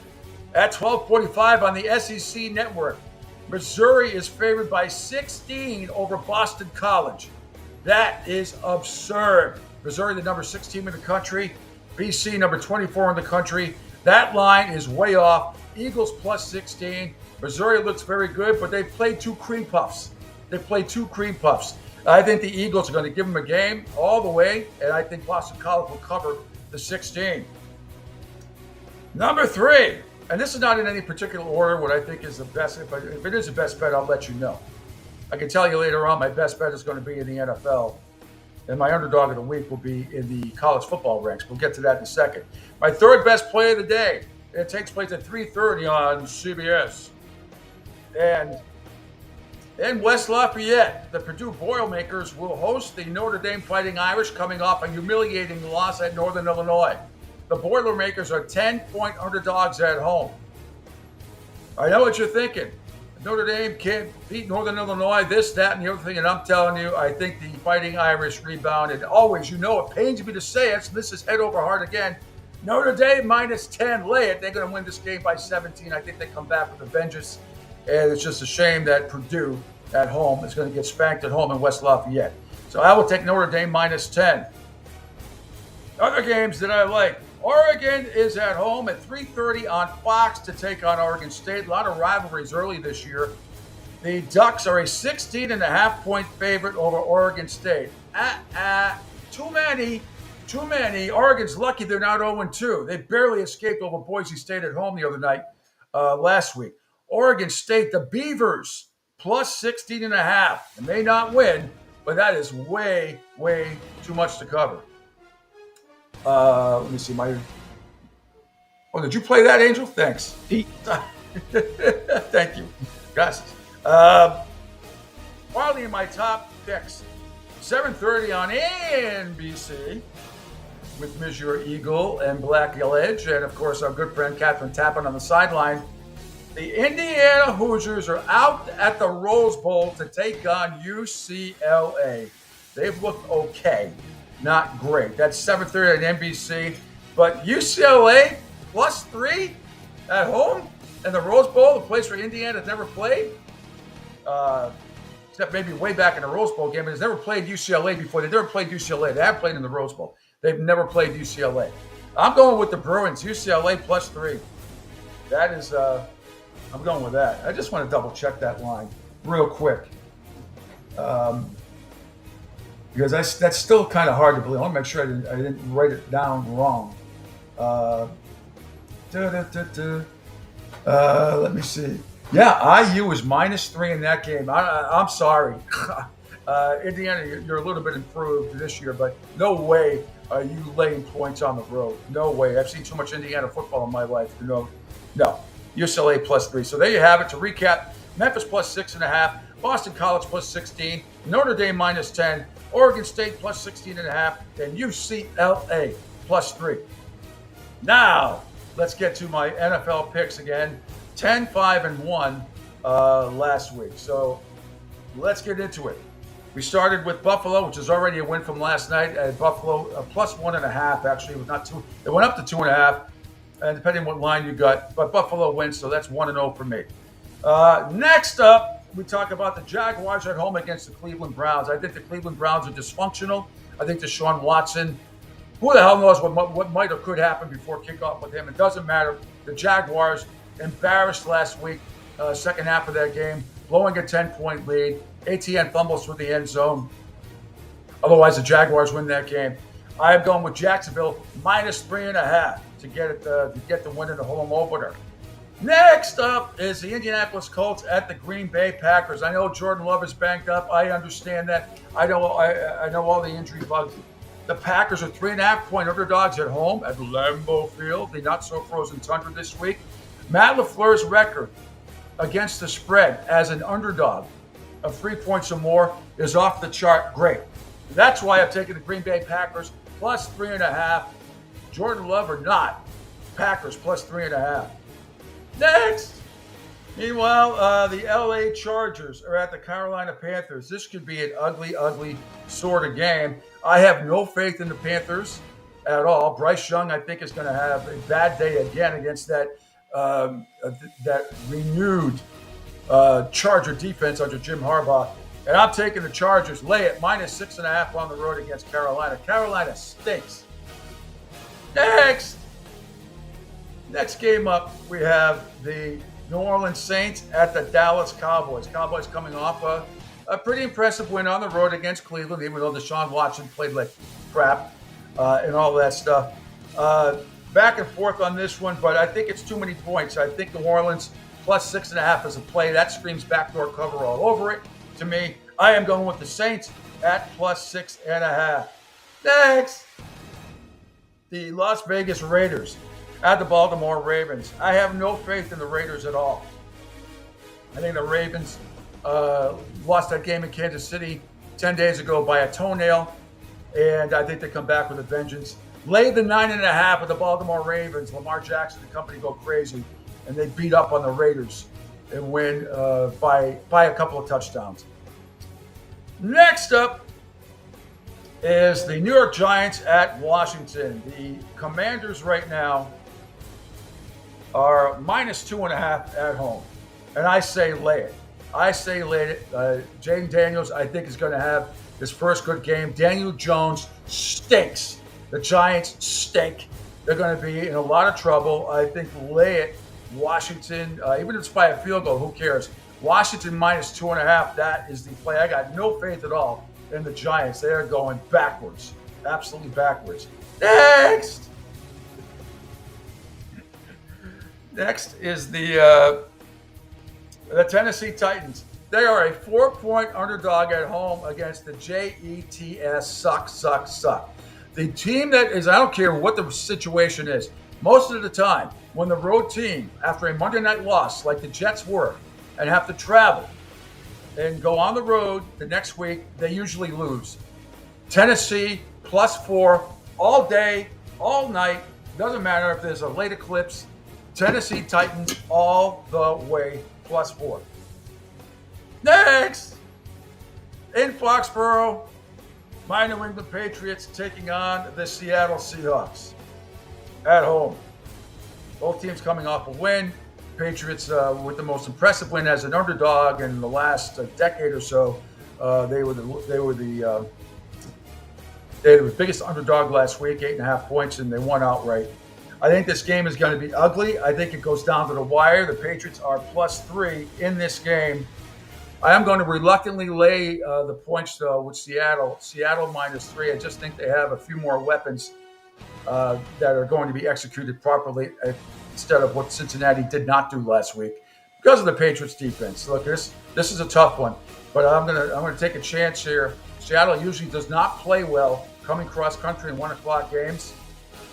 at 12:45 on the SEC Network, Missouri is favored by 16 over Boston College. That is absurd. Missouri, the number 6 team in the country. BC, number 24 in the country. That line is way off. Eagles plus 16. Missouri looks very good, but they played 2 cream puffs. I think the Eagles are going to give them a game all the way, and I think Boston College will cover the 16. Number 3, and this is not in any particular order what I think is the best. If it is the best bet, I'll let you know. I can tell you later on my best bet is going to be in the NFL, and my underdog of the week will be in the college football ranks. We'll get to that in a second. My third best play of the day It takes place at 3:30 on CBS. And in West Lafayette, the Purdue Boilermakers will host the Notre Dame Fighting Irish, coming off a humiliating loss at Northern Illinois. The Boilermakers are 10-point underdogs at home. I know what you're thinking. Notre Dame can't beat Northern Illinois, this, that, and the other thing. And I'm telling you, I think the Fighting Irish rebound. And always, you know, it pains me to say it, so this is head over heart again. Notre Dame minus 10, lay it. They're going to win this game by 17. I think they come back with a vengeance. And it's just a shame that Purdue at home is going to get spanked at home in West Lafayette. So I will take Notre Dame minus 10. Other games that I like. Oregon is at home at 3:30 on Fox to take on Oregon State. A lot of rivalries early this year. The Ducks are a 16.5-point favorite over Oregon State. Too many. Oregon's lucky they're not 0-2. They barely escaped over Boise State at home the other night, last week. Oregon State, the Beavers, plus 16.5. They may not win, but that is way, way too much to cover. Let me see Oh, did you play that, Angel? Thanks. Thank you. Gracias. Finally, in my top picks, 7:30 on NBC with Monsieur Eagle and Black Edge, and of course our good friend Catherine Tappan on the sideline. The Indiana Hoosiers are out at the Rose Bowl to take on UCLA. They've looked okay, not great. That's 7:30 on NBC. But UCLA plus 3 at home in the Rose Bowl, the place where Indiana's never played, except maybe way back in the Rose Bowl game, but has never played UCLA before. They've never played UCLA. They have played in the Rose Bowl. They've never played UCLA. I'm going with the Bruins, UCLA plus 3. That is, I'm going with that. I just want to double check that line real quick. Because that's still kind of hard to believe. I want to make sure I didn't write it down wrong. Let me see. Yeah, IU is minus 3 in that game. I'm sorry. Indiana, you're a little bit improved this year, but no way are you laying points on the road. No way. I've seen too much Indiana football in my life. No. UCLA plus 3. So there you have it. To recap, Memphis plus 6.5, Boston College plus 16, Notre Dame minus 10, Oregon State plus 16.5, and UCLA plus 3. Now, let's get to my NFL picks again. 10-5-1 last week. So let's get into it. We started with Buffalo, which is already a win from last night. Buffalo plus 1.5, actually. It was not 2. It went up to 2.5, and depending on what line you got. But Buffalo wins, so that's 1-0 for me. Next up, we talk about the Jaguars at home against the Cleveland Browns. I think the Cleveland Browns are dysfunctional. I think Deshaun Watson, who the hell knows what might or could happen before kickoff with him. It doesn't matter. The Jaguars embarrassed last week, second half of that game, blowing a 10-point lead. ATN fumbles through the end zone. Otherwise, the Jaguars win that game. I am going with Jacksonville minus 3.5 to get the win in the home opener. Next up is the Indianapolis Colts at the Green Bay Packers. I know Jordan Love is banged up. I understand that. I know all the injury bugs. The Packers are 3.5-point underdogs at home at Lambeau Field, the not-so-frozen tundra this week. Matt LaFleur's record against the spread as an underdog of 3 points or more is off the chart great. That's why I've taken the Green Bay Packers plus 3.5. Jordan Love or not, Packers plus 3.5. Next. Meanwhile, the LA Chargers are at the Carolina Panthers. This could be an ugly, ugly sort of game. I have no faith in the Panthers at all. Bryce Young, I think, is going to have a bad day again against that renewed Charger defense under Jim Harbaugh. And I'm taking the Chargers. Lay it minus 6.5 on the road against Carolina. Carolina stinks. Next game up, we have the New Orleans Saints at the Dallas Cowboys. Cowboys coming off a pretty impressive win on the road against Cleveland, even though Deshaun Watson played like crap and all that stuff. Back and forth on this one, but I think it's too many points. I think New Orleans plus 6.5 is a play. That screams backdoor cover all over it. To me, I am going with the Saints at plus 6.5. Next, the Las Vegas Raiders at the Baltimore Ravens. I have no faith in the Raiders at all. I think the Ravens lost that game in Kansas City 10 days ago by a toenail, and I think they come back with a vengeance. Lay the 9.5 with the Baltimore Ravens. Lamar Jackson and company go crazy, and they beat up on the Raiders and win by a couple of touchdowns. Next up is the New York Giants at Washington. The Commanders right now are -2.5 at home. And I say lay it. Jaden Daniels, I think, is going to have his first good game. Daniel Jones stinks. The Giants stink. They're going to be in a lot of trouble. I think lay it. Washington, even if it's by a field goal, who cares? Washington -2.5, that is the play. I got no faith at all in the Giants. They are going backwards, absolutely backwards. Next is the Tennessee Titans. They are a 4-point underdog at home against the Jets. Suck. The team that is, I don't care what the situation is, most of the time, when the road team, after a Monday night loss like the Jets were, and have to travel and go on the road the next week, they usually lose. Tennessee +4 all day, all night. Doesn't matter if there's a late eclipse. Tennessee Titans all the way +4. Next, in Foxborough, my New England Patriots taking on the Seattle Seahawks at home. Both teams coming off a win. Patriots with the most impressive win as an underdog in the last decade or so. They were the biggest underdog last week, 8.5 points, and they won outright. I think this game is going to be ugly. I think it goes down to the wire. The Patriots are +3 in this game. I am going to reluctantly lay the points, though, with Seattle. Seattle -3. I just think they have a few more weapons that are going to be executed properly instead of what Cincinnati did not do last week because of the Patriots defense. Look, this is a tough one, but I'm gonna take a chance here. Seattle usually does not play well coming cross country in 1 o'clock games.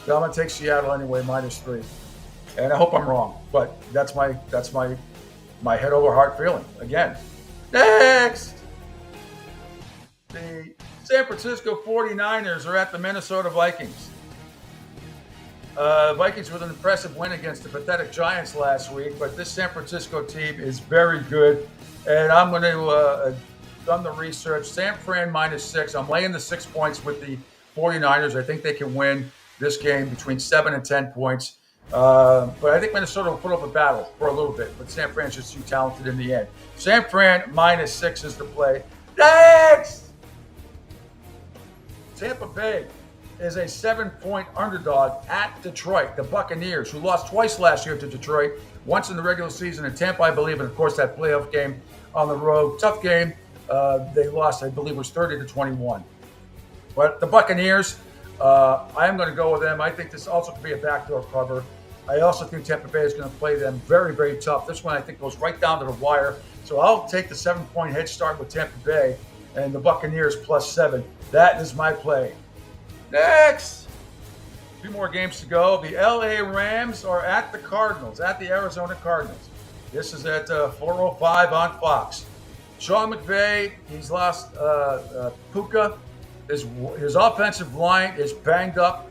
So I'm gonna take Seattle anyway, -3, and I hope I'm wrong, but that's my head over heart feeling again. Next, the San Francisco 49ers are at the Minnesota Vikings. Vikings with an impressive win against the pathetic Giants last week, but this San Francisco team is very good, and I'm going to done the research. San Fran -6. I'm laying the 6 points with the 49ers. I think they can win this game between 7 and 10 points. But I think Minnesota will put up a battle for a little bit, but San Fran's just too talented in the end. San Fran -6 is the play. Next! Tampa Bay is a 7-point underdog at Detroit. The Buccaneers, who lost twice last year to Detroit, once in the regular season in Tampa, I believe, and of course that playoff game on the road. Tough game. They lost, I believe, it was 30-21. But the Buccaneers, I am going to go with them. I think this also could be a backdoor cover. I also think Tampa Bay is going to play them very, very tough. This one I think goes right down to the wire. So I'll take the 7-point head start with Tampa Bay and the Buccaneers +7. That is my play. Next, a few more games to go. The LA Rams are at the Cardinals, at the Arizona Cardinals. This is at 4:05 on Fox. Sean McVay, he's lost Puka. His offensive line is banged up.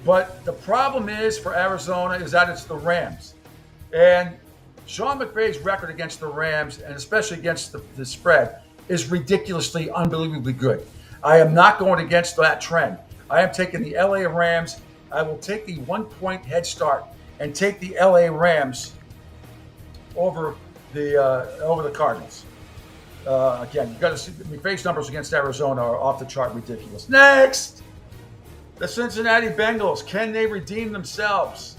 But the problem is for Arizona is that it's the Rams. And Sean McVay's record against the Rams, and especially against the spread, is ridiculously, unbelievably good. I am not going against that trend. I am taking the LA Rams. I will take the 1-point head start and take the LA Rams over the Cardinals. Again, you got to see McVay's numbers against Arizona are off the chart ridiculous. Next, the Cincinnati Bengals. Can they redeem themselves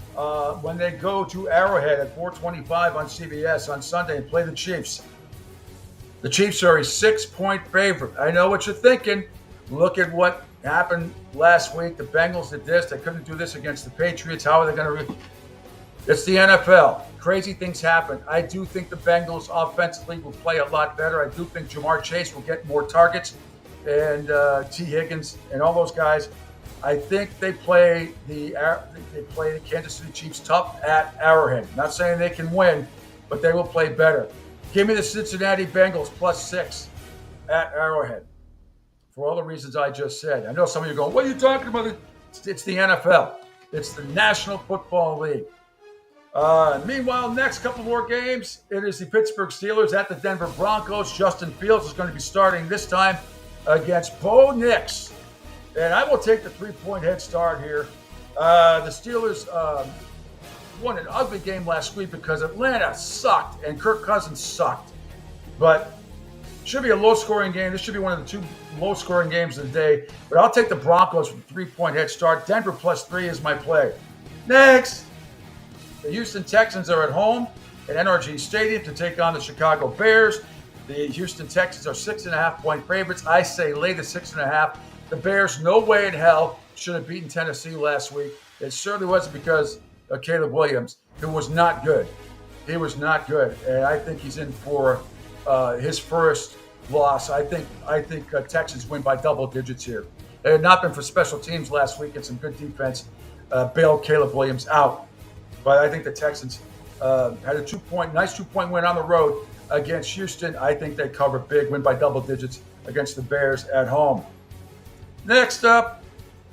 when they go to Arrowhead at 4:25 on CBS on Sunday and play the Chiefs? The Chiefs are a 6-point favorite. I know what you're thinking. Look at what happened last week. The Bengals did this. They couldn't do this against the Patriots. How are they going to? It's the NFL. Crazy things happen. I do think the Bengals offensively will play a lot better. I do think Jamar Chase will get more targets, and T. Higgins and all those guys. I think they play the Kansas City Chiefs tough at Arrowhead. Not saying they can win, but they will play better. Give me the Cincinnati Bengals +6 at Arrowhead for all the reasons I just said. I know some of you are going, what are you talking about? It's the NFL. It's the National Football League. Meanwhile, next couple more games, it is the Pittsburgh Steelers at the Denver Broncos. Justin Fields is going to be starting this time against Bo Nix. And I will take the 3-point head start here. The Steelers won an ugly game last week because Atlanta sucked and Kirk Cousins sucked. But should be a low-scoring game. This should be one of the 2 low-scoring games of the day. But I'll take the Broncos with a 3-point head start. Denver +3 is my play. Next, the Houston Texans are at home at NRG Stadium to take on the Chicago Bears. The Houston Texans are 6.5-point favorites. I say lay the 6.5. The Bears, no way in hell, should have beaten Tennessee last week. It certainly wasn't because of Caleb Williams, who was not good. He was not good, and I think he's in for his first loss. I think Texans win by double digits here. It had not been for special teams last week and some good defense, bailed Caleb Williams out. But I think the Texans had a nice 2-point win on the road against Houston. I think they cover big, win by double digits against the Bears at home. Next up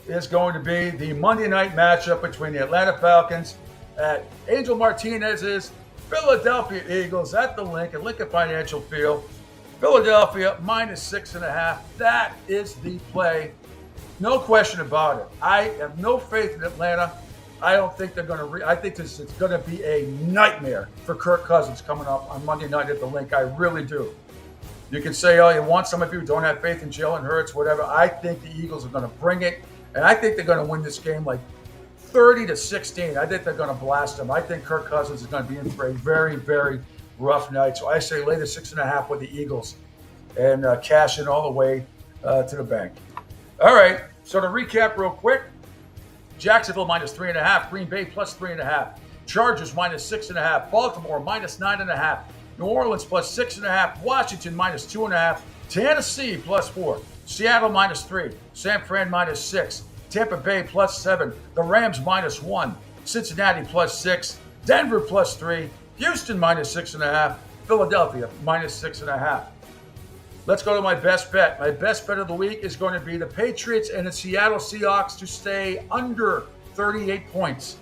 is going to be the Monday night matchup between the Atlanta Falcons at Angel Martinez's Philadelphia Eagles at the Lincoln Financial Field. Philadelphia -6.5. That is the play. No question about it. I have no faith in Atlanta. I don't think they're going to. I think it's going to be a nightmare for Kirk Cousins coming up on Monday night at the Link. I really do. You can say, oh, you want some of you who don't have faith in Jalen Hurts, whatever. I think the Eagles are going to bring it, and I think they're going to win this game like 30-16. I think they're going to blast them. I think Kirk Cousins is going to be in for a very, very rough night. So I say lay the 6.5 with the Eagles and cash in all the way to the bank. All right, so to recap real quick, Jacksonville -3.5, Green Bay +3.5, Chargers -6.5, Baltimore -9.5, New Orleans +6.5, Washington -2.5, Tennessee +4, Seattle -3, San Fran -6, Tampa Bay +7, the Rams -1, Cincinnati +6, Denver +3, Houston -6.5, Philadelphia -6.5. Let's go to my best bet. My best bet of the week is going to be the Patriots and the Seattle Seahawks to stay under 38 points.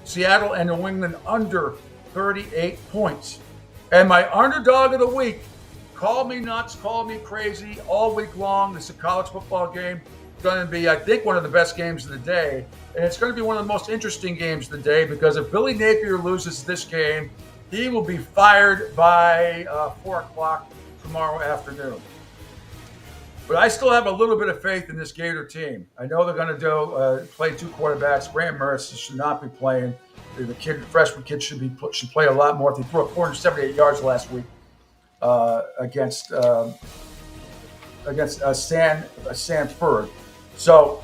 Seattle and New England under 38 points. And my underdog of the week, call me nuts, call me crazy, all week long. This is a college football game. It's going to be, I think, one of the best games of the day. And it's going to be one of the most interesting games of the day because if Billy Napier loses this game, he will be fired by 4 o'clock tomorrow afternoon. But I still have a little bit of faith in this Gator team. I know they're going to play 2 quarterbacks. Graham Mertz should not be playing. The freshman kid should play a lot more. He threw up 478 yards last week against Stanford. So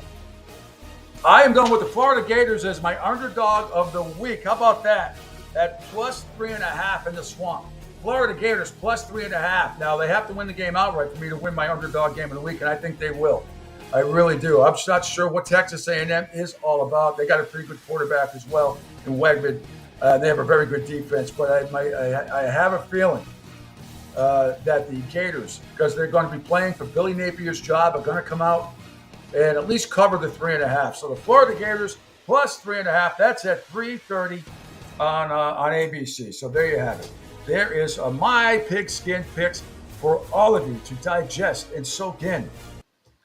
I am going with the Florida Gators as my underdog of the week. How about that? At +3.5 in the Swamp. Florida Gators +3.5. Now, they have to win the game outright for me to win my underdog game of the week, and I think they will. I really do. I'm just not sure what Texas A&M is all about. They got a pretty good quarterback as well in Wegman. They have a very good defense, but I have a feeling that the Gators, because they're going to be playing for Billy Napier's job, are going to come out and at least cover the 3.5. So the Florida Gators +3.5. That's at 3:30 on ABC. So there you have it. There is my pigskin picks for all of you to digest and soak in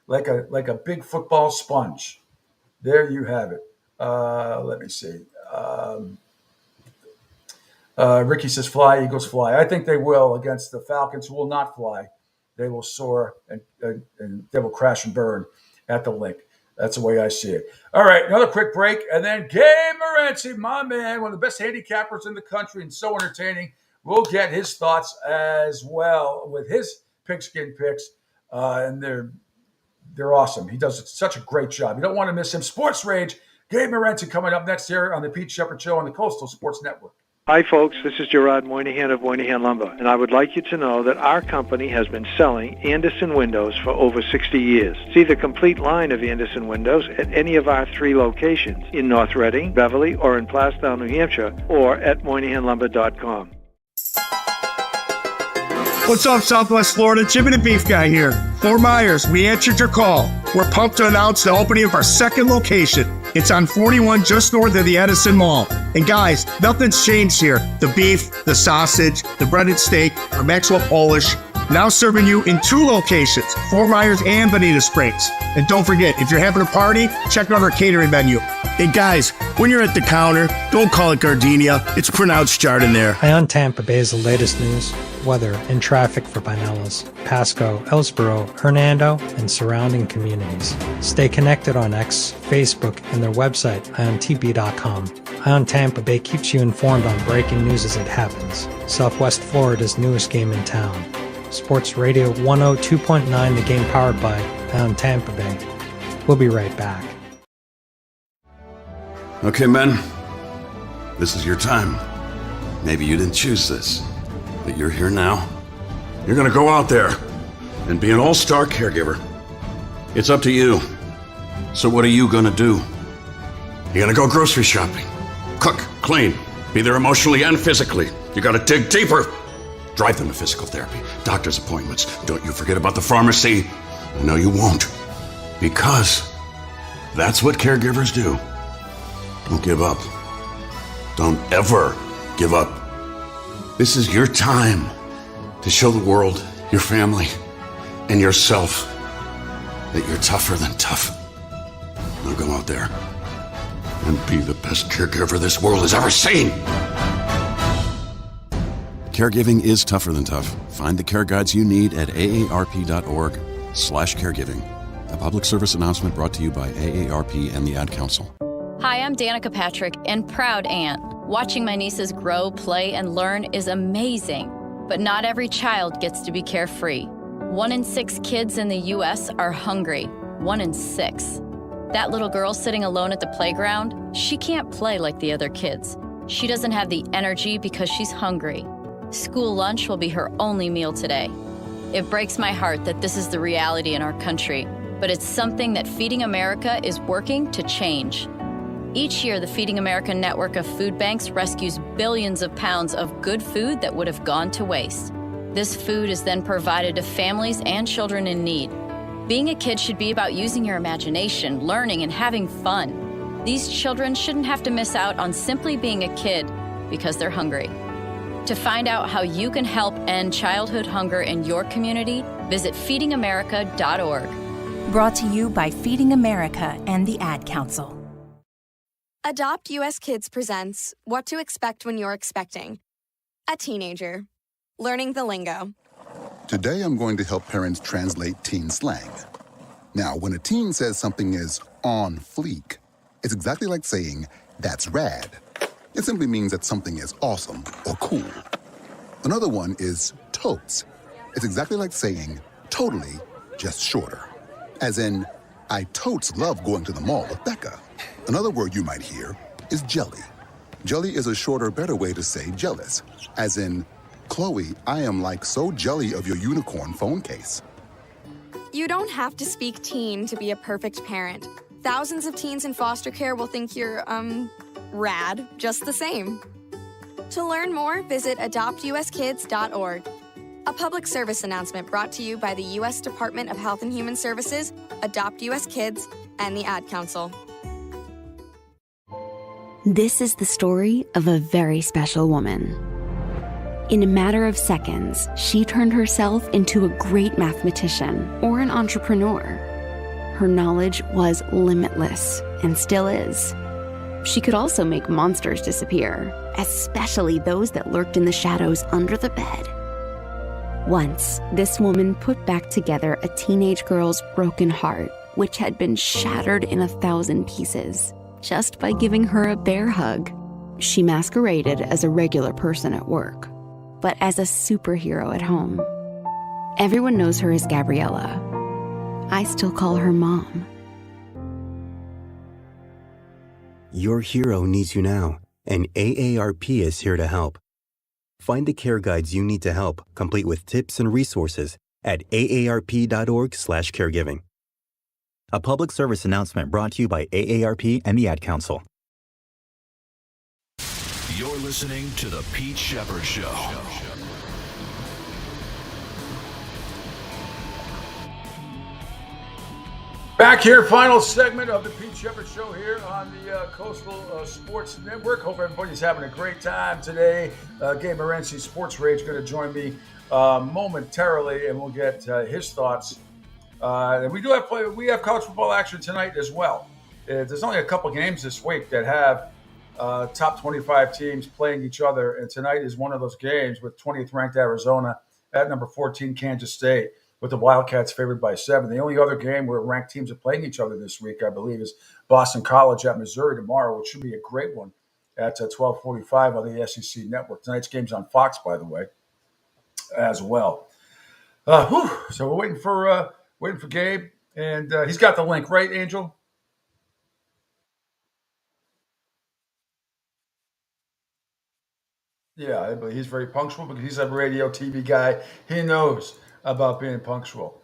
like a big football sponge. There you have it. Let me see. Ricky says fly, Eagles fly. I think they will against the Falcons, who will not fly. They will soar and they will crash and burn at the Link. That's the way I see it. All right, another quick break. And then Gabe Morency, my man, one of the best handicappers in the country and so entertaining. We'll get his thoughts as well with his pigskin picks. And they're awesome. He does such a great job. You don't want to miss him. Sports Rage, Gabe Morency coming up next here on the Pete Shepherd Show on the Coastal Sports Network. Hi, folks. This is Gerard Moynihan of Moynihan Lumber, and I would like you to know that our company has been selling Anderson windows for over 60 years. See the complete line of Anderson windows at any of our 3 locations in North Reading, Beverly, or in Plastown, New Hampshire, or at MoynihanLumber.com. What's up, Southwest Florida? Chicken and Beef Guy here. Fort Myers, we answered your call. We're pumped to announce the opening of our second location. It's on 41 just north of the Edison Mall. And guys, nothing's changed here. The beef, the sausage, the breaded steak, our Maxwell Polish. Now serving you in 2 locations, Fort Myers and Bonita Springs. And don't forget, if you're having a party, check out our catering menu. Hey guys, when you're at the counter, don't call it gardenia. It's pronounced Chardonnay. Ion Tampa Bay is the latest news, weather, and traffic for Pinellas, Pasco, Ellsboro, Hernando, and surrounding communities. Stay connected on X, Facebook, and their website, iontp.com. Ion Tampa Bay keeps you informed on breaking news as it happens. Southwest Florida's newest game in town. Sports Radio 102.9, the game powered by Ion Tampa Bay. We'll be right back. Okay, men, this is your time. Maybe you didn't choose this, but you're here now. You're gonna go out there and be an all-star caregiver. It's up to you. So what are you gonna do? You're gonna go grocery shopping, cook, clean, be there emotionally and physically. You gotta dig deeper. Drive them to physical therapy, doctor's appointments. Don't you forget about the pharmacy. No, you won't. Because that's what caregivers do. Don't give up. Don't ever give up. This is your time to show the world, your family, and yourself that you're tougher than tough. Now go out there and be the best caregiver this world has ever seen. Caregiving is tougher than tough. Find the care guides you need at aarp.org/caregiving. A public service announcement brought to you by AARP and the Ad Council. Hi, I'm Danica Patrick and proud aunt. Watching my nieces grow, play, and learn is amazing, but not every child gets to be carefree. 1 in 6 kids in the U.S. are hungry. 1 in 6. That little girl sitting alone at the playground, she can't play like the other kids. She doesn't have the energy because she's hungry. School lunch will be her only meal today. It breaks my heart that this is the reality in our country, but it's something that Feeding America is working to change. Each year, the Feeding America network of food banks rescues billions of pounds of good food that would have gone to waste. This food is then provided to families and children in need. Being a kid should be about using your imagination, learning, and having fun. These children shouldn't have to miss out on simply being a kid because they're hungry. To find out how you can help end childhood hunger in your community, visit feedingamerica.org. Brought to you by Feeding America and the Ad Council. Adopt US Kids presents What to Expect When You're Expecting. A teenager. Learning the lingo. Today I'm going to help parents translate teen slang. Now, when a teen says something is on fleek, it's exactly like saying, that's rad. It simply means that something is awesome or cool. Another one is totes. It's exactly like saying, totally, just shorter. As in, I totes love going to the mall with Becca. Another word you might hear is jelly. Jelly is a shorter, better way to say jealous. As in, Chloe, I am like so jelly of your unicorn phone case. You don't have to speak teen to be a perfect parent. Thousands of teens in foster care will think you're, rad just the same. To learn more, visit adoptuskids.org. A public service announcement brought to you by the U.S. Department of Health and Human Services, Adopt U.S. Kids, and the Ad Council. This is the story of a very special woman. In a matter of seconds, she turned herself into a great mathematician or an entrepreneur. Her knowledge was limitless and still is. She could also make monsters disappear, especially those that lurked in the shadows under the bed. Once, this woman put back together a teenage girl's broken heart, which had been shattered in 1,000 pieces, just by giving her a bear hug. She masqueraded as a regular person at work, but as a superhero at home. Everyone knows her as Gabriella. I still call her Mom. Your hero needs you now, and AARP is here to help. Find the care guides you need to help, complete with tips and resources at aarp.org/caregiving. A public service announcement brought to you by AARP and the Ad Council. You're listening to The Pete Shepherd Show. Back here, final segment of the Pete Shepherd Show here on the Coastal Sports Network. Hope everybody's having a great time today. Gabe Morency, Sports Rage, going to join me momentarily, and we'll get his thoughts. And we have college football action tonight as well. There's only a couple games this week that have top 25 teams playing each other, and tonight is one of those games with 20th ranked Arizona at number 14 Kansas State, with the Wildcats favored by 7. The only other game where ranked teams are playing each other this week, I believe, is Boston College at Missouri tomorrow, which should be a great one at 12:45 on the SEC Network. Tonight's game's on Fox, by the way, as well. So we're waiting for Gabe, and he's got the link, right, Angel? Yeah, but he's very punctual because he's a radio TV guy. He knows about being punctual.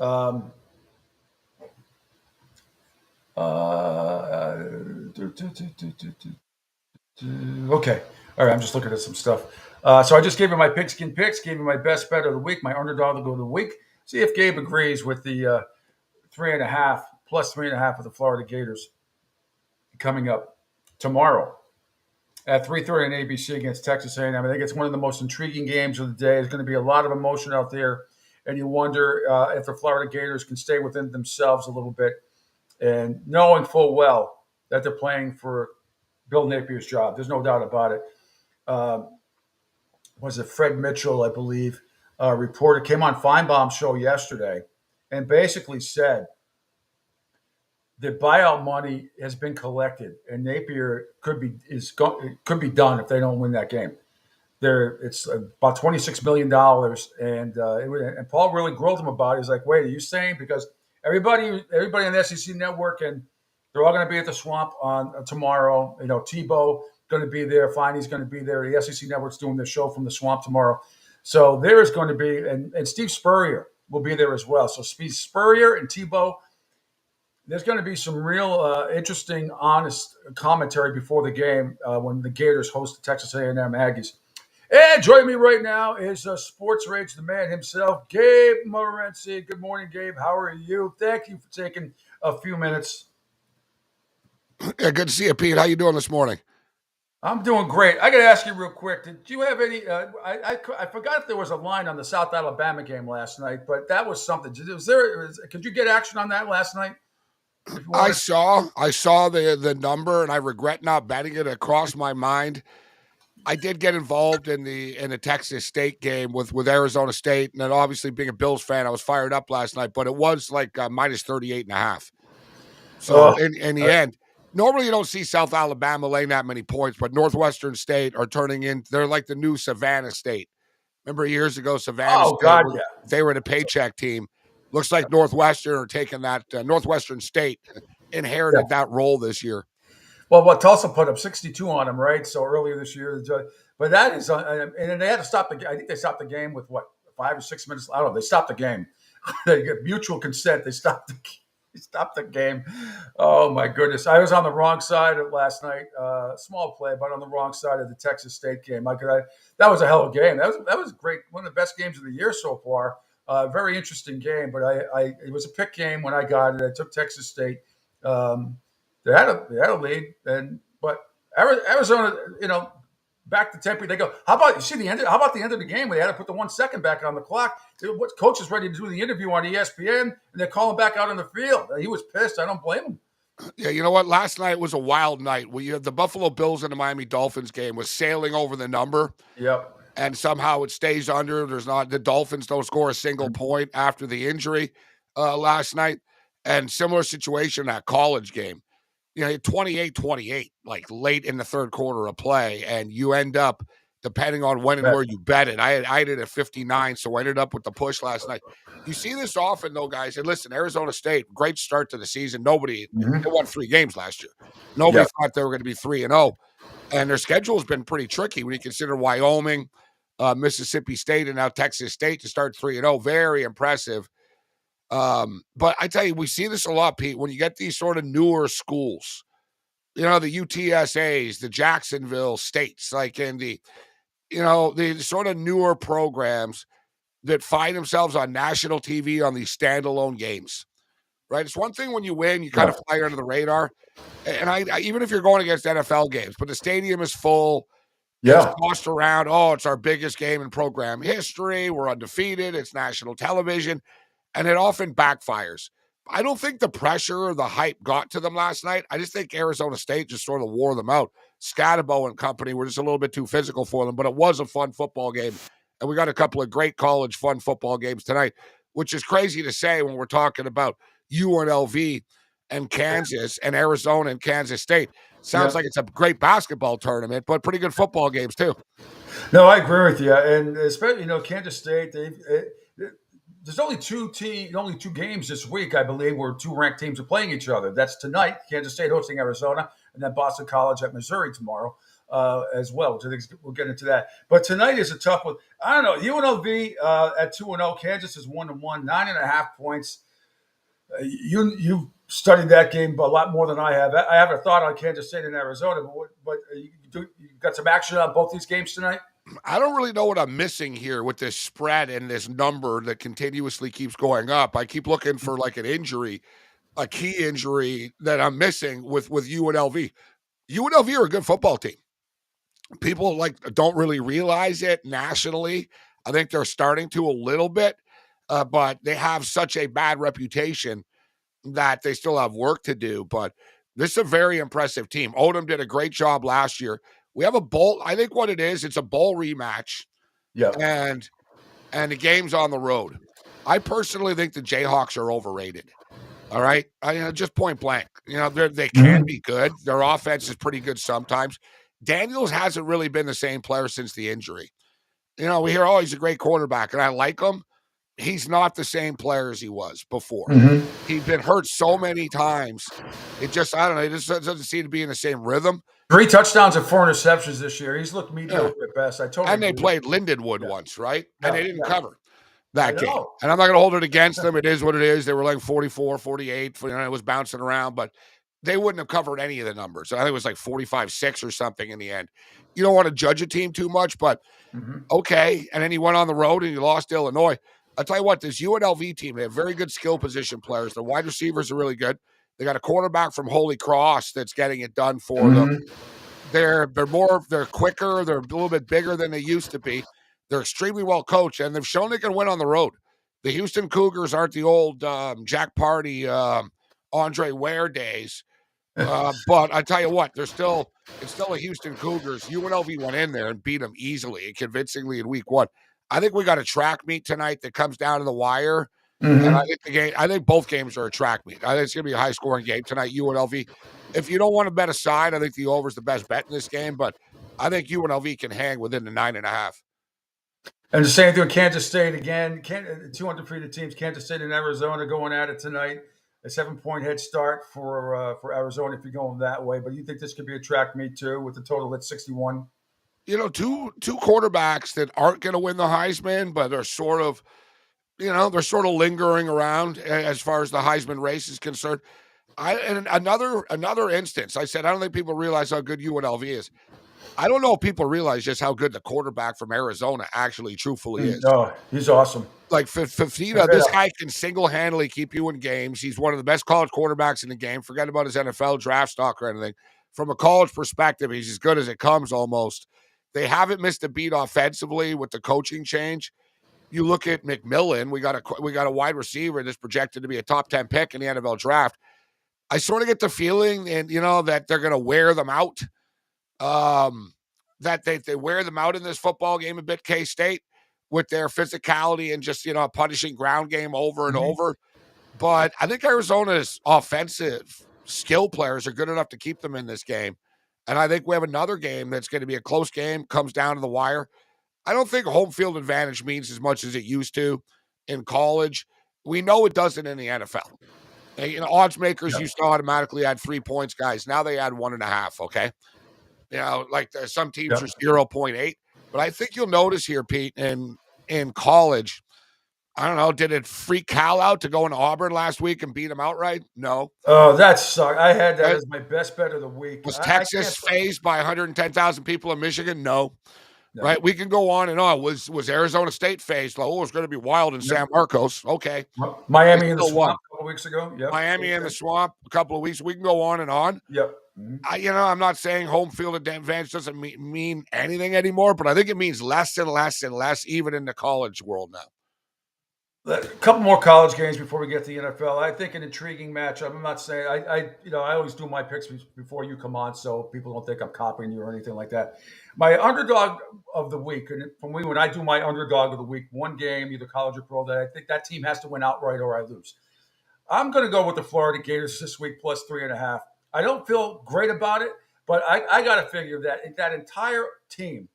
Okay. All right, I'm just looking at some stuff. So I just gave you my pigskin picks, gave you my best bet of the week, my underdog of the week. See if Gabe agrees with the 3.5 plus 3.5 of the Florida Gators coming up tomorrow at 3:30 on ABC against Texas A&M. I think it's one of the most intriguing games of the day. There's going to be a lot of emotion out there, and you wonder if the Florida Gators can stay within themselves a little bit, and knowing full well that they're playing for Bill Napier's job. There's no doubt about it. Was it Fred Mitchell, I believe, reporter, came on Feinbaum's show yesterday and basically said the buyout money has been collected, and Napier could be done if they don't win that game. It's about $26 million, and Paul really grilled him about it. He's like, "Wait, are you saying because everybody on the SEC Network and they're all going to be at the Swamp on tomorrow? You know, Tebow going to be there, Feiney's going to be there. The SEC Network's doing their show from the Swamp tomorrow, so there is going to be and Steve Spurrier will be there as well. So Steve Spurrier and Tebow." There's going to be some real interesting, honest commentary before the game when the Gators host the Texas A&M Aggies. And joining me right now is Sports Rage, the man himself, Gabe Morency. Good morning, Gabe. How are you? Thank you for taking a few minutes. Yeah, good to see you, Pete. How you doing this morning? I'm doing great. I got to ask you real quick. Did you have any I forgot if there was a line on the South Alabama game last night, but that was something. Could you get action on that last night? I saw the number, and I regret not betting it. It crossed my mind. I did get involved in the Texas State game with Arizona State, and then obviously being a Bills fan, I was fired up last night. But it was like minus 38.5. So in the end, normally you don't see South Alabama laying that many points, but Northwestern State are turning in. They're like the new Savannah State. Remember years ago, Savannah State, they were the paycheck team. Looks like Northwestern are taking that. Northwestern State inherited that role this year. Well, Tulsa put up 62 on them, right? So earlier this year, but that is, and they had to stop I think they stopped the game with 5 or 6 minutes. I don't know. They stopped the game. They get mutual consent. They stopped the game. Oh my goodness! I was on the wrong side of last night. Small play, but on the wrong side of the Texas State game. That was a hell of a game. That was great. One of the best games of the year so far. Very interesting game, but it was a pick game when I got it. I took Texas State. They had a lead, but Arizona, back to Tempe. They go. How about the end? How about the end of the game when they had to put the 1 second back on the clock? What coach is ready to do the interview on ESPN, and they're calling back out on the field. He was pissed. I don't blame him. Yeah, you know what? Last night was a wild night. The Buffalo Bills and the Miami Dolphins game was sailing over the number. Yep. And somehow it stays under. The Dolphins don't score a single point after the injury last night. And similar situation in that college game. 28-28, like late in the third quarter of play, and you end up, depending on when and where you bet it. I had it at 59, so I ended up with the push last night. You see this often, though, guys. And listen, Arizona State, great start to the season. They won 3 games last year. Nobody thought they were going to be 3-0. And their schedule has been pretty tricky when you consider Wyoming, Mississippi State, and now Texas State to start 3-0. Very impressive. But I tell you, we see this a lot, Pete, when you get these sort of newer schools, the UTSAs, the Jacksonville States, like in the sort of newer programs that find themselves on national TV on these standalone games, right? It's one thing when you win, you kind of fly under the radar. And I even if you're going against NFL games, but the stadium is full, it's tossed around, it's our biggest game in program history, we're undefeated, it's national television, and it often backfires. I don't think the pressure or the hype got to them last night. I just think Arizona State just sort of wore them out. Scatterbo and company were just a little bit too physical for them, but it was a fun football game. And we got a couple of great college fun football games tonight, which is crazy to say when we're talking about UNLV and Kansas and Arizona and Kansas State. Sounds like it's a great basketball tournament, but pretty good football games too. No, I agree with you. And especially, Kansas State, there's only two games this week, I believe, where two ranked teams are playing each other. That's tonight, Kansas State hosting Arizona, and then Boston College at Missouri tomorrow as well, which I think we'll get into that. But tonight is a tough one. I don't know. UNLV at 2-0. Kansas is 1-1, 9.5 points. You've studied that game a lot more than I have. I have a thought on Kansas State and Arizona, but you got some action on both these games tonight? I don't really know what I'm missing here with this spread and this number that continuously keeps going up. I keep looking for like an injury, a key injury that I'm missing with UNLV. UNLV are a good football team. People don't really realize it nationally. I think they're starting to a little bit, but they have such a bad reputation that they still have work to do. But this is a very impressive team. Odom did a great job last year. We have a bowl. I think what it is, it's a bowl rematch. Yeah. And the game's on the road. I personally think the Jayhawks are overrated. All right. Just point blank. They can be good. Their offense is pretty good sometimes. Daniels hasn't really been the same player since the injury. We hear, he's a great quarterback, and I like him. He's not the same player as he was before. He's been hurt so many times. It just doesn't seem to be in the same rhythm. 3 touchdowns and 4 interceptions this year. He's looked mediocre at best. And they played Lindenwood once, right? And they didn't cover that game. And I'm not going to hold it against them. It is what it is. They were like 44, 48. It was bouncing around, but they wouldn't have covered any of the numbers. I think it was like 45-6 or something in the end. You don't want to judge a team too much, but okay. And then you went on the road and you lost to Illinois. I'll tell you what, this UNLV team, they have very good skill position players. Their wide receivers are really good. They got a quarterback from Holy Cross that's getting it done for them. They're quicker. They're a little bit bigger than they used to be. They're extremely well coached, and they've shown they can win on the road. The Houston Cougars aren't the old Jack Party, Andre Ware days. But I tell you what, it's still a Houston Cougars. UNLV went in there and beat them easily and convincingly in week 1. I think we got a track meet tonight that comes down to the wire. And I think both games are a track meet. I think it's going to be a high-scoring game tonight, UNLV. If you don't want to bet a side, I think the over is the best bet in this game, but I think UNLV can hang within the 9.5. And the same thing with Kansas State again. 2 undefeated teams, Kansas State and Arizona going at it tonight. A 7-point head start for Arizona if you're going that way. But you think this could be a track meet too with the total at 61? Two quarterbacks that aren't going to win the Heisman, but are sort of lingering around as far as the Heisman race is concerned. And another instance, I said, I don't think people realize how good UNLV is. I don't know if people realize just how good the quarterback from Arizona actually truthfully is. Oh, he's awesome. Like Fifita, this guy can single-handedly keep you in games. He's one of the best college quarterbacks in the game. Forget about his NFL draft stock or anything. From a college perspective, he's as good as it comes almost. They haven't missed a beat offensively with the coaching change. You look at McMillan, we got a wide receiver that's projected to be a top 10 pick in the NFL draft. I sort of get the feeling, and that they're going to wear them out. That they wear them out in this football game a bit, K-State, with their physicality and just punishing ground game over and over. But I think Arizona's offensive skill players are good enough to keep them in this game. And I think we have another game that's going to be a close game, comes down to the wire. I don't think home field advantage means as much as it used to in college. We know it doesn't in the NFL. Odds makers used to automatically add 3 points, guys. Now they add 1.5, okay? You know, like some teams are 0.8. But I think you'll notice here, Pete, in college, I don't know, did it freak Cal out to go into Auburn last week and beat them outright? No. Oh, that sucked. I had that as my best bet of the week. Was I Texas phased by 110,000 people in Michigan? No. Right? We can go on and on. Was Arizona State phased? Like, it's going to to be wild in San Marcos. Okay. Miami in the swamp a couple weeks ago. Yep. Miami in the swamp a couple of weeks. We can go on and on. Yep. I'm not saying home field advantage doesn't mean anything anymore, but I think it means less and less and less, even in the college world now. A couple more college games before we get to the NFL. I think an intriguing matchup. I'm not saying I always do my picks before you come on, so people don't think I'm copying you or anything like that. My underdog of the week, and for me, when I do my underdog of the week, one game, either college or pro, that I think that team has to win outright or I lose. I'm going to go with the Florida Gators this week plus 3.5. I don't feel great about it, but I got to figure that entire team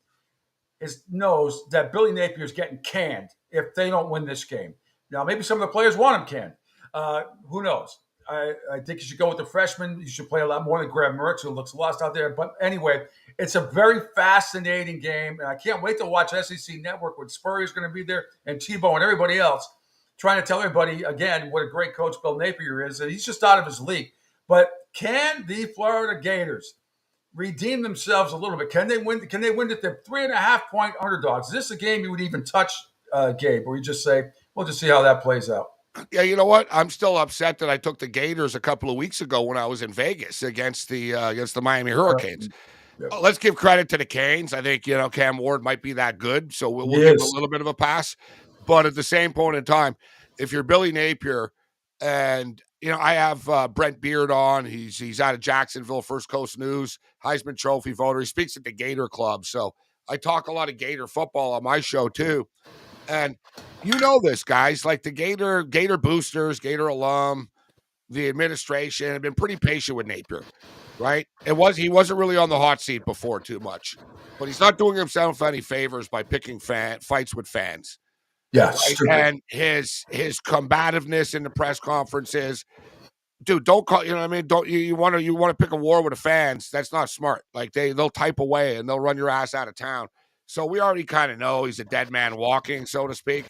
knows that Billy Napier is getting canned if they don't win this game. Now, maybe some of the players want him canned. Who knows? I think you should go with the freshman. You should play a lot more than Graham Mertz, who looks lost out there. But anyway, it's a very fascinating game, and I can't wait to watch SEC Network with Spurrier is going to be there and Tebow and everybody else trying to tell everybody, again, what a great coach Bill Napier is. And he's just out of his league. But can the Florida Gators redeem themselves a little bit? Can they win? Can they win at the 3.5-point underdogs? Is this a game you would even touch, Gabe, or you just say, we'll just see how that plays out? Yeah, you know what? I'm still upset that I took the Gators a couple of weeks ago when I was in Vegas against the Miami Hurricanes. Let's give credit to the Canes. I think, Cam Ward might be that good, so we'll give him a little bit of a pass. But at the same point in time, if you're Billy Napier, and I have Brent Beard on. He's out of Jacksonville, First Coast News, Heisman Trophy voter. He speaks at the Gator Club, so I talk a lot of Gator football on my show too. And this, guys, like the Gator boosters, Gator alum, the administration have been pretty patient with Napier, right? He wasn't really on the hot seat before too much, but he's not doing himself any favors by picking fights with fans. Yes, right? And his combativeness in the press conferences, dude, don't call. You know what I mean? Don't you want to pick a war with the fans? That's not smart. Like they'll type away and they'll run your ass out of town. So we already kind of know he's a dead man walking, so to speak.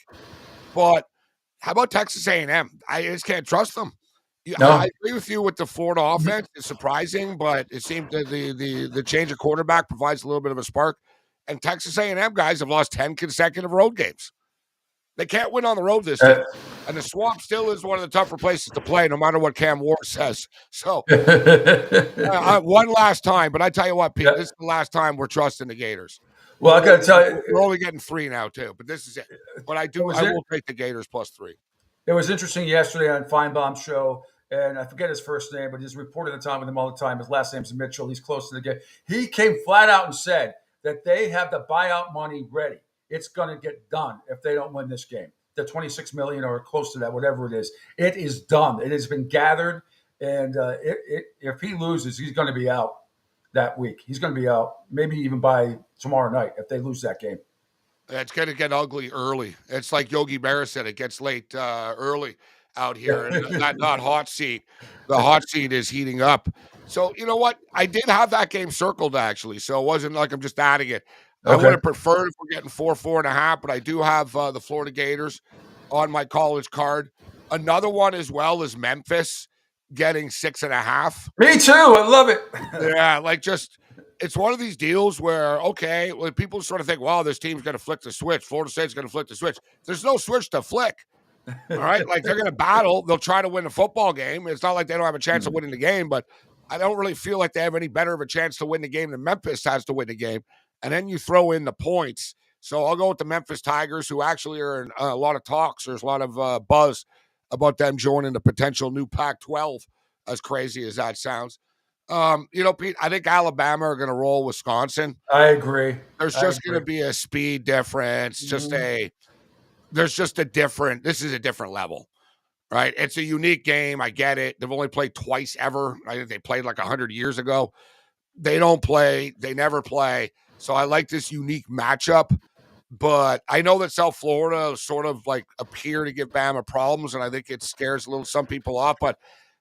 But how about Texas A&M? I just can't trust them. No. I agree with you with the Florida offense. It's surprising, but it seemed that the change of quarterback provides a little bit of a spark. And Texas A&M guys have lost 10 consecutive road games. They can't win on the road this year. And the Swamp still is one of the tougher places to play, no matter what Cam Ward says. So one last time, but I tell you what, Pete, this is the last time we're trusting the Gators. Well, I got to tell you, we're only getting 3 now too, but this is it. But I will take the Gators plus 3. It was interesting yesterday on Feinbaum's show, and I forget his first name, but he's reported the time with him all the time. His last name's Mitchell. He's close to the game. He came flat out and said that they have the buyout money ready. It's going to get done if they don't win this game. The $26 million or close to that, whatever it is done. It has been gathered, and if he loses, he's going to be out that week. He's going to be out maybe even by tomorrow night if they lose that game. It's going to get ugly early. It's like Yogi Berra said, it gets late early out here. And not hot seat. The hot seat is heating up. So, you know what? I did have that game circled, actually. So it wasn't like I'm just adding it. Okay. I would have preferred if we're getting 4.5, but I do have the Florida Gators on my college card. Another one as well is Memphis getting 6.5. Me too. I love it. Yeah, it's one of these deals where, okay, when people sort of think, wow, this team's going to flick the switch. Florida State's going to flick the switch. There's no switch to flick. All right? Like, they're going to battle. They'll try to win a football game. It's not like they don't have a chance of winning the game, but I don't really feel like they have any better of a chance to win the game than Memphis has to win the game. And then you throw in the points. So I'll go with the Memphis Tigers, who actually are in a lot of talks. There's a lot of buzz about them joining the potential new Pac-12, as crazy as that sounds. Pete, I think Alabama are going to roll Wisconsin. I agree. There's just going to be a speed difference. This is a different level, right? It's a unique game. I get it. They've only played twice ever. I think they played like 100 years ago. They don't play. They never play. So I like this unique matchup, but I know that South Florida sort of like appear to give Bama problems, and I think it scares some people off, but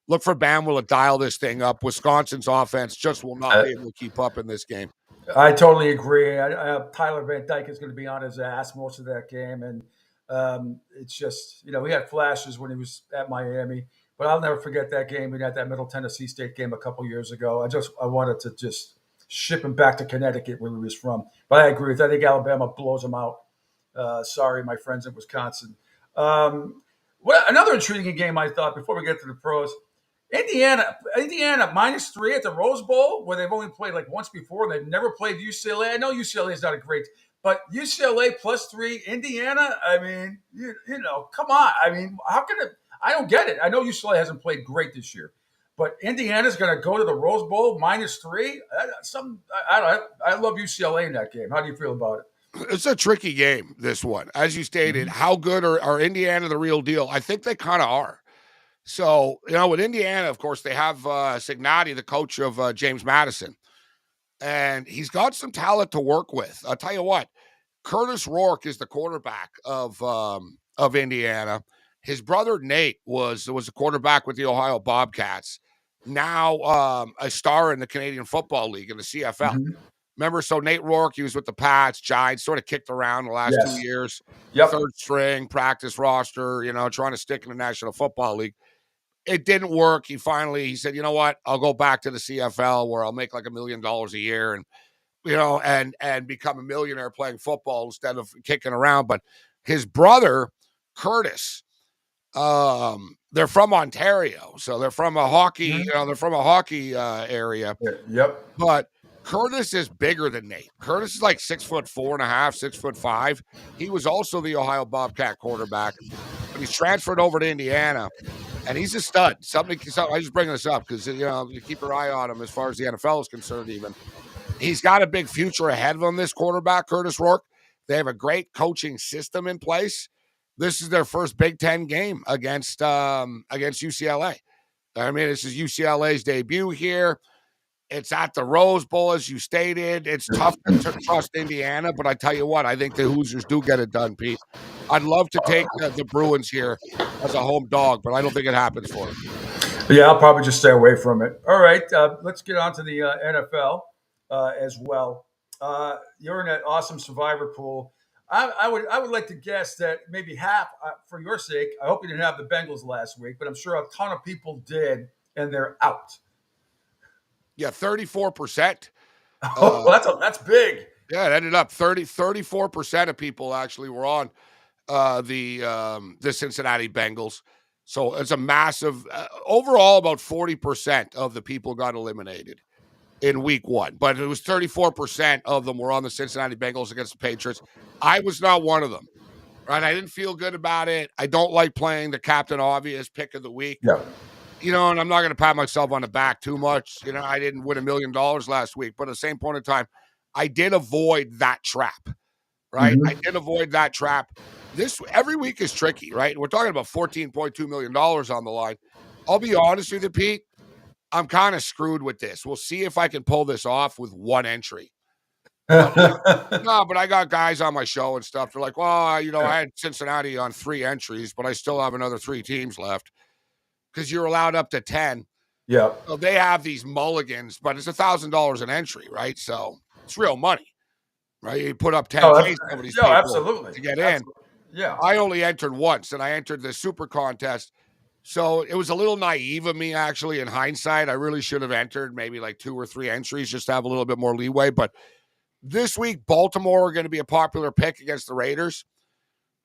look for Bama to dial this thing up. Wisconsin's offense just will not be able to keep up in this game. I totally agree. Tyler Van Dyke is going to be on his ass most of that game, and it's just he had flashes when he was at Miami, but I'll never forget that game. We had that Middle Tennessee State game a couple years ago. I wanted to just ship him back to Connecticut where he was from. But I agree with I think Alabama blows him out. Sorry, my friends in Wisconsin. Another intriguing game I thought before we get to the pros. Indiana -3 at the Rose Bowl, where they've only played like once before, and they've never played UCLA. I know UCLA is not a great, but UCLA +3, Indiana. I mean, come on. I mean, how can it? I don't get it. I know UCLA hasn't played great this year, but Indiana's going to go to the Rose Bowl -3. I love UCLA in that game. How do you feel about it? It's a tricky game, this one. As you stated, how good are Indiana the real deal? I think they kind of are. So, with Indiana, of course, they have Cignetti, the coach of James Madison, and he's got some talent to work with. I'll tell you what, Curtis Rourke is the quarterback of Indiana. His brother Nate was a quarterback with the Ohio Bobcats, now a star in the Canadian Football League in the CFL. Mm-hmm. Remember, so Nate Rourke, he was with the Pats, Giants, sort of kicked around the last 2 years. Yep. Third string, practice roster, trying to stick in the National Football League. It didn't work. He said, you know what? I'll go back to the CFL where I'll make like $1 million a year and become a millionaire playing football instead of kicking around. But his brother, Curtis, they're from Ontario. So they're from a hockey, they're from a hockey area. Yep. But Curtis is bigger than Nate. Curtis is like 6'4.5", 6'5". He was also the Ohio Bobcat quarterback, but he's transferred over to Indiana, and he's a stud. I just bring this up because you keep your eye on him as far as the NFL is concerned. Even he's got a big future ahead of him. This quarterback, Curtis Rourke, they have a great coaching system in place. This is their first Big Ten game against UCLA. I mean, this is UCLA's debut here. It's at the Rose Bowl, as you stated. It's tough to trust Indiana, but I tell you what, I think the Hoosiers do get it done, Pete. I'd love to take the Bruins here as a home dog, but I don't think it happens for them. Yeah, I'll probably just stay away from it. All right, let's get on to the NFL as well. You're in that awesome survivor pool. I would like to guess that maybe half, for your sake, I hope you didn't have the Bengals last week, but I'm sure a ton of people did, and they're out. Yeah, 34%. That's big. Yeah, it ended up 34% of people actually were on the Cincinnati Bengals. So it's a massive overall, about 40% of the people got eliminated in week 1, but it was 34% of them were on the Cincinnati Bengals against the Patriots. I was not one of them, right? I didn't feel good about it. I don't like playing the Captain Obvious pick of the week. Yeah. And I'm not going to pat myself on the back too much. I didn't win $1 million last week, but at the same point in time, I did avoid that trap, right? Mm-hmm. I did avoid that trap. Every week is tricky, right? We're talking about $14.2 million on the line. I'll be honest with you, Pete. I'm kind of screwed with this. We'll see if I can pull this off with one entry. No, but I got guys on my show and stuff. They're like, well, I had Cincinnati on 3 entries, but I still have another 3 teams left. Because you're allowed up to 10. Yeah. So they have these mulligans, but it's $1,000 an entry, right? So it's real money, right? You put up 10 absolutely to get in. Yeah. I only entered once, and I entered the super contest. So it was a little naive of me, actually, in hindsight. I really should have entered maybe like 2 or 3 entries just to have a little bit more leeway. But this week, Baltimore are going to be a popular pick against the Raiders.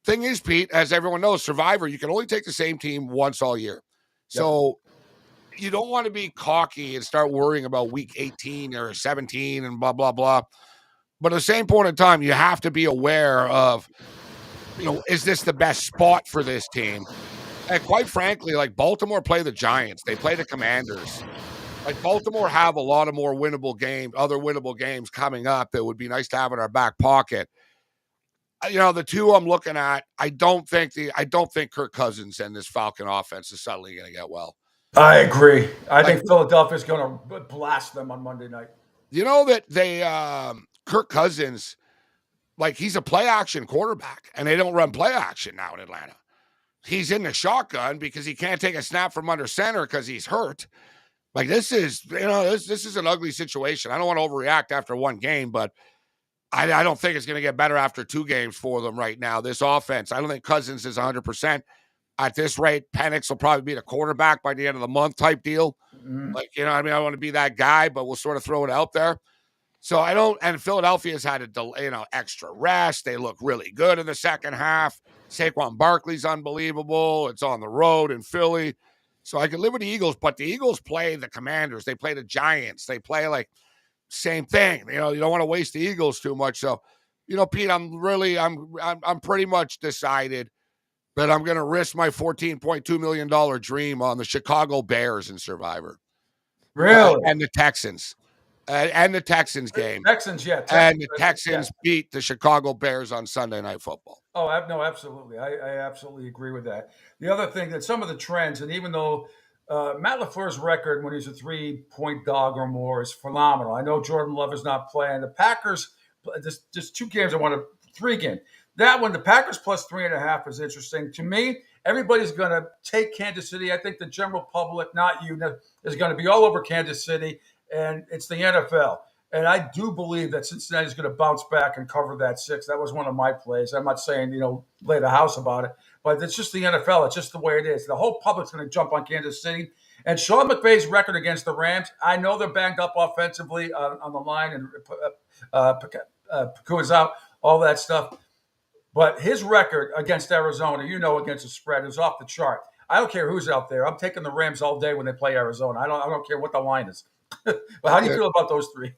Thing is, Pete, as everyone knows, Survivor, you can only take the same team once all year. So you don't want to be cocky and start worrying about week 18 or 17 and blah, blah, blah. But at the same point in time, you have to be aware of, is this the best spot for this team? And quite frankly, like Baltimore play the Giants. They play the Commanders. Like Baltimore have a lot of more other winnable games coming up that would be nice to have in our back pocket. The 2 I'm looking at, I don't think Kirk Cousins and this Falcon offense is suddenly going to get well. I agree. I think Philadelphia's going to blast them on Monday night. That Kirk Cousins, like he's a play action quarterback, and they don't run play action now in Atlanta. He's in the shotgun because he can't take a snap from under center because he's hurt. Like this is, this is an ugly situation. I don't want to overreact after one game, but I don't think it's going to get better after 2 games for them right now. This offense, I don't think Cousins is 100%. At this rate, Penix will probably be the quarterback by the end of the month type deal. Like, I want to be that guy, but we'll sort of throw it out there. So I don't, and Philadelphia's had a extra rest. They look really good in the second half. Saquon Barkley's unbelievable. It's on the road in Philly. So I can live with the Eagles, but the Eagles play the Commanders. They play the Giants. They play like same thing. You don't want to waste the Eagles too much. So, Pete, I'm pretty much decided that I'm going to risk my $14.2 million dream on the Chicago Bears in Survivor. Really? And the Texans. And the Texans game. Texans, yeah. And the Texans beat the Chicago Bears on Sunday Night Football. Oh, no, absolutely. I absolutely agree with that. The other thing that some of the trends, and even though Matt LaFleur's record when he's a 3-point dog or more is phenomenal. I know Jordan Love is not playing. The Packers, just 2 games, 3 games. That one, the Packers plus 3.5 is interesting. To me, everybody's going to take Kansas City. I think the general public, not you, is going to be all over Kansas City, and it's the NFL. And I do believe that Cincinnati's going to bounce back and cover that 6. That was one of my plays. I'm not saying, lay the house about it, but it's just the NFL. It's just the way it is. The whole public's going to jump on Kansas City. And Sean McVay's record against the Rams, I know they're banged up offensively on the line, and Pakua's out, all that stuff. But his record against Arizona, against the spread, is off the chart. I don't care who's out there. I'm taking the Rams all day when they play Arizona. I don't care what the line is. But how do you feel about those 3?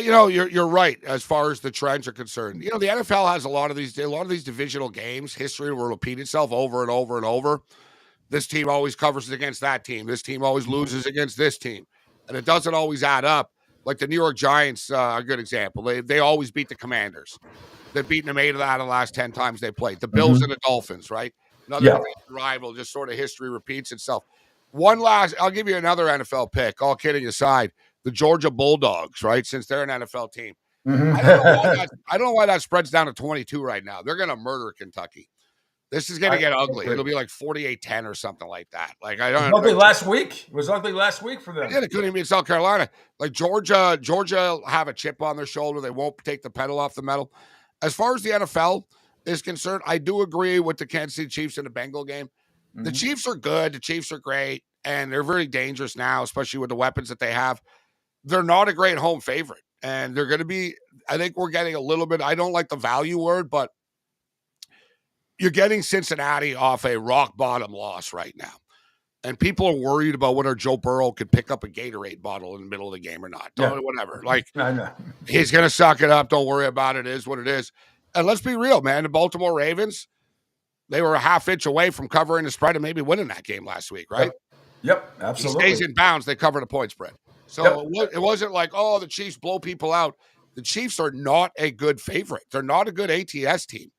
You're right as far as the trends are concerned. The NFL has a lot of these divisional games. History will repeat itself over and over and over. This team always covers against that team. This team always loses against this team, and it doesn't always add up. Like the New York Giants, a good example. They always beat the Commanders. They've beaten them 8 out of the last 10 times they played. The Bills and the Dolphins, right? Another rival. Just sort of history repeats itself. I'll give you another NFL pick, all kidding aside, the Georgia Bulldogs, right? Since they're an NFL team. I don't know why that spreads down to 22 right now. They're going to murder Kentucky. This is going to get ugly. It'll be like 48-10 or something like that. Like I don't. It was ugly last week. It was ugly last week for them. Yeah, they couldn't even beat South Carolina. Like Georgia have a chip on their shoulder. They won't take the pedal off the metal. As far as the NFL is concerned, I do agree with the Kansas City Chiefs in the Bengal game. The Chiefs are good. The Chiefs are great. And they're very dangerous now, especially with the weapons that they have. They're not a great home favorite. And they're going to be, I think we're getting a little bit, I don't like the value word, but you're getting Cincinnati off a rock bottom loss right now. And people are worried about whether Joe Burrow could pick up a Gatorade bottle in the middle of the game or not. Whatever. Like, I know. He's going to suck it up. Don't worry about it. It is what it is. And let's be real, man. The Baltimore Ravens, they were a half inch away from covering the spread and maybe winning that game last week, right? Yep, absolutely. He stays in bounds. They cover the point spread. So it wasn't like, the Chiefs blow people out. The Chiefs are not a good favorite. They're not a good ATS team.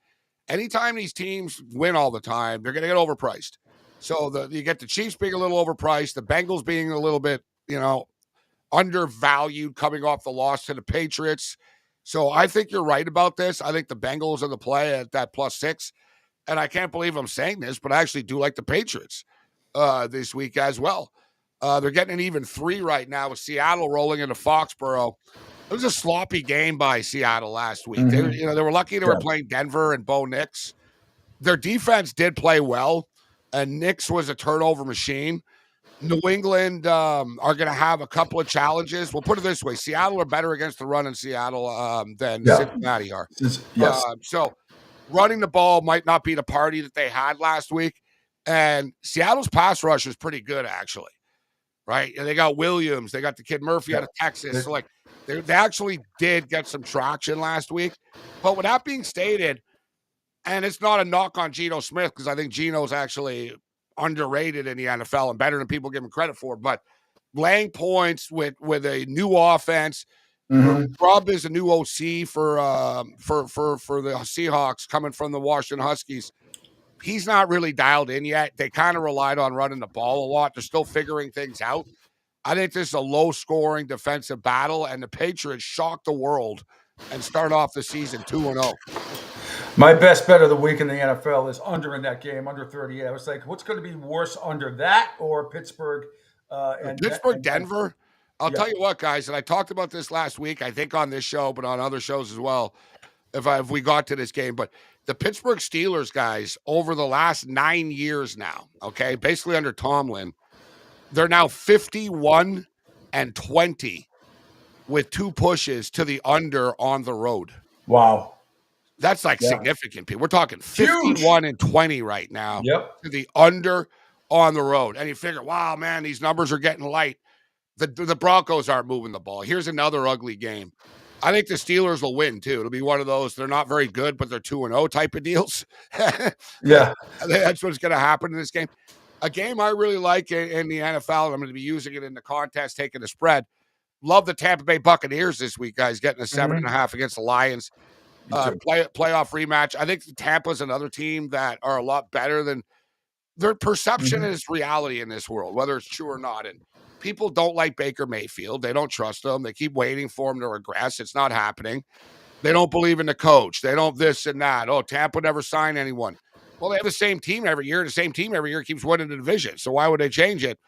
Anytime these teams win all the time, they're going to get overpriced. So you get the Chiefs being a little overpriced, the Bengals being a little bit, undervalued coming off the loss to the Patriots. So I think you're right about this. I think the Bengals are the play at that +6. And I can't believe I'm saying this, but I actually do like the Patriots this week as well. They're getting an even 3 right now with Seattle rolling into Foxborough. It was a sloppy game by Seattle last week. They were lucky they were playing Denver and Bo Nix. Their defense did play well, and Nix was a turnover machine. New England are going to have a couple of challenges. We'll put it this way. Seattle are better against the run in Seattle than Cincinnati are. Yes. So running the ball might not be the party that they had last week. And Seattle's pass rush is pretty good, actually. Right? And they got Williams. They got the kid Murphy out of Texas. So, they actually did get some traction last week. But with that being stated, and it's not a knock on Geno Smith because I think Geno's actually underrated in the NFL and better than people give him credit for. But laying points with a new offense, Rob is a new OC for the Seahawks coming from the Washington Huskies. He's not really dialed in yet. They kind of relied on running the ball a lot. They're still figuring things out. I think this is a low-scoring defensive battle, and the Patriots shock the world and start off the season 2-0. My best bet of the week in the NFL is under in that game, under 38. I was like, what's going to be worse under that or Pittsburgh Pittsburgh, Denver. I'll Yeah. tell you what, guys, and I talked about this last week, I think on this show, but on other shows as well, if we got to this game. But the Pittsburgh Steelers, guys, over the last 9 years now, okay, basically under Tomlin, they're now 51-20 with 2 pushes to the under on the road. Wow. That's like significant, people. We're talking Huge. 51-20 right now to the under on the road. And you figure, wow, man, these numbers are getting light. The Broncos aren't moving the ball. Here's another ugly game. I think the Steelers will win, too. It'll be one of those, they're not very good, but they're 2-0 type of deals. Yeah. That's what's going to happen in this game. A game I really like in the NFL, and I'm going to be using it in the contest, taking the spread. Love the Tampa Bay Buccaneers this week, guys, getting a 7.5 against the Lions. Playoff rematch. I think Tampa's another team that are a lot better than their perception is reality in this world, whether it's true or not. And people don't like Baker Mayfield. They don't trust him. They keep waiting for him to regress. It's not happening. They don't believe in the coach. They don't this and that. Oh, Tampa never signed anyone. Well, they have the same team every year. The same team every year keeps winning the division. So why would they change it?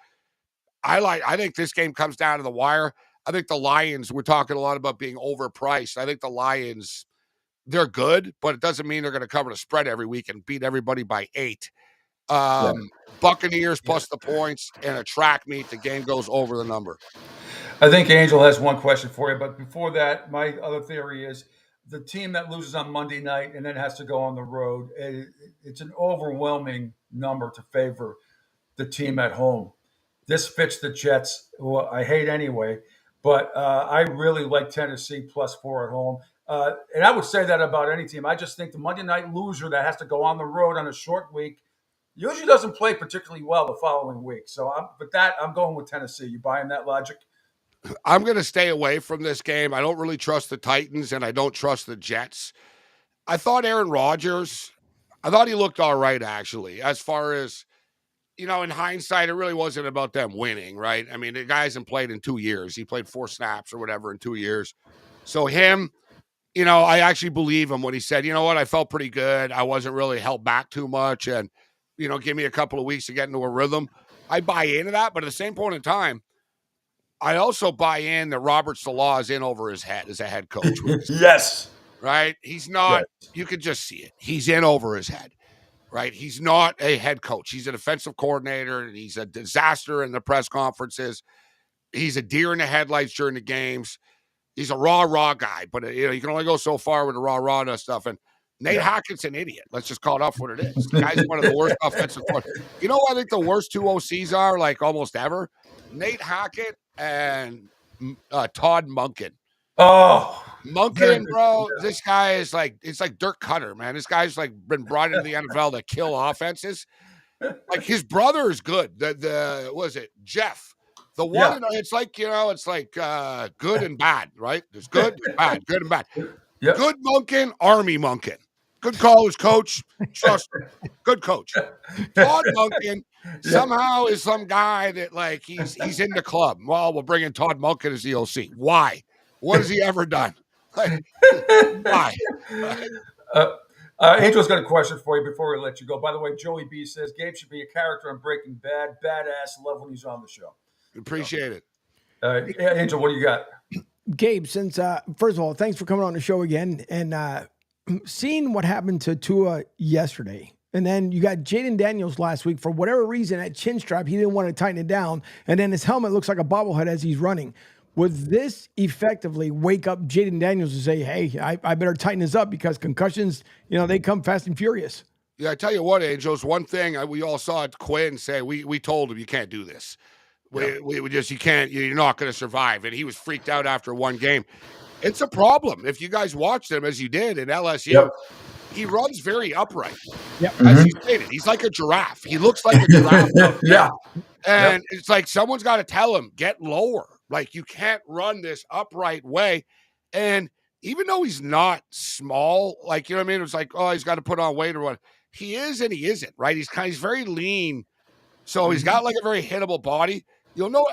I think this game comes down to the wire. I think the Lions, we're talking a lot about being overpriced. I think the Lions, they're good, but it doesn't mean they're going to cover the spread every week and beat everybody by 8. Buccaneers plus the points and a track meet. The game goes over the number. I think Angel has one question for you, but before that, my other theory is the team that loses on Monday night and then has to go on the road, it's an overwhelming number to favor the team at home. This fits the Jets, who I hate anyway, but I really like Tennessee +4 at home. And I would say that about any team. I just think the Monday night loser that has to go on the road on a short week usually doesn't play particularly well the following week. So I'm going with Tennessee. You buying that logic? I'm going to stay away from this game. I don't really trust the Titans, and I don't trust the Jets. I thought Aaron Rodgers, I thought he looked all right, actually, as far as, in hindsight, it really wasn't about them winning, right? I mean, the guy hasn't played in 2 years. He played 4 snaps or whatever in 2 years. So him, I actually believe him when he said, you know what, I felt pretty good. I wasn't really held back too much, and, give me a couple of weeks to get into a rhythm. I buy into that, but at the same point in time, I also buy in that Robert Salah is in over his head as a head coach. Yes. Right? He's not, you could just see it. He's in over his head, right? He's not a head coach. He's a defensive coordinator, and he's a disaster in the press conferences. He's a deer in the headlights during the games. He's a raw guy, but you can only go so far with the raw stuff. And Nate Hackett's an idiot. Let's just call it off what it is. The guy's one of the worst offensive players. You know what I think the worst 2 OCs are, like almost ever? Nate Hackett and Todd Monken. Oh, Monken, bro, this guy is it's like Dirk Cutter, man. This guy's been brought into the NFL to kill offenses. Like his brother is good. The was it Jeff? The one, it's like good and bad, right? There's good, and bad, good and bad. Yep. Good Monken, Army Monken. Good call as coach. Trust him. Good coach. Todd Monken somehow is some guy that he's in the club. Well, we'll bring in Todd Monken as the OC. Why? What has he ever done? Why? Angel's got a question for you before we let you go. By the way, Joey B says Gabe should be a character on Breaking Bad. Badass. Love when he's on the show. Appreciate it. Angel, what do you got? Gabe, since first of all, thanks for coming on the show again and seeing what happened to Tua yesterday. And then you got Jaden Daniels last week. For whatever reason, at chin strap, he didn't want to tighten it down. And then his helmet looks like a bobblehead as he's running. Would this effectively wake up Jaden Daniels to say, hey, I better tighten this up because concussions, they come fast and furious? Yeah, I tell you what, Angels, one thing we all saw Quinn say, we told him you can't do this. We just, you can't, you're not going to survive. And he was freaked out after one game. It's a problem. If you guys watched him as you did in LSU, he runs very upright. Yep. As you stated, he's like a giraffe. He looks like a giraffe. And it's like someone's got to tell him, get lower. Like you can't run this upright way. And even though he's not small, you know what I mean? It's like, oh, he's got to put on weight or what. He is and he isn't, right? He's very lean. So he's got a very hittable body. I know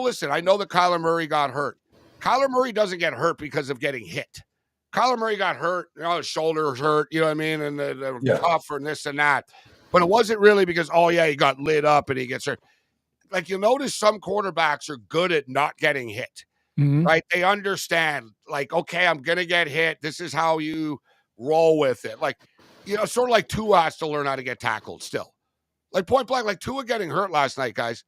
that Kyler Murray got hurt. Kyler Murray doesn't get hurt because of getting hit. Kyler Murray got hurt, his shoulder hurt, you know what I mean? And the cuff and this and that. But it wasn't really because, he got lit up and he gets hurt. like you'll notice some quarterbacks are good at not getting hit, right? They understand, like, okay, I'm gonna get hit. This is how you roll with it. Like, sort of like Tua has to learn how to get tackled still. Like point blank, like Tua getting hurt last night, guys.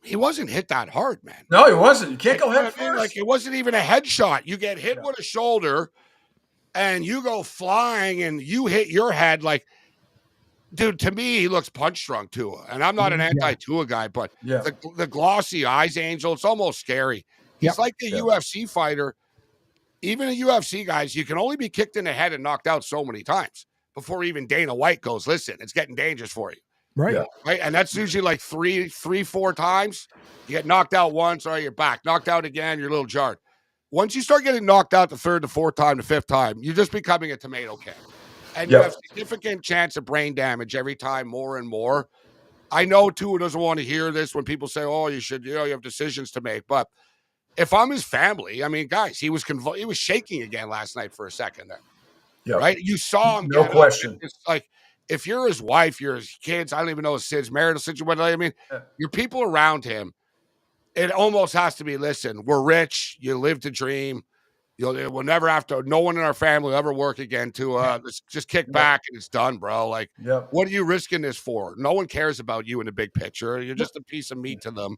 He wasn't hit that hard, man. No, he wasn't. You can't go head first. Like it wasn't even a headshot. You get hit with a shoulder, and you go flying, and you hit your head. Like, dude, to me, he looks punch drunk, Tua. And I'm not an anti-Tua guy, but the glossy eyes, Angel, it's almost scary. He's like a UFC fighter. Even a UFC, guys, you can only be kicked in the head and knocked out so many times before even Dana White goes, listen, it's getting dangerous for you. Right. Right. And that's usually like 4 times. You get knocked out once, or you're back. Knocked out again, you're a little jarred. Once you start getting knocked out the third, the fourth time, the fifth time, you're just becoming a tomato can. And you have significant chance of brain damage every time, more and more. I know Tua doesn't want to hear this when people say, oh, you should, you have decisions to make. But if I'm his family, I mean, guys, he was shaking again last night for a second there. Yep. Right? You saw him. No question. It's like, if you're his wife, you're his kids, I don't even know his Sid's marital situation. I mean, your people around him, it almost has to be, listen, we're rich. You live to dream. We'll never have to, no one in our family will ever work again let's just kick back and it's done, bro. Like, what are you risking this for? No one cares about you in the big picture. You're just a piece of meat to them.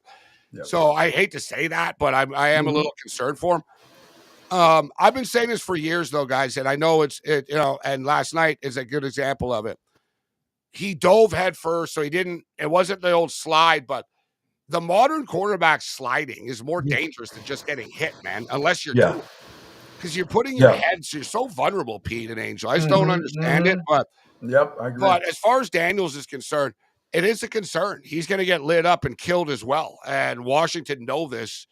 So I hate to say that, but I am a little concerned for him. I've been saying this for years, though, guys, and I know and last night is a good example of it. He dove head first, so it wasn't the old slide, but the modern quarterback sliding is more dangerous than just getting hit, man, unless you're because you're putting your head, so you're so vulnerable, Pete and Angel. I just don't understand it, but I agree. But as far as Daniels is concerned, it is a concern. He's going to get lit up and killed as well, and Washington know this.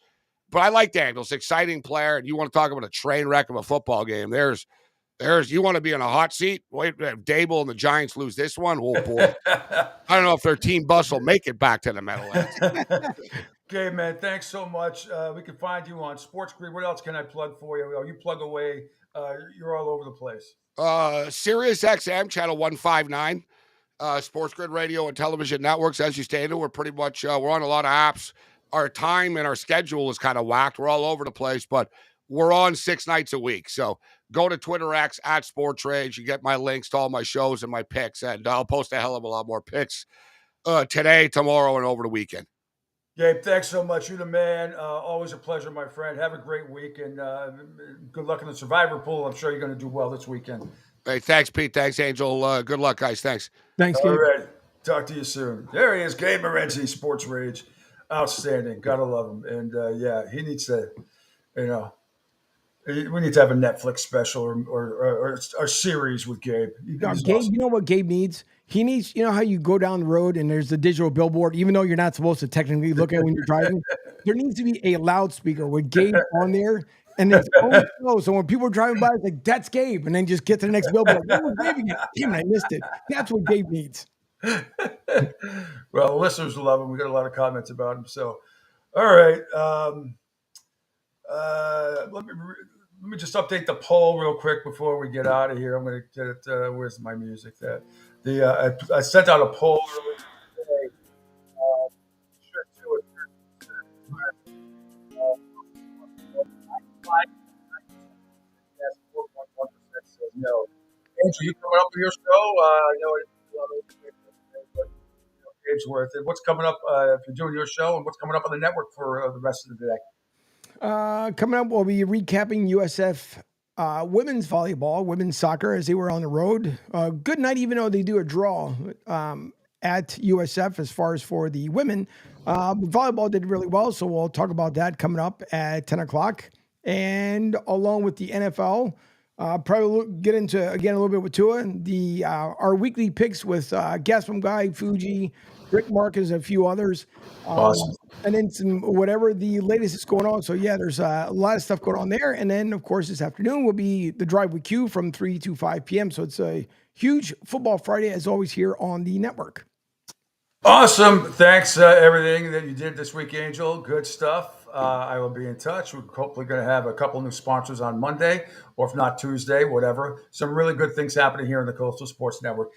But I like Daniels, exciting player, and you want to talk about a train wreck of a football game. There's you want to be in a hot seat. Wait, if Dable and the Giants lose this one, oh boy! I don't know if their team bus will make it back to the Meadowlands. Okay, man. Thanks so much. We can find you on Sports Grid. What else can I plug for you? You plug away. You're all over the place. Sirius XM channel 159, Sports Grid Radio and Television Networks. As you stated, we're pretty much we're on a lot of apps. Our time and our schedule is kind of whacked. We're all over the place, but we're on 6 nights a week. So go to Twitter X at Sport Trades. You get my links to all my shows and my picks, and I'll post a hell of a lot more picks today, tomorrow, and over the weekend. Gabe, thanks so much. You're the man. Always a pleasure, my friend. Have a great week, and good luck in the Survivor Pool. I'm sure you're going to do well this weekend. Hey, thanks, Pete. Thanks, Angel. Good luck, guys. Thanks. Thanks, Gabe. All right. Talk to you soon. There he is, Gabe Morency, Sports Rage. Outstanding. Gotta love him. And he needs to, we need to have a Netflix special or a series with Gabe. Gabe, awesome. You know what Gabe needs? He needs, you know how you go down the road and there's the digital billboard, even though you're not supposed to technically look at it when you're driving. There needs to be a loudspeaker with Gabe on there. And it's always slow. So when people are driving by, it's like, that's Gabe. And then just get to the next billboard. Where was Gabe again? Damn, I missed it. That's what Gabe needs. Well, the listeners love him. We got a lot of comments about him. So, all right. Let me just update the poll real quick before we get out of here. I'm going to get it. Where's my music? I sent out a poll earlier today. No. Andrew, you coming up with your show? I know but Gabe's worth it. What's coming up if you're doing your show, and what's coming up on the network for the rest of the day? Coming up, we'll be recapping USF women's volleyball, women's soccer as they were on the road. Good night, even though they do a draw at USF as far as for the women. Volleyball did really well, so we'll talk about that coming up at 10 o'clock. And along with the NFL, probably get into, again, a little bit with Tua. Our weekly picks with Gaspam Guy, Fuji, Rick Marcus, and a few others. Awesome. And then some, whatever the latest is going on. So, yeah, there's a lot of stuff going on there. And then, of course, this afternoon will be the Drive with Q from 3 to 5 p.m. So it's a huge Football Friday, as always, here on the network. Awesome. Thanks, everything that you did this week, Angel. Good stuff. I will be in touch. We're hopefully going to have a couple new sponsors on Monday, or if not Tuesday, whatever. Some really good things happening here in the Coastal Sports Network.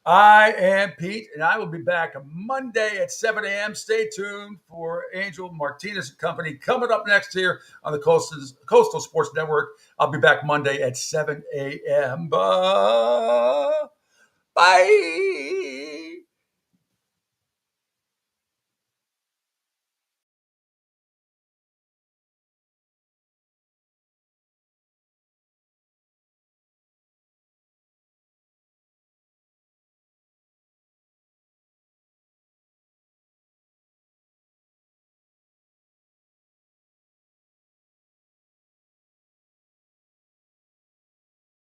I am Pete, and I will be back Monday at 7 a.m. Stay tuned for Angel Martinez and Company coming up next here on the Coastal Sports Network. I'll be back Monday at 7 a.m. Bye.